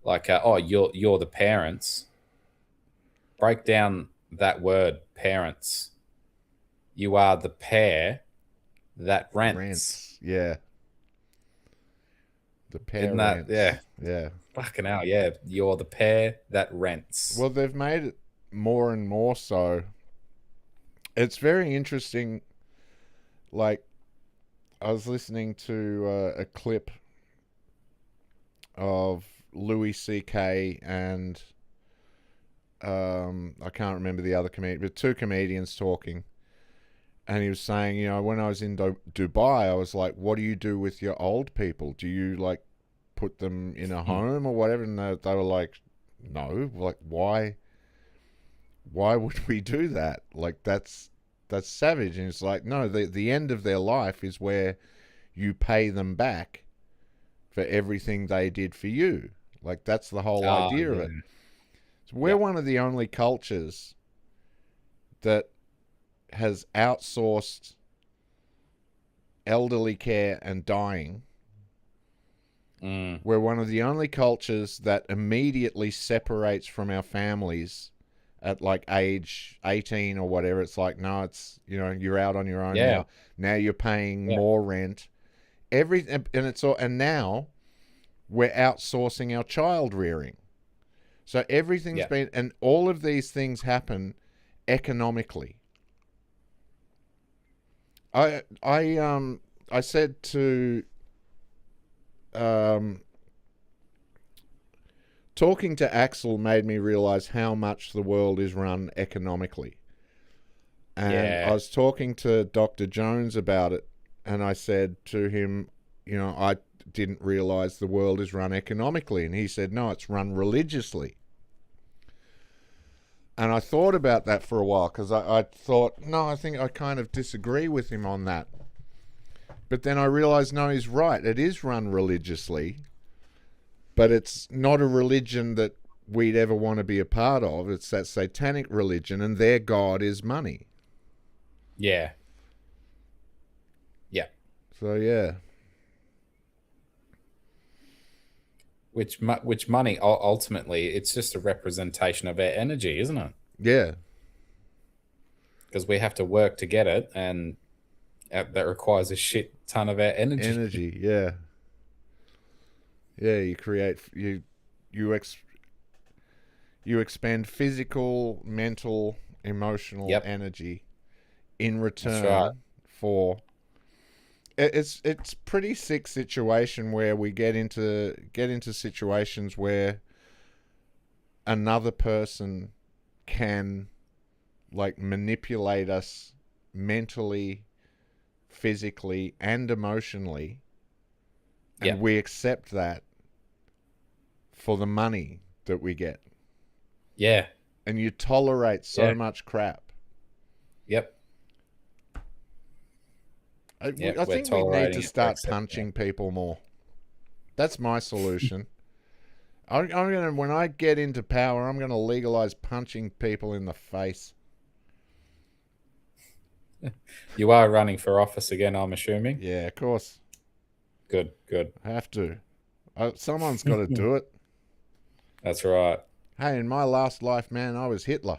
you're the parents. Break down that word, parents. You are the pair that rents.
Rents. Yeah. The
Isn't that?
parents.
Yeah.
Yeah.
Fucking hell. Yeah, you're the pair that rents.
Well, they've made it more and more so. It's very interesting. Like, I was listening to a clip of Louis C.K. and I can't remember the other comedian, but two comedians talking. And he was saying, you know, when I was in Dubai, I was like, what do you do with your old people? Do you, like, put them in a home or whatever? And they were like, no. Like, why would we do that? Like, that's savage. And it's like, no, the end of their life is where you pay them back for everything they did for you. Like, that's the whole idea of it. So we're one of the only cultures that has outsourced elderly care and dying. We're one of the only cultures that immediately separates from our families at like age 18 or whatever. It's like, no, it's, you know, you're out on your own now. Now you're paying more rent. And now we're outsourcing our child rearing. So everything's been, and all of these things happen economically. I said to talking to Axel made me realize how much the world is run economically. And I was talking to Dr. Jones about it, and I said to him, you know, I didn't realize the world is run economically. And he said, no, it's run religiously. And I thought about that for a while because I thought, no, I think I kind of disagree with him on that. But then I realized, no, he's right. It is run religiously, but it's not a religion that we'd ever want to be a part of. It's that satanic religion, and their god is money.
Yeah. Yeah.
So, yeah.
Which money, ultimately, it's just a representation of our energy, isn't it?
Yeah.
Because we have to work to get it, and that requires a shit ton of our energy.
Energy, yeah. Yeah, you create, you expend physical, mental, emotional energy in return for... It's pretty sick situation where we get into situations where another person can like manipulate us mentally, physically, and emotionally, and we accept that for the money that we get.
Yeah.
And you tolerate so much crap.
Yep.
I think we need to start punching people more. That's my solution. I'm gonna, when I get into power, I'm gonna legalize punching people in the face.
You are running for office again, I'm assuming.
Yeah, of course.
Good.
I have to. Someone's got to do it.
That's right.
Hey, in my last life, man, I was Hitler.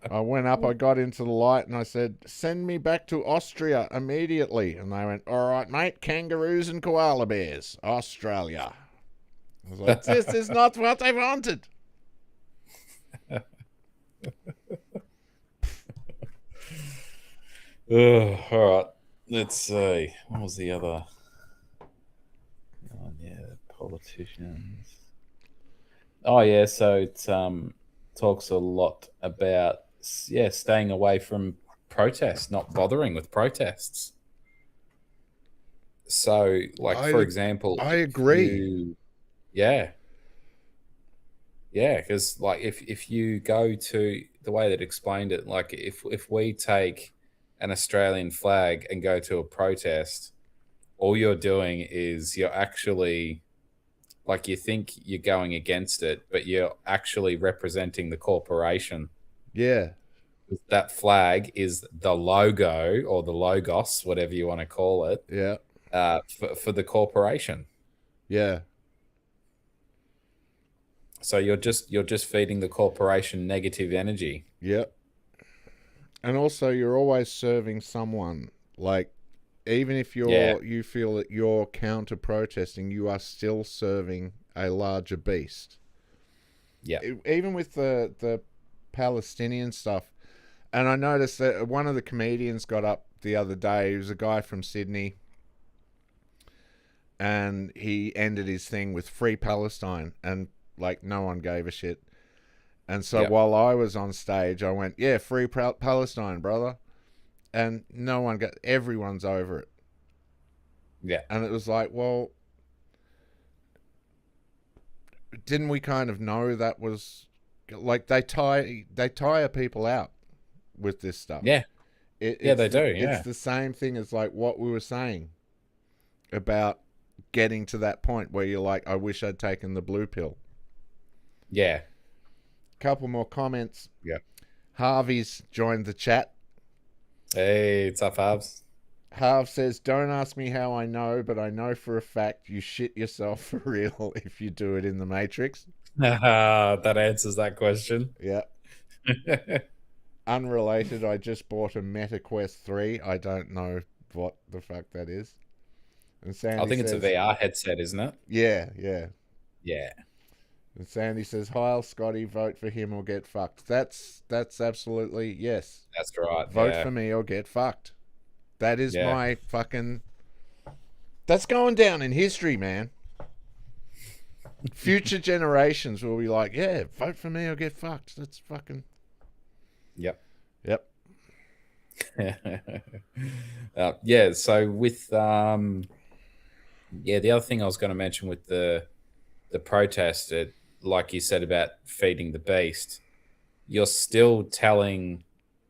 I went up, I got into the light, and I said, send me back to Austria immediately. And they went, all right, mate, kangaroos and koala bears, Australia. I was like, this is not what I wanted.
All right. Let's see. What was the other? Oh, yeah, politicians. Oh, yeah, so it talks a lot about staying away from protests, not bothering with protests. So, like, for example,
I agree.
Because like if you go to the way that explained it, like if we take an Australian flag and go to a protest, all you're doing is you're actually like you think you're going against it, but you're actually representing the corporation.
Yeah.
That flag is the logo or the logos, whatever you want to call it,
Yeah.
for the corporation.
Yeah.
So you're just feeding the corporation negative energy.
Yep. And also, you're always serving someone. Like, even if you feel that you're counter protesting, you are still serving a larger beast.
Yeah.
Even with the Palestinian stuff. And I noticed that one of the comedians got up the other day. He was a guy from Sydney. And he ended his thing with Free Palestine. And, like, no one gave a shit. And so while I was on stage, I went, yeah, Free Palestine, brother. And no one everyone's over it.
Yeah.
And it was like, well, didn't we kind of know that was, like, they tire people out with this stuff.
Yeah. They do. Yeah.
It's the same thing as, like, what we were saying about getting to that point where you're like, I wish I'd taken the blue pill.
Yeah.
Couple more comments.
Yeah.
Harvey's joined the chat.
Hey, it's up, Harves.
Harv says, don't ask me how I know, but I know for a fact you shit yourself for real if you do it in the Matrix.
That answers that question.
Yeah. Unrelated, I just bought a MetaQuest 3. I don't know what the fuck that is. And Sandy
I think
says,
it's a VR headset, isn't it?
Yeah, yeah.
Yeah.
And Sandy says, Heil Scotty, vote for him or get fucked. That's absolutely, yes.
That's right.
Vote for me or get fucked. That is my fucking... That's going down in history, man. Future generations will be like, yeah, vote for me or get fucked. That's fucking...
Yep.
Yep.
Yeah, so with... the other thing I was going to mention with the protest, like you said about feeding the beast, you're still telling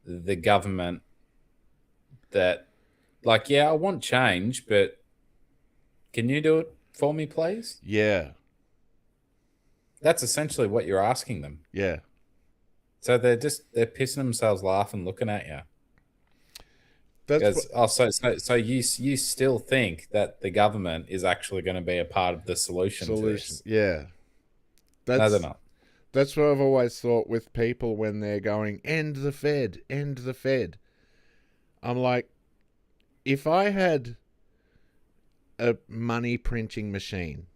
the government that, like, yeah, I want change, but can you do it for me, please?
Yeah.
That's essentially what you're asking them.
Yeah.
So they're pissing themselves laughing looking at you.
That's
So you still think that the government is actually going to be a part of the solution to this?
Yeah.
No, they're not.
That's what I've always thought with people when they're going, end the Fed, end the Fed. I'm like, if I had a money printing machine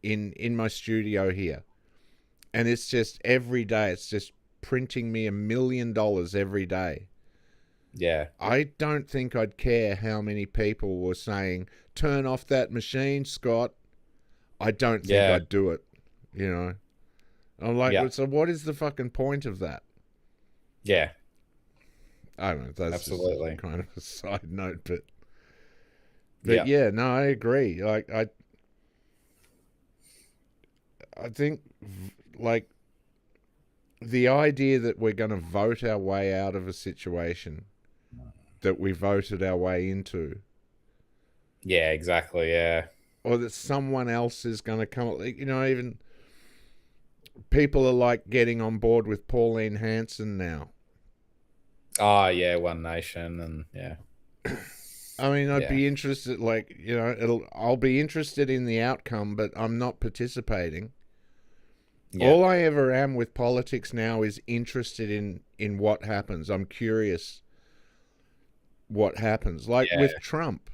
in my studio here, and it's just every day, it's just printing me $1 million every day.
Yeah.
I don't think I'd care how many people were saying, turn off that machine, Scott. I don't think I'd do it, you know. I'm like, so what is the fucking point of that?
Yeah.
I don't know. That's
absolutely
just kind of a side note, but yeah, no, I agree. Like, I think, like, the idea that we're going to vote our way out of a situation that we voted our way into.
Yeah, exactly. Yeah.
Or that someone else is going to come, you know, even people are like getting on board with Pauline Hanson now.
Oh, yeah, One Nation, and yeah.
I mean, I'd be interested, like, you know, I'll be interested in the outcome, but I'm not participating. Yeah. All I ever am with politics now is interested in what happens. I'm curious what happens. Like with Trump.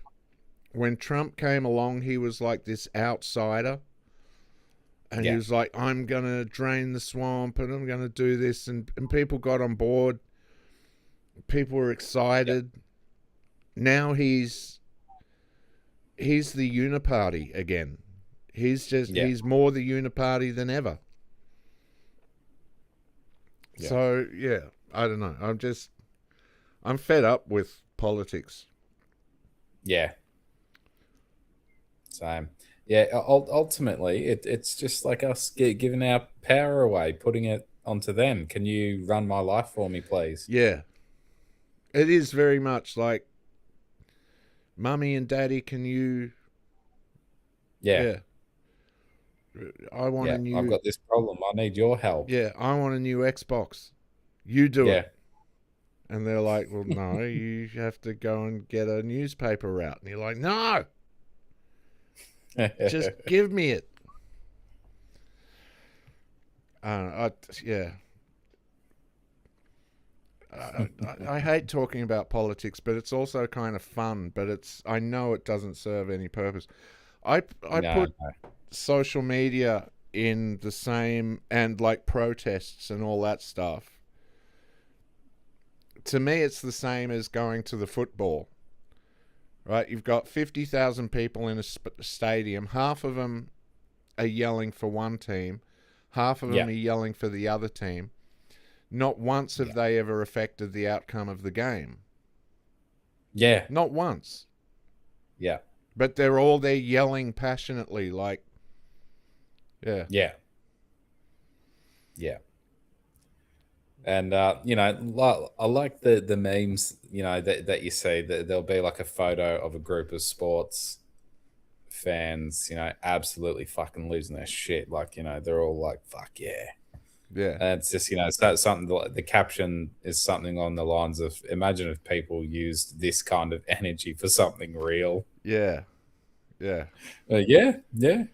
When Trump came along, he was like this outsider. And he was like, I'm going to drain the swamp and I'm going to do this. And people got on board. People were excited. Now he's the uniparty again. He's just, he's more the uniparty than ever. Yeah. So, yeah, I don't know. I'm fed up with politics.
Yeah. Same. Yeah, ultimately, it's just like us giving our power away, putting it onto them. Can you run my life for me, please?
Yeah. It is very much like, Mummy and Daddy, can you...
Yeah.
I want
Yeah,
a new.
I've got this problem. I need your help.
Yeah, I want a new Xbox. You do
Yeah.
it. And they're like, well, no, you have to go and get a newspaper route. And you're like, no, just give me it. Yeah. I hate talking about politics, but it's also kind of fun. But I know it doesn't serve any purpose. I put social media in the same, and like protests and all that stuff. To me, it's the same as going to the football, right? You've got 50,000 people in a stadium. Half of them are yelling for one team. Half of them are yelling for the other team. Not once have they ever affected the outcome of the game.
Yeah.
Not once.
Yeah.
But they're all there yelling passionately, like, yeah.
Yeah. Yeah. And, you know, I like the memes, you know, that you see, that there'll be like a photo of a group of sports fans, you know, absolutely fucking losing their shit. Like, you know, they're all like, fuck yeah.
Yeah.
And it's just, you know, so something, the caption is something on the lines of, imagine if people used this kind of energy for something real.
Yeah. Yeah.
Yeah.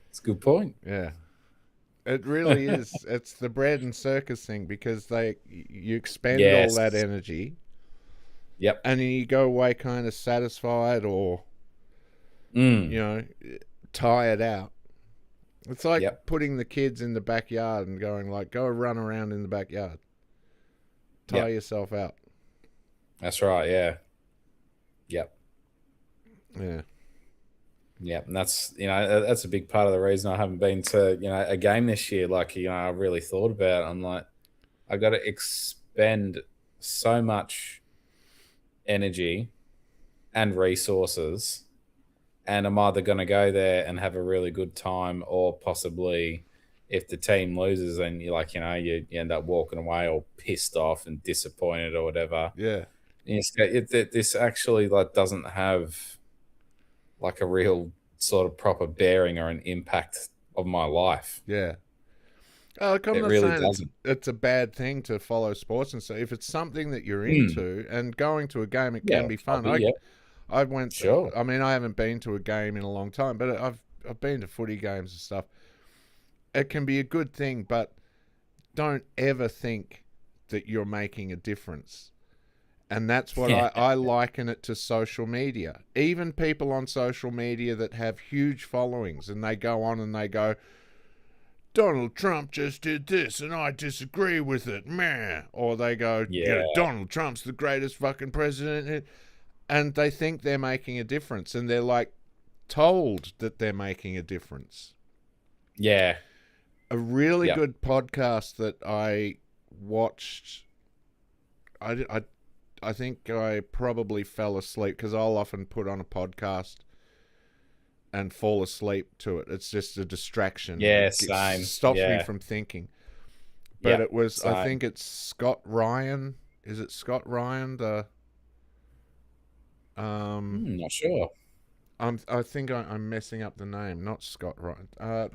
It's a good point.
Yeah. It really is. It's the bread and circus thing, because you expend all that energy.
Yep.
And then you go away kind of satisfied or, you know, tired out. It's like putting the kids in the backyard and going like, go run around in the backyard. Tire yourself out.
That's right. Yeah. Yep.
Yeah.
Yeah, and that's, you know, that's a big part of the reason I haven't been to, you know, a game this year. Like, you know, I really thought about it. I'm like, I got to expend so much energy and resources, and I'm either going to go there and have a really good time, or possibly, if the team loses and you're like, you know, you end up walking away all pissed off and disappointed or whatever.
Yeah.
This actually like doesn't have like a real sort of proper bearing or an impact of my life.
Yeah. I'm not
really
saying
doesn't.
It's a bad thing to follow sports and so if it's something that you're into and going to a game, it can be fun. I went.
Sure.
I mean, I haven't been to a game in a long time, but I've been to footy games and stuff. It can be a good thing, but don't ever think that you're making a difference. And that's what I liken it to social media. Even people on social media that have huge followings and they go on and they go, Donald Trump just did this and I disagree with it, meh. Or they go, Donald Trump's the greatest fucking president. And they think they're making a difference. And they're like told that they're making a difference.
Yeah.
A really good podcast that I watched, I think I probably fell asleep because I'll often put on a podcast and fall asleep to it. It's just a distraction.
Yeah,
same. It stops me from thinking. But it was, I think it's Scott Ryan. Is it Scott Ryan?
Not sure.
I think I'm messing up the name. Not Scott Ryan.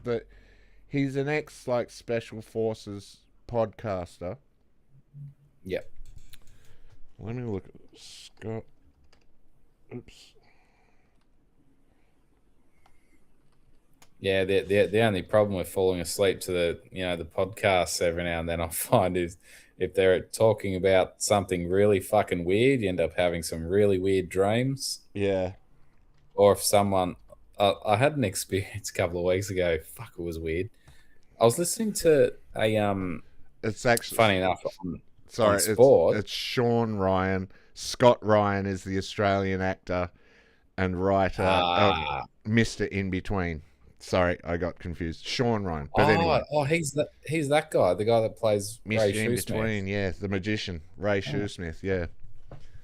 But he's an ex like Special Forces podcaster.
Yep.
Let me look at Scott. Oops.
Yeah, the only problem with falling asleep to the podcasts every now and then I find is if they're talking about something really fucking weird, you end up having some really weird dreams.
Yeah.
Or if someone, I had an experience a couple of weeks ago. Fuck, it was weird. I was listening to a
It's actually
funny enough.
Sorry,
sport.
It's Sean Ryan. Scott Ryan is the Australian actor and writer, Mr. In Between. Sorry, I got confused. Sean Ryan. But anyway.
Oh, he's that guy, the guy that plays
Mr.
Ray
In
Shoesmith.
Between, yeah, the magician, Ray Shoesmith, yeah.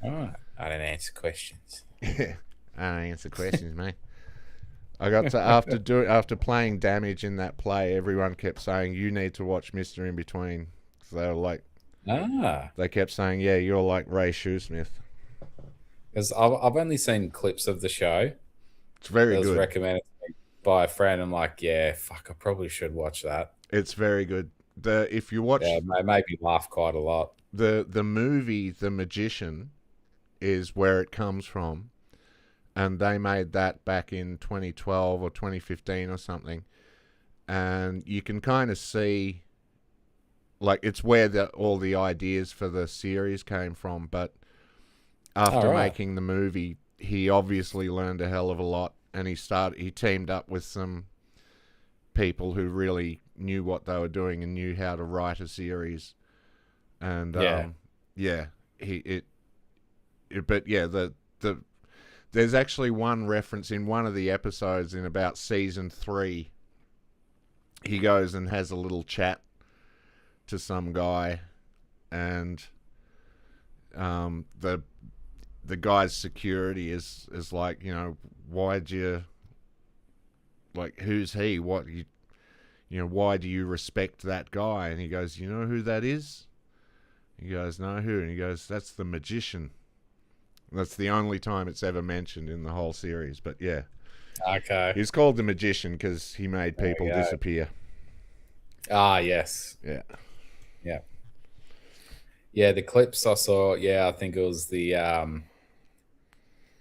Oh, I don't answer questions.
Yeah, I don't answer questions, mate. I got to after playing damage in that play, everyone kept saying, you need to watch Mr. In Between. So they were like, they kept saying, yeah, you're like Ray Shoesmith.
Because I've only seen clips of the show.
It's very good.
Recommended to me by a friend. I'm like, yeah, fuck, I probably should watch that.
It's very good. If you watch
Yeah, it made me laugh quite a lot.
the movie The Magician is where it comes from, and they made that back in 2012 or 2015 or something, and you can kind of see, like, it's where all the ideas for the series came from. But after making the movie, he obviously learned a hell of a lot, and he teamed up with some people who really knew what they were doing and knew how to write a series. And there's actually one reference in one of the episodes in about season 3. He goes and has a little chat to some guy, and the guy's security is like, why'd you, like, who's he? What why do you respect that guy? And he goes, you know who that is? He goes, no, who? And he goes, that's the magician. That's the only time it's ever mentioned in the whole series. But yeah.
Okay.
He's called the magician because he made people disappear.
Ah, yes.
Yeah.
Yeah. Yeah, the clips I saw, I think it was the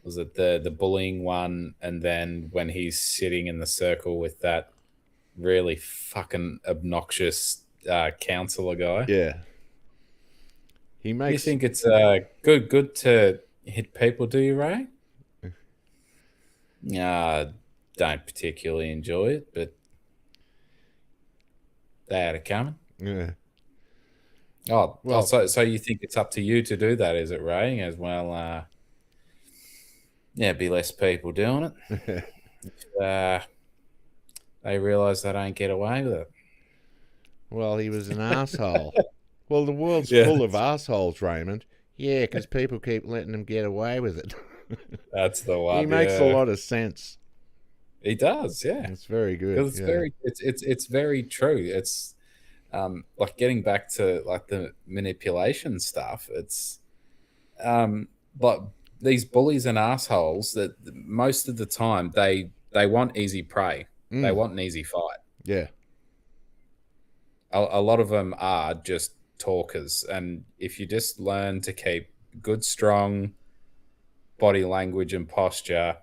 was it the bullying one, and then when he's sitting in the circle with that really fucking obnoxious counselor guy.
Yeah. He makes.
You think it's good to hit people, do you, Ray? Don't particularly enjoy it, but they had it coming.
Yeah.
Oh, well, so you think it's up to you to do that, is it, Ray? As well, be less people doing it. They realise they don't get away with it.
Well, he was an asshole. Well, the world's full of assholes, Raymond. Yeah, because people keep letting them get away with it.
That's the one.
He makes a lot of sense.
He does, yeah.
It's very good.
Because it's very true. It's like getting back to like the manipulation stuff. It's like these bullies and assholes that most of the time they want easy prey. They want an easy fight.
Yeah.
A lot of them are just talkers, and if you just learn to keep good, strong body language and posture,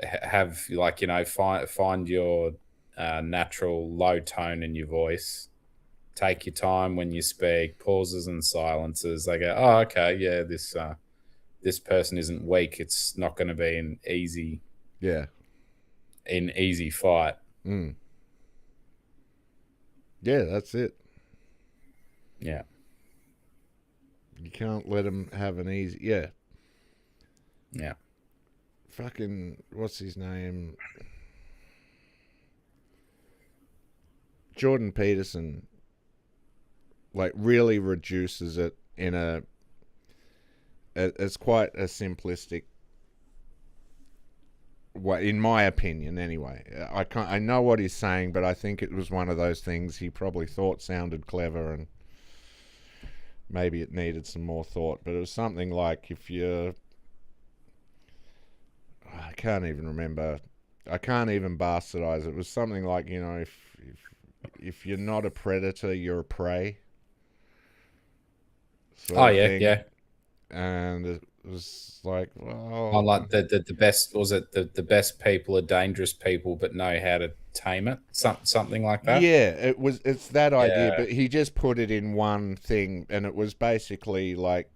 have find your natural low tone in your voice, take your time when you speak, pauses and silences. They go, oh, okay, yeah, this person isn't weak. It's not going to be an easy fight.
Yeah, that's it.
Yeah.
You can't let him have an easy... Yeah.
Yeah.
Fucking... What's his name? Jordan Peterson, like, really reduces it in a... It's quite a simplistic way, in my opinion, anyway. I know what he's saying, but I think it was one of those things he probably thought sounded clever, and maybe it needed some more thought. But it was something like, if you're... I can't even remember. I can't even bastardize it. It was something like, if you're not a predator, you're a prey.
Yeah.
And it was like,
like the best, was it the best people are dangerous people but know how to tame it, something like that.
Yeah, it's that idea, but he just put it in one thing, and it was basically like,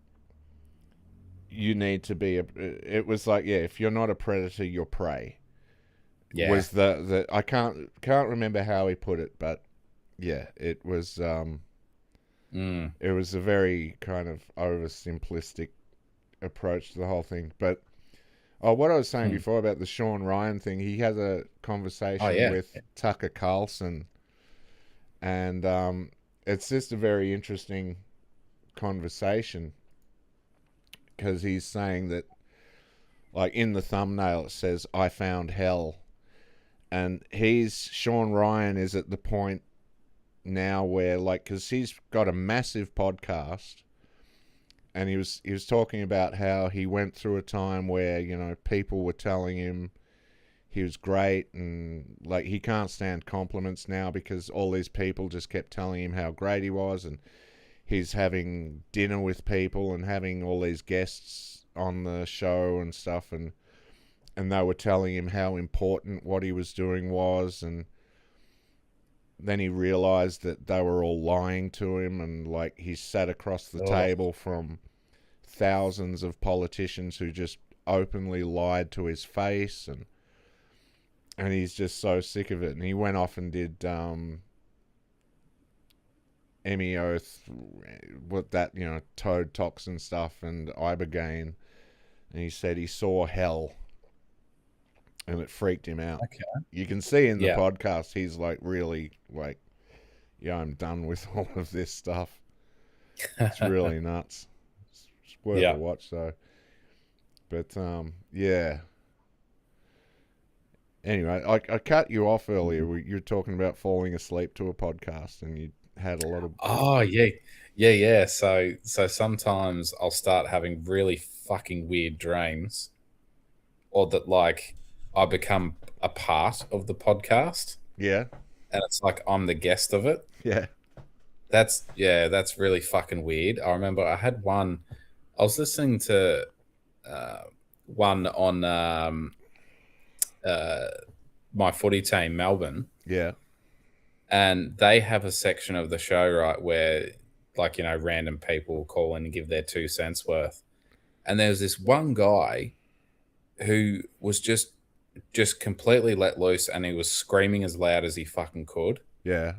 you need to be it was like, if you're not a predator, you're prey. Was the I can't remember how he put it, but it was it was a very kind of oversimplistic approach to the whole thing. But what I was saying before about the Sean Ryan thing, he has a conversation with Tucker Carlson, and it's just a very interesting conversation, because he's saying that, like, in the thumbnail it says, "I found hell," and Sean Ryan is at the point now where, like, because he's got a massive podcast, and he was talking about how he went through a time where, people were telling him he was great, and like he can't stand compliments now because all these people just kept telling him how great he was, and he's having dinner with people and having all these guests on the show and stuff, and they were telling him how important what he was doing was, and then he realized that they were all lying to him, and like he sat across the table from thousands of politicians who just openly lied to his face, and he's just so sick of it. And he went off and did MEO, what that, you know, toad toxin stuff and ibogaine, and he said he saw hell, and it freaked him out.
Okay.
You can see in the podcast he's like really like, yeah, I'm done with all of this stuff. It's really nuts. It's worth a watch though. But yeah. Anyway, I cut you off earlier. You were talking about falling asleep to a podcast, and you had a lot of...
Oh, yeah. So sometimes I'll start having really fucking weird dreams, or that like I become a part of the podcast.
Yeah.
And it's like I'm the guest of it.
Yeah.
That's really fucking weird. I remember I had one. I was listening to one on my footy team, Melbourne.
Yeah.
And they have a section of the show, right, where like, you know, random people call in and give their 2 cents worth. And there was this one guy who was just completely let loose, and he was screaming as loud as he fucking could.
Yeah.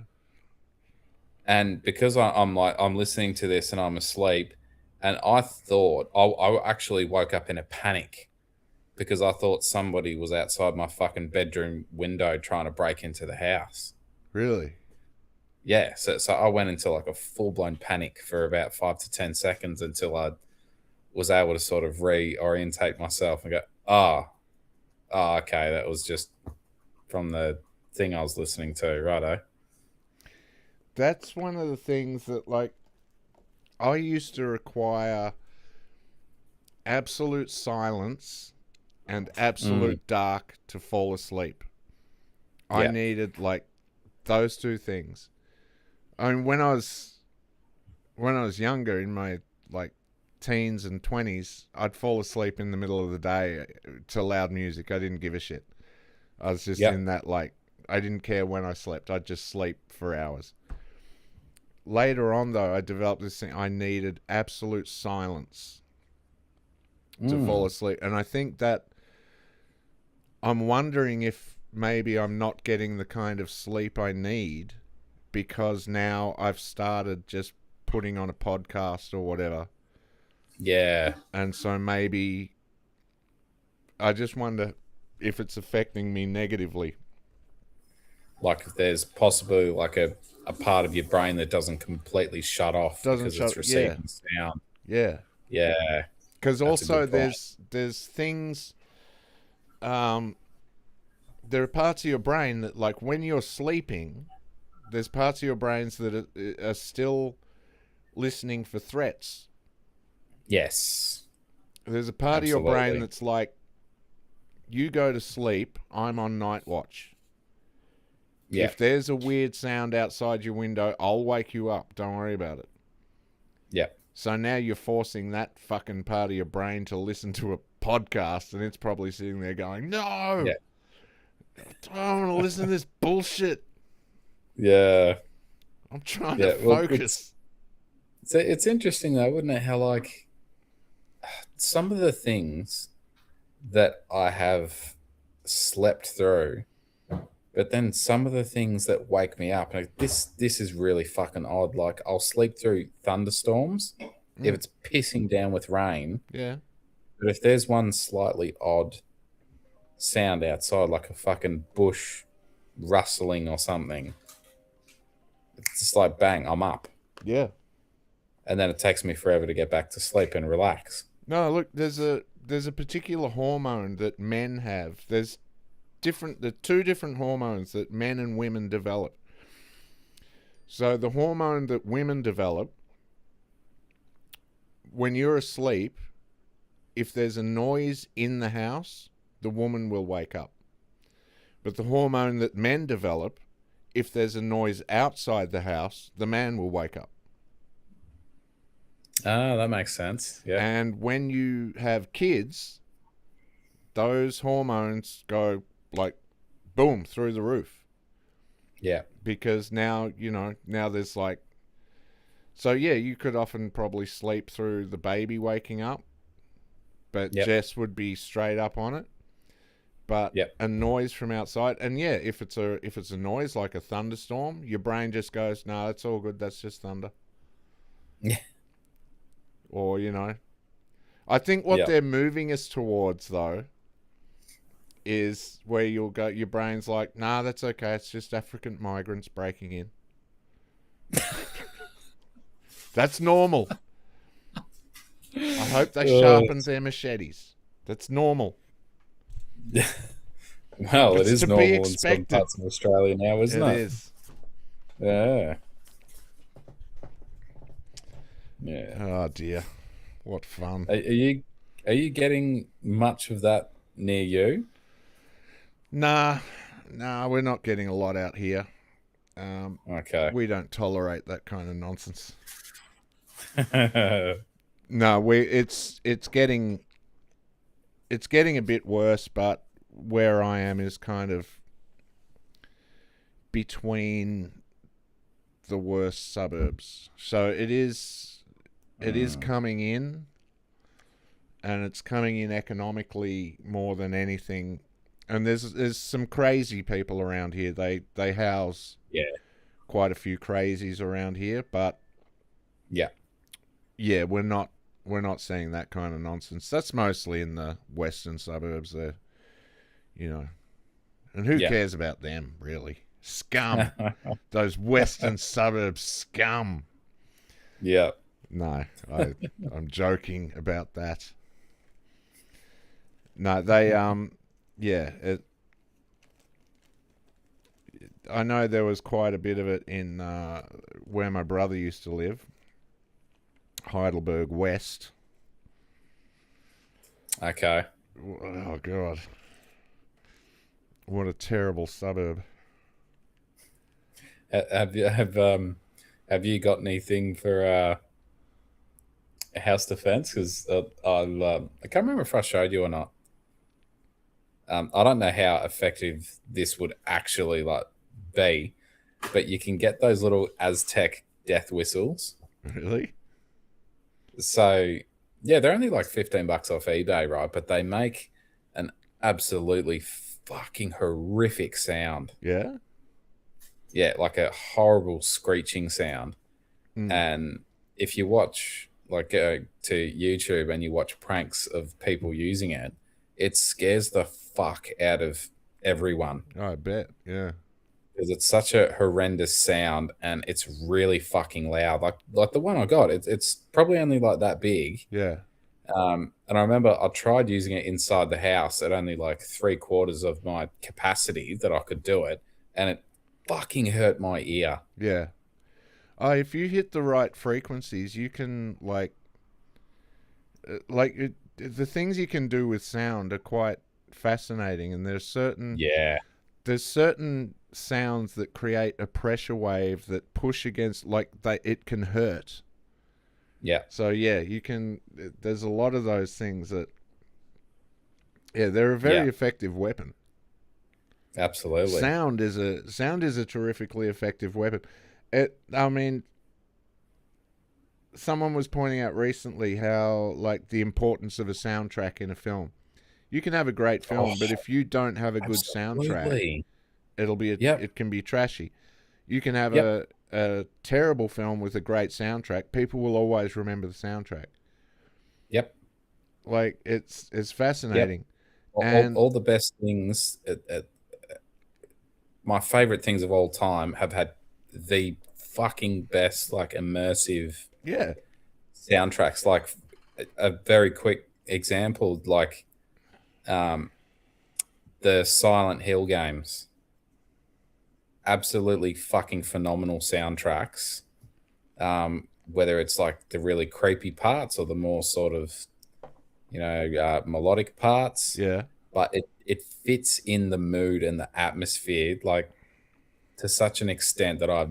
And because I'm listening to this and I'm asleep, and I thought I actually woke up in a panic because I thought somebody was outside my fucking bedroom window trying to break into the house.
Really?
Yeah. So I went into like a full-blown panic for about 5 to 10 seconds until I was able to sort of reorientate myself and go, oh, okay, that was just from the thing I was listening to, righto.
That's one of the things that, like, I used to require absolute silence and absolute dark to fall asleep. I needed, like, those two things. I mean, when I was younger, in my, like, teens and 20s, I'd fall asleep in the middle of the day to loud music. I didn't give a shit. I was just in that, like, I didn't care when I slept. I'd just sleep for hours. Later on, though, I developed this thing. I needed absolute silence to fall asleep. And I think that I'm wondering if maybe I'm not getting the kind of sleep I need because now I've started just putting on a podcast or whatever.
Yeah.
And so maybe I just wonder if it's affecting me negatively.
Like if there's possibly like a part of your brain that doesn't completely shut off because it's receiving sound.
Yeah.
Yeah.
Because also there's things, there are parts of your brain that, like, when you're sleeping, there's parts of your brains that are still listening for threats.
Yes.
There's a part of your brain that's like, you go to sleep, I'm on night watch. Yeah. If there's a weird sound outside your window, I'll wake you up. Don't worry about it.
Yeah.
So now you're forcing that fucking part of your brain to listen to a podcast, and it's probably sitting there going, no, I don't want to listen to this bullshit.
Yeah.
I'm trying to focus.
It's interesting, though, wouldn't it? How, like, some of the things that I have slept through, but then some of the things that wake me up, like this is really fucking odd. Like, I'll sleep through thunderstorms if it's pissing down with rain.
Yeah.
But if there's one slightly odd sound outside, like a fucking bush rustling or something, it's just like, bang, I'm up.
Yeah.
And then it takes me forever to get back to sleep and relax.
No, look, there's a particular hormone that men have. There's two different hormones that men and women develop. So the hormone that women develop, when you're asleep, if there's a noise in the house, the woman will wake up. But the hormone that men develop, if there's a noise outside the house, the man will wake up.
Ah, that makes sense. Yeah.
And when you have kids, those hormones go like boom through the roof.
Yeah.
Because now, now there's like, so yeah, you could often probably sleep through the baby waking up, but Jess would be straight up on it. But a noise from outside, and yeah, if it's a noise like a thunderstorm, your brain just goes, no, it's all good, that's just thunder.
Yeah.
Or, I think what they're moving us towards, though, is where you'll go, your brain's like, nah, that's okay, it's just African migrants breaking in. That's normal. I hope they sharpened their machetes. That's normal.
Well, it is normal in some
expected.
parts of Australia now, isn't it?
It is.
Yeah. Yeah.
Oh dear, what fun!
Are you getting much of that near you?
Nah, we're not getting a lot out here.
Okay.
We don't tolerate that kind of nonsense. No, it's getting a bit worse, but where I am is kind of between the worst suburbs. So it is coming in, and it's coming in economically more than anything. And there's some crazy people around here. They house quite a few crazies around here, but we're not seeing that kind of nonsense. That's mostly in the western suburbs there, and who cares about them, really? Scum. Those western suburbs scum.
Yeah.
No, I'm joking about that. No, they I know there was quite a bit of it in where my brother used to live, Heidelberg West.
Okay.
Oh God, what a terrible suburb.
Have you got anything for house defense? Because I can't remember if I showed you or not. I don't know how effective this would actually be, but you can get those little Aztec death whistles.
Really?
So yeah, they're only like $15 off eBay, right? But they make an absolutely fucking horrific sound.
Yeah.
Yeah, like a horrible screeching sound. And if you watch, go to YouTube and you watch pranks of people using it, it scares the fuck out of everyone.
Oh, I bet. Yeah.
Because it's such a horrendous sound and it's really fucking loud. Like the one I got, it's probably only like that big.
Yeah.
And I remember I tried using it inside the house at only like 3/4 of my capacity that I could do it, and it fucking hurt my ear.
Yeah. If you hit the right frequencies, you can the things you can do with sound are quite fascinating, and there's certain sounds that create a pressure wave that push against, it can hurt.
Yeah.
So yeah, you can. There's a lot of those things that. Yeah, they're a very effective weapon.
Absolutely.
Sound is a terrifically effective weapon. Someone was pointing out recently how the importance of a soundtrack in a film. You can have a great film, but if you don't have a good soundtrack, it can be trashy. You can have a terrible film with a great soundtrack. People will always remember the soundtrack.
Yep.
It's fascinating.
Yep. All the best things, my favorite things of all time have had the fucking best, immersive soundtracks. Like a very quick example, the Silent Hill games. Absolutely fucking phenomenal soundtracks. Whether it's the really creepy parts or the more sort of, melodic parts.
Yeah.
but it fits in the mood and the atmosphere like to such an extent that I've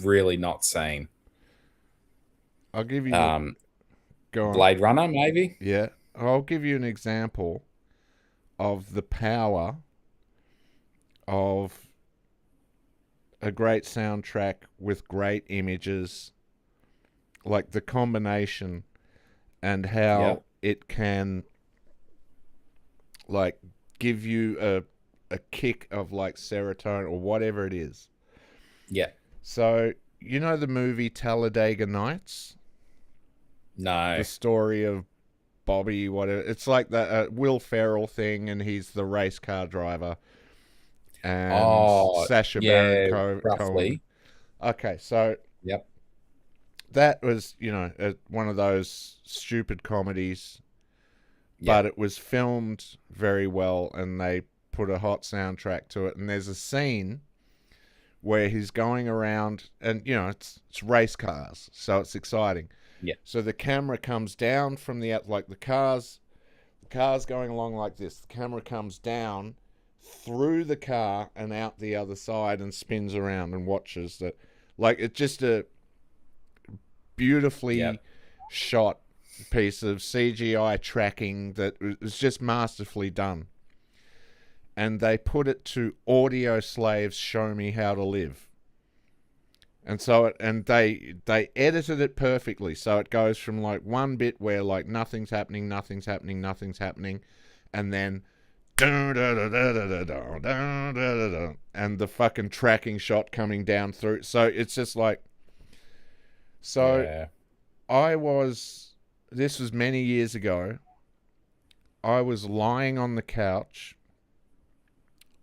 really not seen.
I'll give you go on.
Blade Runner, maybe.
Yeah, I'll give you an example of the power of a great soundtrack with great images, like the combination and how it can like give you a kick of like serotonin or whatever it is.
Yeah.
So, you know the movie Talladega Nights?
No.
The story of Bobby, whatever. It's like that Will Ferrell thing, and he's the race car driver. And Sacha Baron Cohen. Okay, so
yep,
that was, you know, one of those stupid comedies, but it was filmed very well, and they put a hot soundtrack to it. And there's a scene where he's going around, and you know, it's race cars, so it's exciting.
Yeah.
So the camera comes down from the like the cars going along like this. The camera comes down through the car and out the other side and spins around and watches that. Like, it's just a beautifully shot piece of CGI tracking that was just masterfully done. And they put it to Audio Slave's Show Me How to Live. And so they edited it perfectly. So it goes from like one bit where like nothing's happening, and then and the fucking tracking shot coming down through. So it's just like, this was many years ago. I was lying on the couch.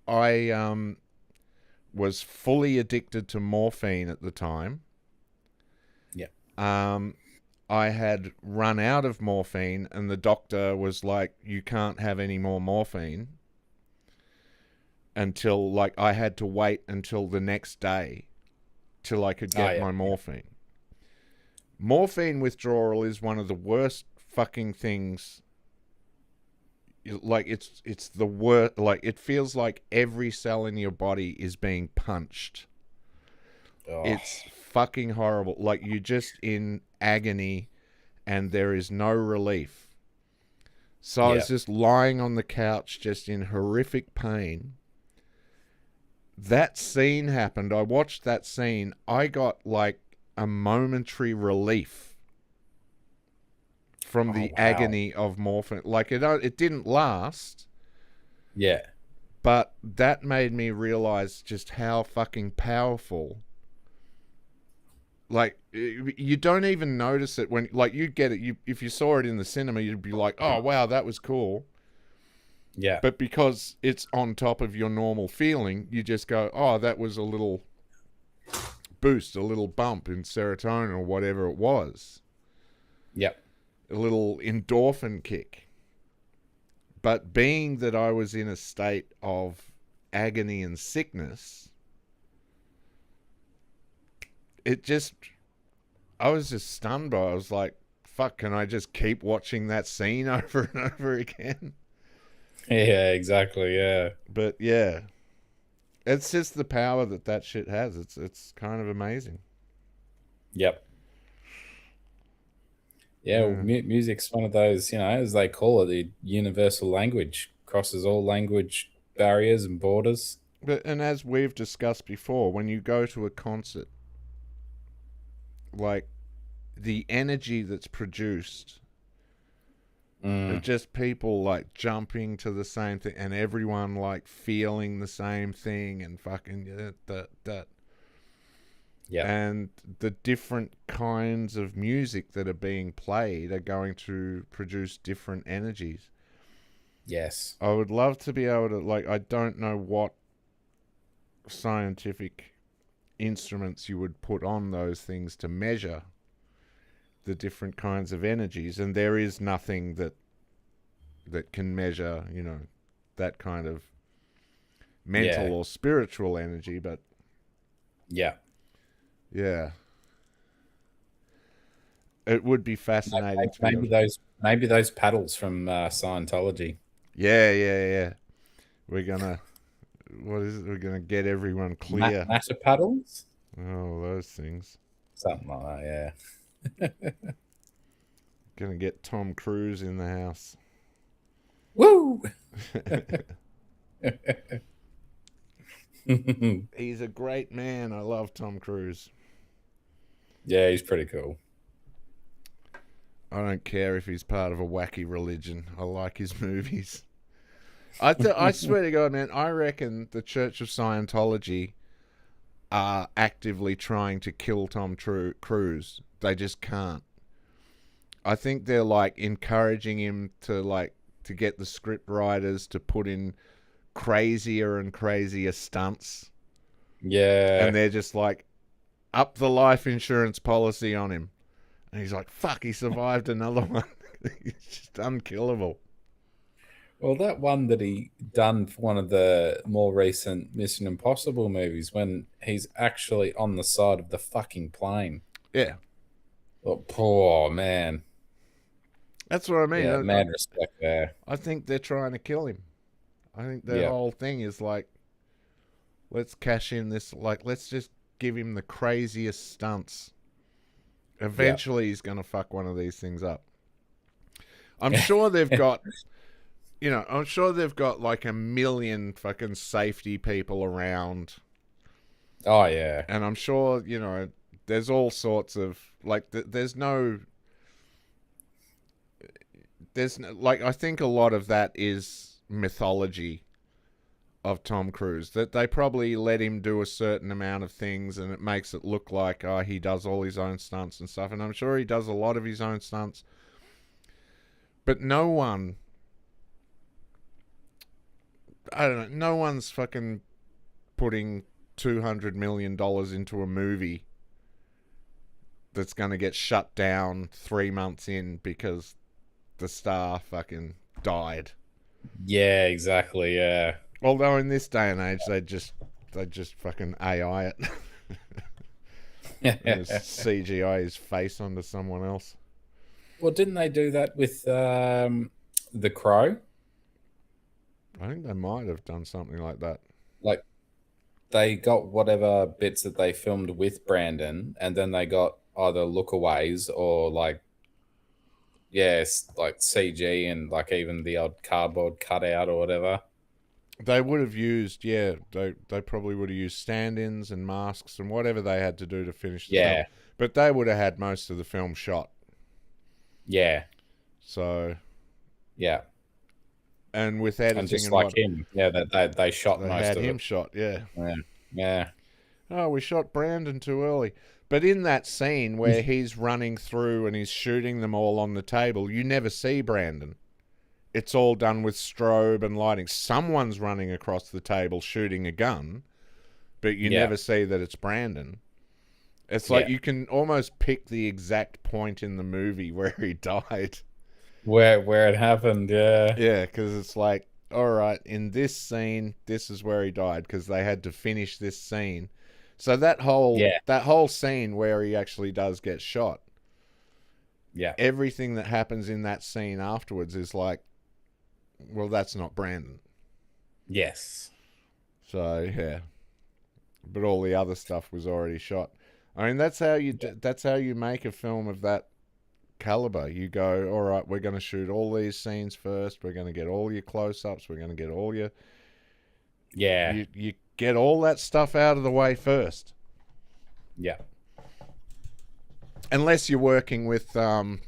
I was fully addicted to morphine at the time.
Yeah.
I had run out of morphine, and the doctor was like, you can't have any more morphine until, like, I had to wait until the next day till I could get my morphine. Morphine withdrawal is one of the worst fucking things. Like, it's the worst. Like, it feels like every cell in your body is being punched. Oh. It's fucking horrible. Like, you're just in agony and there is no relief. So I was just lying on the couch just in horrific pain. That scene happened. I watched that scene. I got like a momentary relief from the agony of morphine. Like, it didn't last.
Yeah.
But that made me realize just how fucking powerful. Like, you don't even notice it when, like, you get it. If you saw it in the cinema, you'd be like, oh, wow, that was cool.
Yeah.
But because it's on top of your normal feeling, you just go, oh, that was a little boost, a little bump in serotonin or whatever it was.
Yep.
A little endorphin kick. But being that I was in a state of agony and sickness, I was just stunned by it. I was like, fuck, can I just keep watching that scene over and over again?
Yeah, exactly, yeah.
But yeah, it's just the power that shit has. It's kind of amazing.
Yep. Yeah, well, music's one of those, you know, as they call it, the universal language, crosses all language barriers and borders.
And as we've discussed before, when you go to a concert, like, the energy that's produced, just people like jumping to the same thing and everyone like feeling the same thing and fucking that. Yeah. And the different kinds of music that are being played are going to produce different energies.
Yes.
I would love to be able to, like, I don't know what scientific instruments you would put on those things to measure the different kinds of energies, and there is nothing that can measure, you know, that kind of mental or spiritual energy, but yeah, it would be fascinating.
Maybe those paddles from Scientology.
Yeah. We're gonna, what is it? We're gonna get everyone clear.
Matter paddles?
Oh, those things.
Something like that, yeah.
Gonna get Tom Cruise in the house.
Woo!
He's a great man. I love Tom Cruise.
Yeah, he's pretty cool.
I don't care if he's part of a wacky religion. I like his movies. I swear to God, man, I reckon the Church of Scientology are actively trying to kill Tom Cruise. They just can't. I think they're like encouraging him to get the script writers to put in crazier and crazier stunts.
Yeah.
And they're just like, up the life insurance policy on him. And he's like, fuck, he survived another one. He's just unkillable.
Well, that one that he done for one of the more recent Mission Impossible movies, when he's actually on the side of the fucking plane.
Yeah.
Oh, poor man.
That's what I mean.
Yeah, mad respect there.
I think they're trying to kill him. I think the whole thing is like, let's cash in this, like, let's just give him the craziest stunts. Eventually he's going to fuck one of these things up. I'm sure they've got, I'm sure they've got like 1 million fucking safety people around.
Oh, yeah.
And I'm sure, there's all sorts of, like, I think a lot of that is mythology of Tom Cruise, that they probably let him do a certain amount of things and it makes it look like he does all his own stunts and stuff, and I'm sure he does a lot of his own stunts, but no one's fucking putting $200 million into a movie that's going to get shut down 3 months in because the star fucking died.
Yeah, exactly, yeah.
Although in this day and age, they just fucking AI it. CGI his face onto someone else.
Well, didn't they do that with The Crow?
I think they might have done something like that.
Like, they got whatever bits that they filmed with Brandon, and then they got either lookaways or like CG and like even the odd cardboard cutout or whatever.
They would have used, they probably would have used stand-ins and masks and whatever they had to do to finish the film. But they would have had most of the film shot.
Yeah.
So.
Yeah.
And with editing
and just
and
like him, they shot
they
most
had
of
him
it.
shot, yeah.
Yeah.
Oh, we shot Brandon too early. But in that scene where he's running through and he's shooting them all on the table, you never see Brandon. It's all done with strobe and lighting. Someone's running across the table shooting a gun, but you never see that it's Brandon. It's like you can almost pick the exact point in the movie where he died.
Where it happened, yeah.
Yeah, because it's like, all right, in this scene, this is where he died because they had to finish this scene. So that whole scene where he actually does get shot, everything that happens in that scene afterwards is like, well, that's not Brandon.
Yes.
So yeah, but all the other stuff was already shot. I mean, that's how you make a film of that caliber. You go, all right, we're going to shoot all these scenes first. We're going to get all your close-ups. We're going to get all your you get all that stuff out of the way first.
Yeah.
Unless you're working with Alec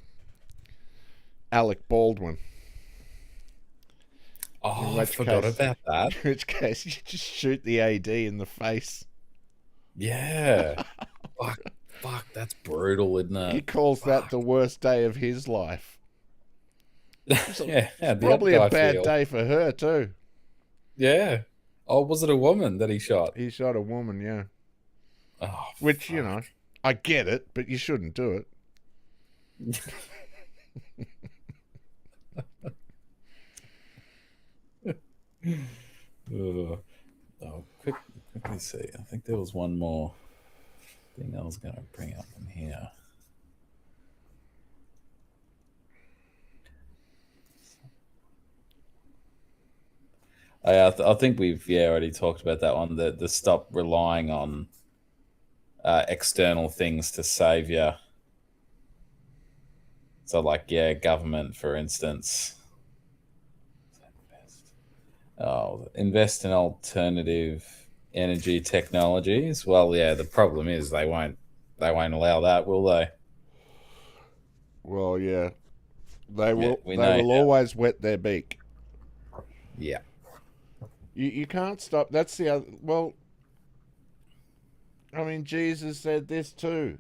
Baldwin.
Oh, I forgot about that.
In which case, you just shoot the AD in the face.
Yeah. Fuck, that's brutal, isn't it?
He calls that the worst day of his life. Probably a bad day for her, too.
Yeah. Oh, was it a woman that he shot?
He shot a woman, yeah.
Oh,
which, fuck. I get it, but you shouldn't do it.
Quickly see. I think there was one more thing I was going to bring up in here. I think we've already talked about that one. The stop relying on external things to save you. So, like, government, for instance. Invest in alternative energy technologies. Well, the problem is they won't allow that, will they?
Well, yeah, they will.
we
They
know
will
how.
always wet their beak.
Yeah.
You can't stop. That's the other. Well, I mean, Jesus said this too.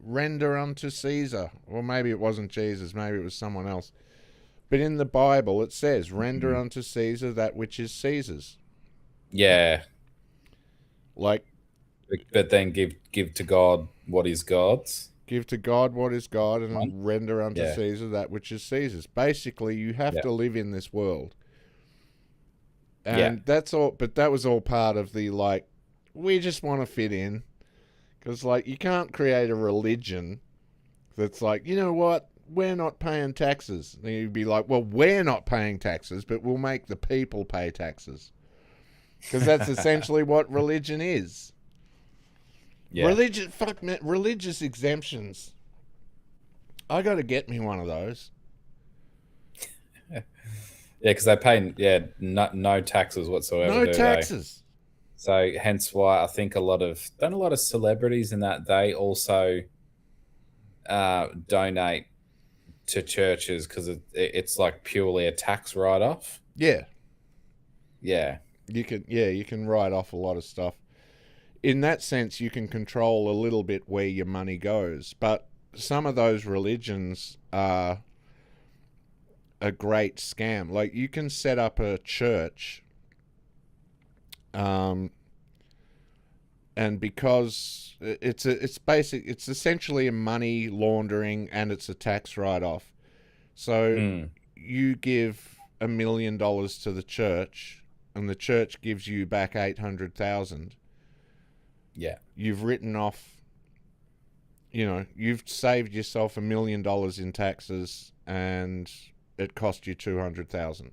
Render unto Caesar. Or maybe it wasn't Jesus, maybe it was someone else. But in the Bible it says, render unto Caesar that which is Caesar's.
Yeah.
Like,
But then give to God what is God's.
give to God what is God and
Right.
render unto
Yeah.
Caesar that which is Caesar's. Basically, you have
Yeah.
to live in this world.
Yeah.
And that's all, but that was all part of the, like, we just want to fit in. Because, like, you can't create a religion that's like, you know what, we're not paying taxes. And you'd be like, well, we're not paying taxes, but we'll make the people pay taxes. Because that's essentially what religion is.
Yeah.
Religious exemptions. I got to get me one of those.
Yeah, because they pay no taxes whatsoever.
No
do
taxes.
They? So hence why I think a lot of celebrities in that they also donate to churches because it's like purely a tax write-off.
Yeah.
Yeah.
You can write off a lot of stuff. In that sense, you can control a little bit where your money goes. But some of those religions are a great scam. Like, you can set up a church, and because it's essentially a money laundering and it's a tax write-off. So you give $1 million to the church, and the church gives you back 800,000.
Yeah.
You've written off, you've saved yourself $1 million in taxes, and it cost you 200,000.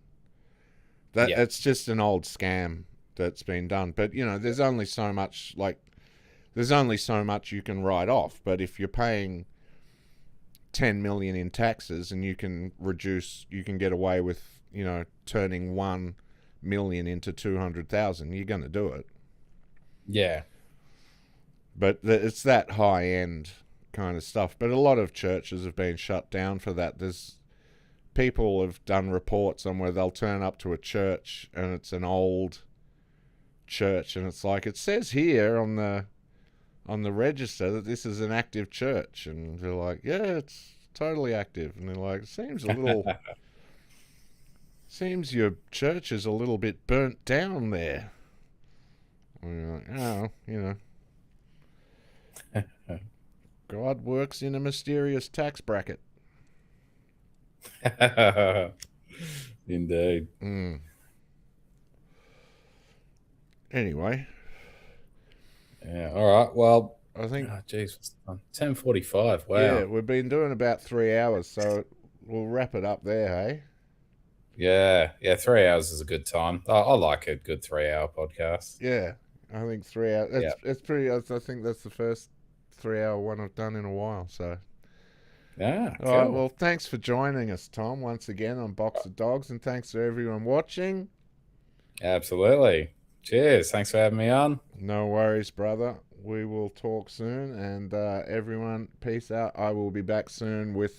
It's just an old scam that's been done. But there's only so much you can write off. But if you're paying 10 million in taxes and you can get away with turning 1 million into 200,000, you're going to do it.
Yeah.
But it's that high end kind of stuff. But a lot of churches have been shut down for that. People have done reports on where they'll turn up to a church and it's an old church, and it's like, it says here on the register that this is an active church, and they're like, yeah, it's totally active, and they're like, seems your church is a little bit burnt down there. And you're like, God works in a mysterious tax bracket.
Indeed.
Anyway.
Yeah. All right. Well,
I think.
Oh, geez, 10:45. Wow.
Yeah, we've been doing about 3 hours, so we'll wrap it up there, hey?
Yeah. 3 hours is a good time. I like a good 3-hour podcast.
Yeah, I think 3 hours. It's pretty. I think that's the first 3-hour one I've done in a while. So.
Yeah.
All right. Well, thanks for joining us, Tom, once again on Box of Dogs, and thanks to everyone watching.
Absolutely. Cheers. Thanks for having me on.
No worries, brother. We will talk soon, and everyone, peace out. I will be back soon with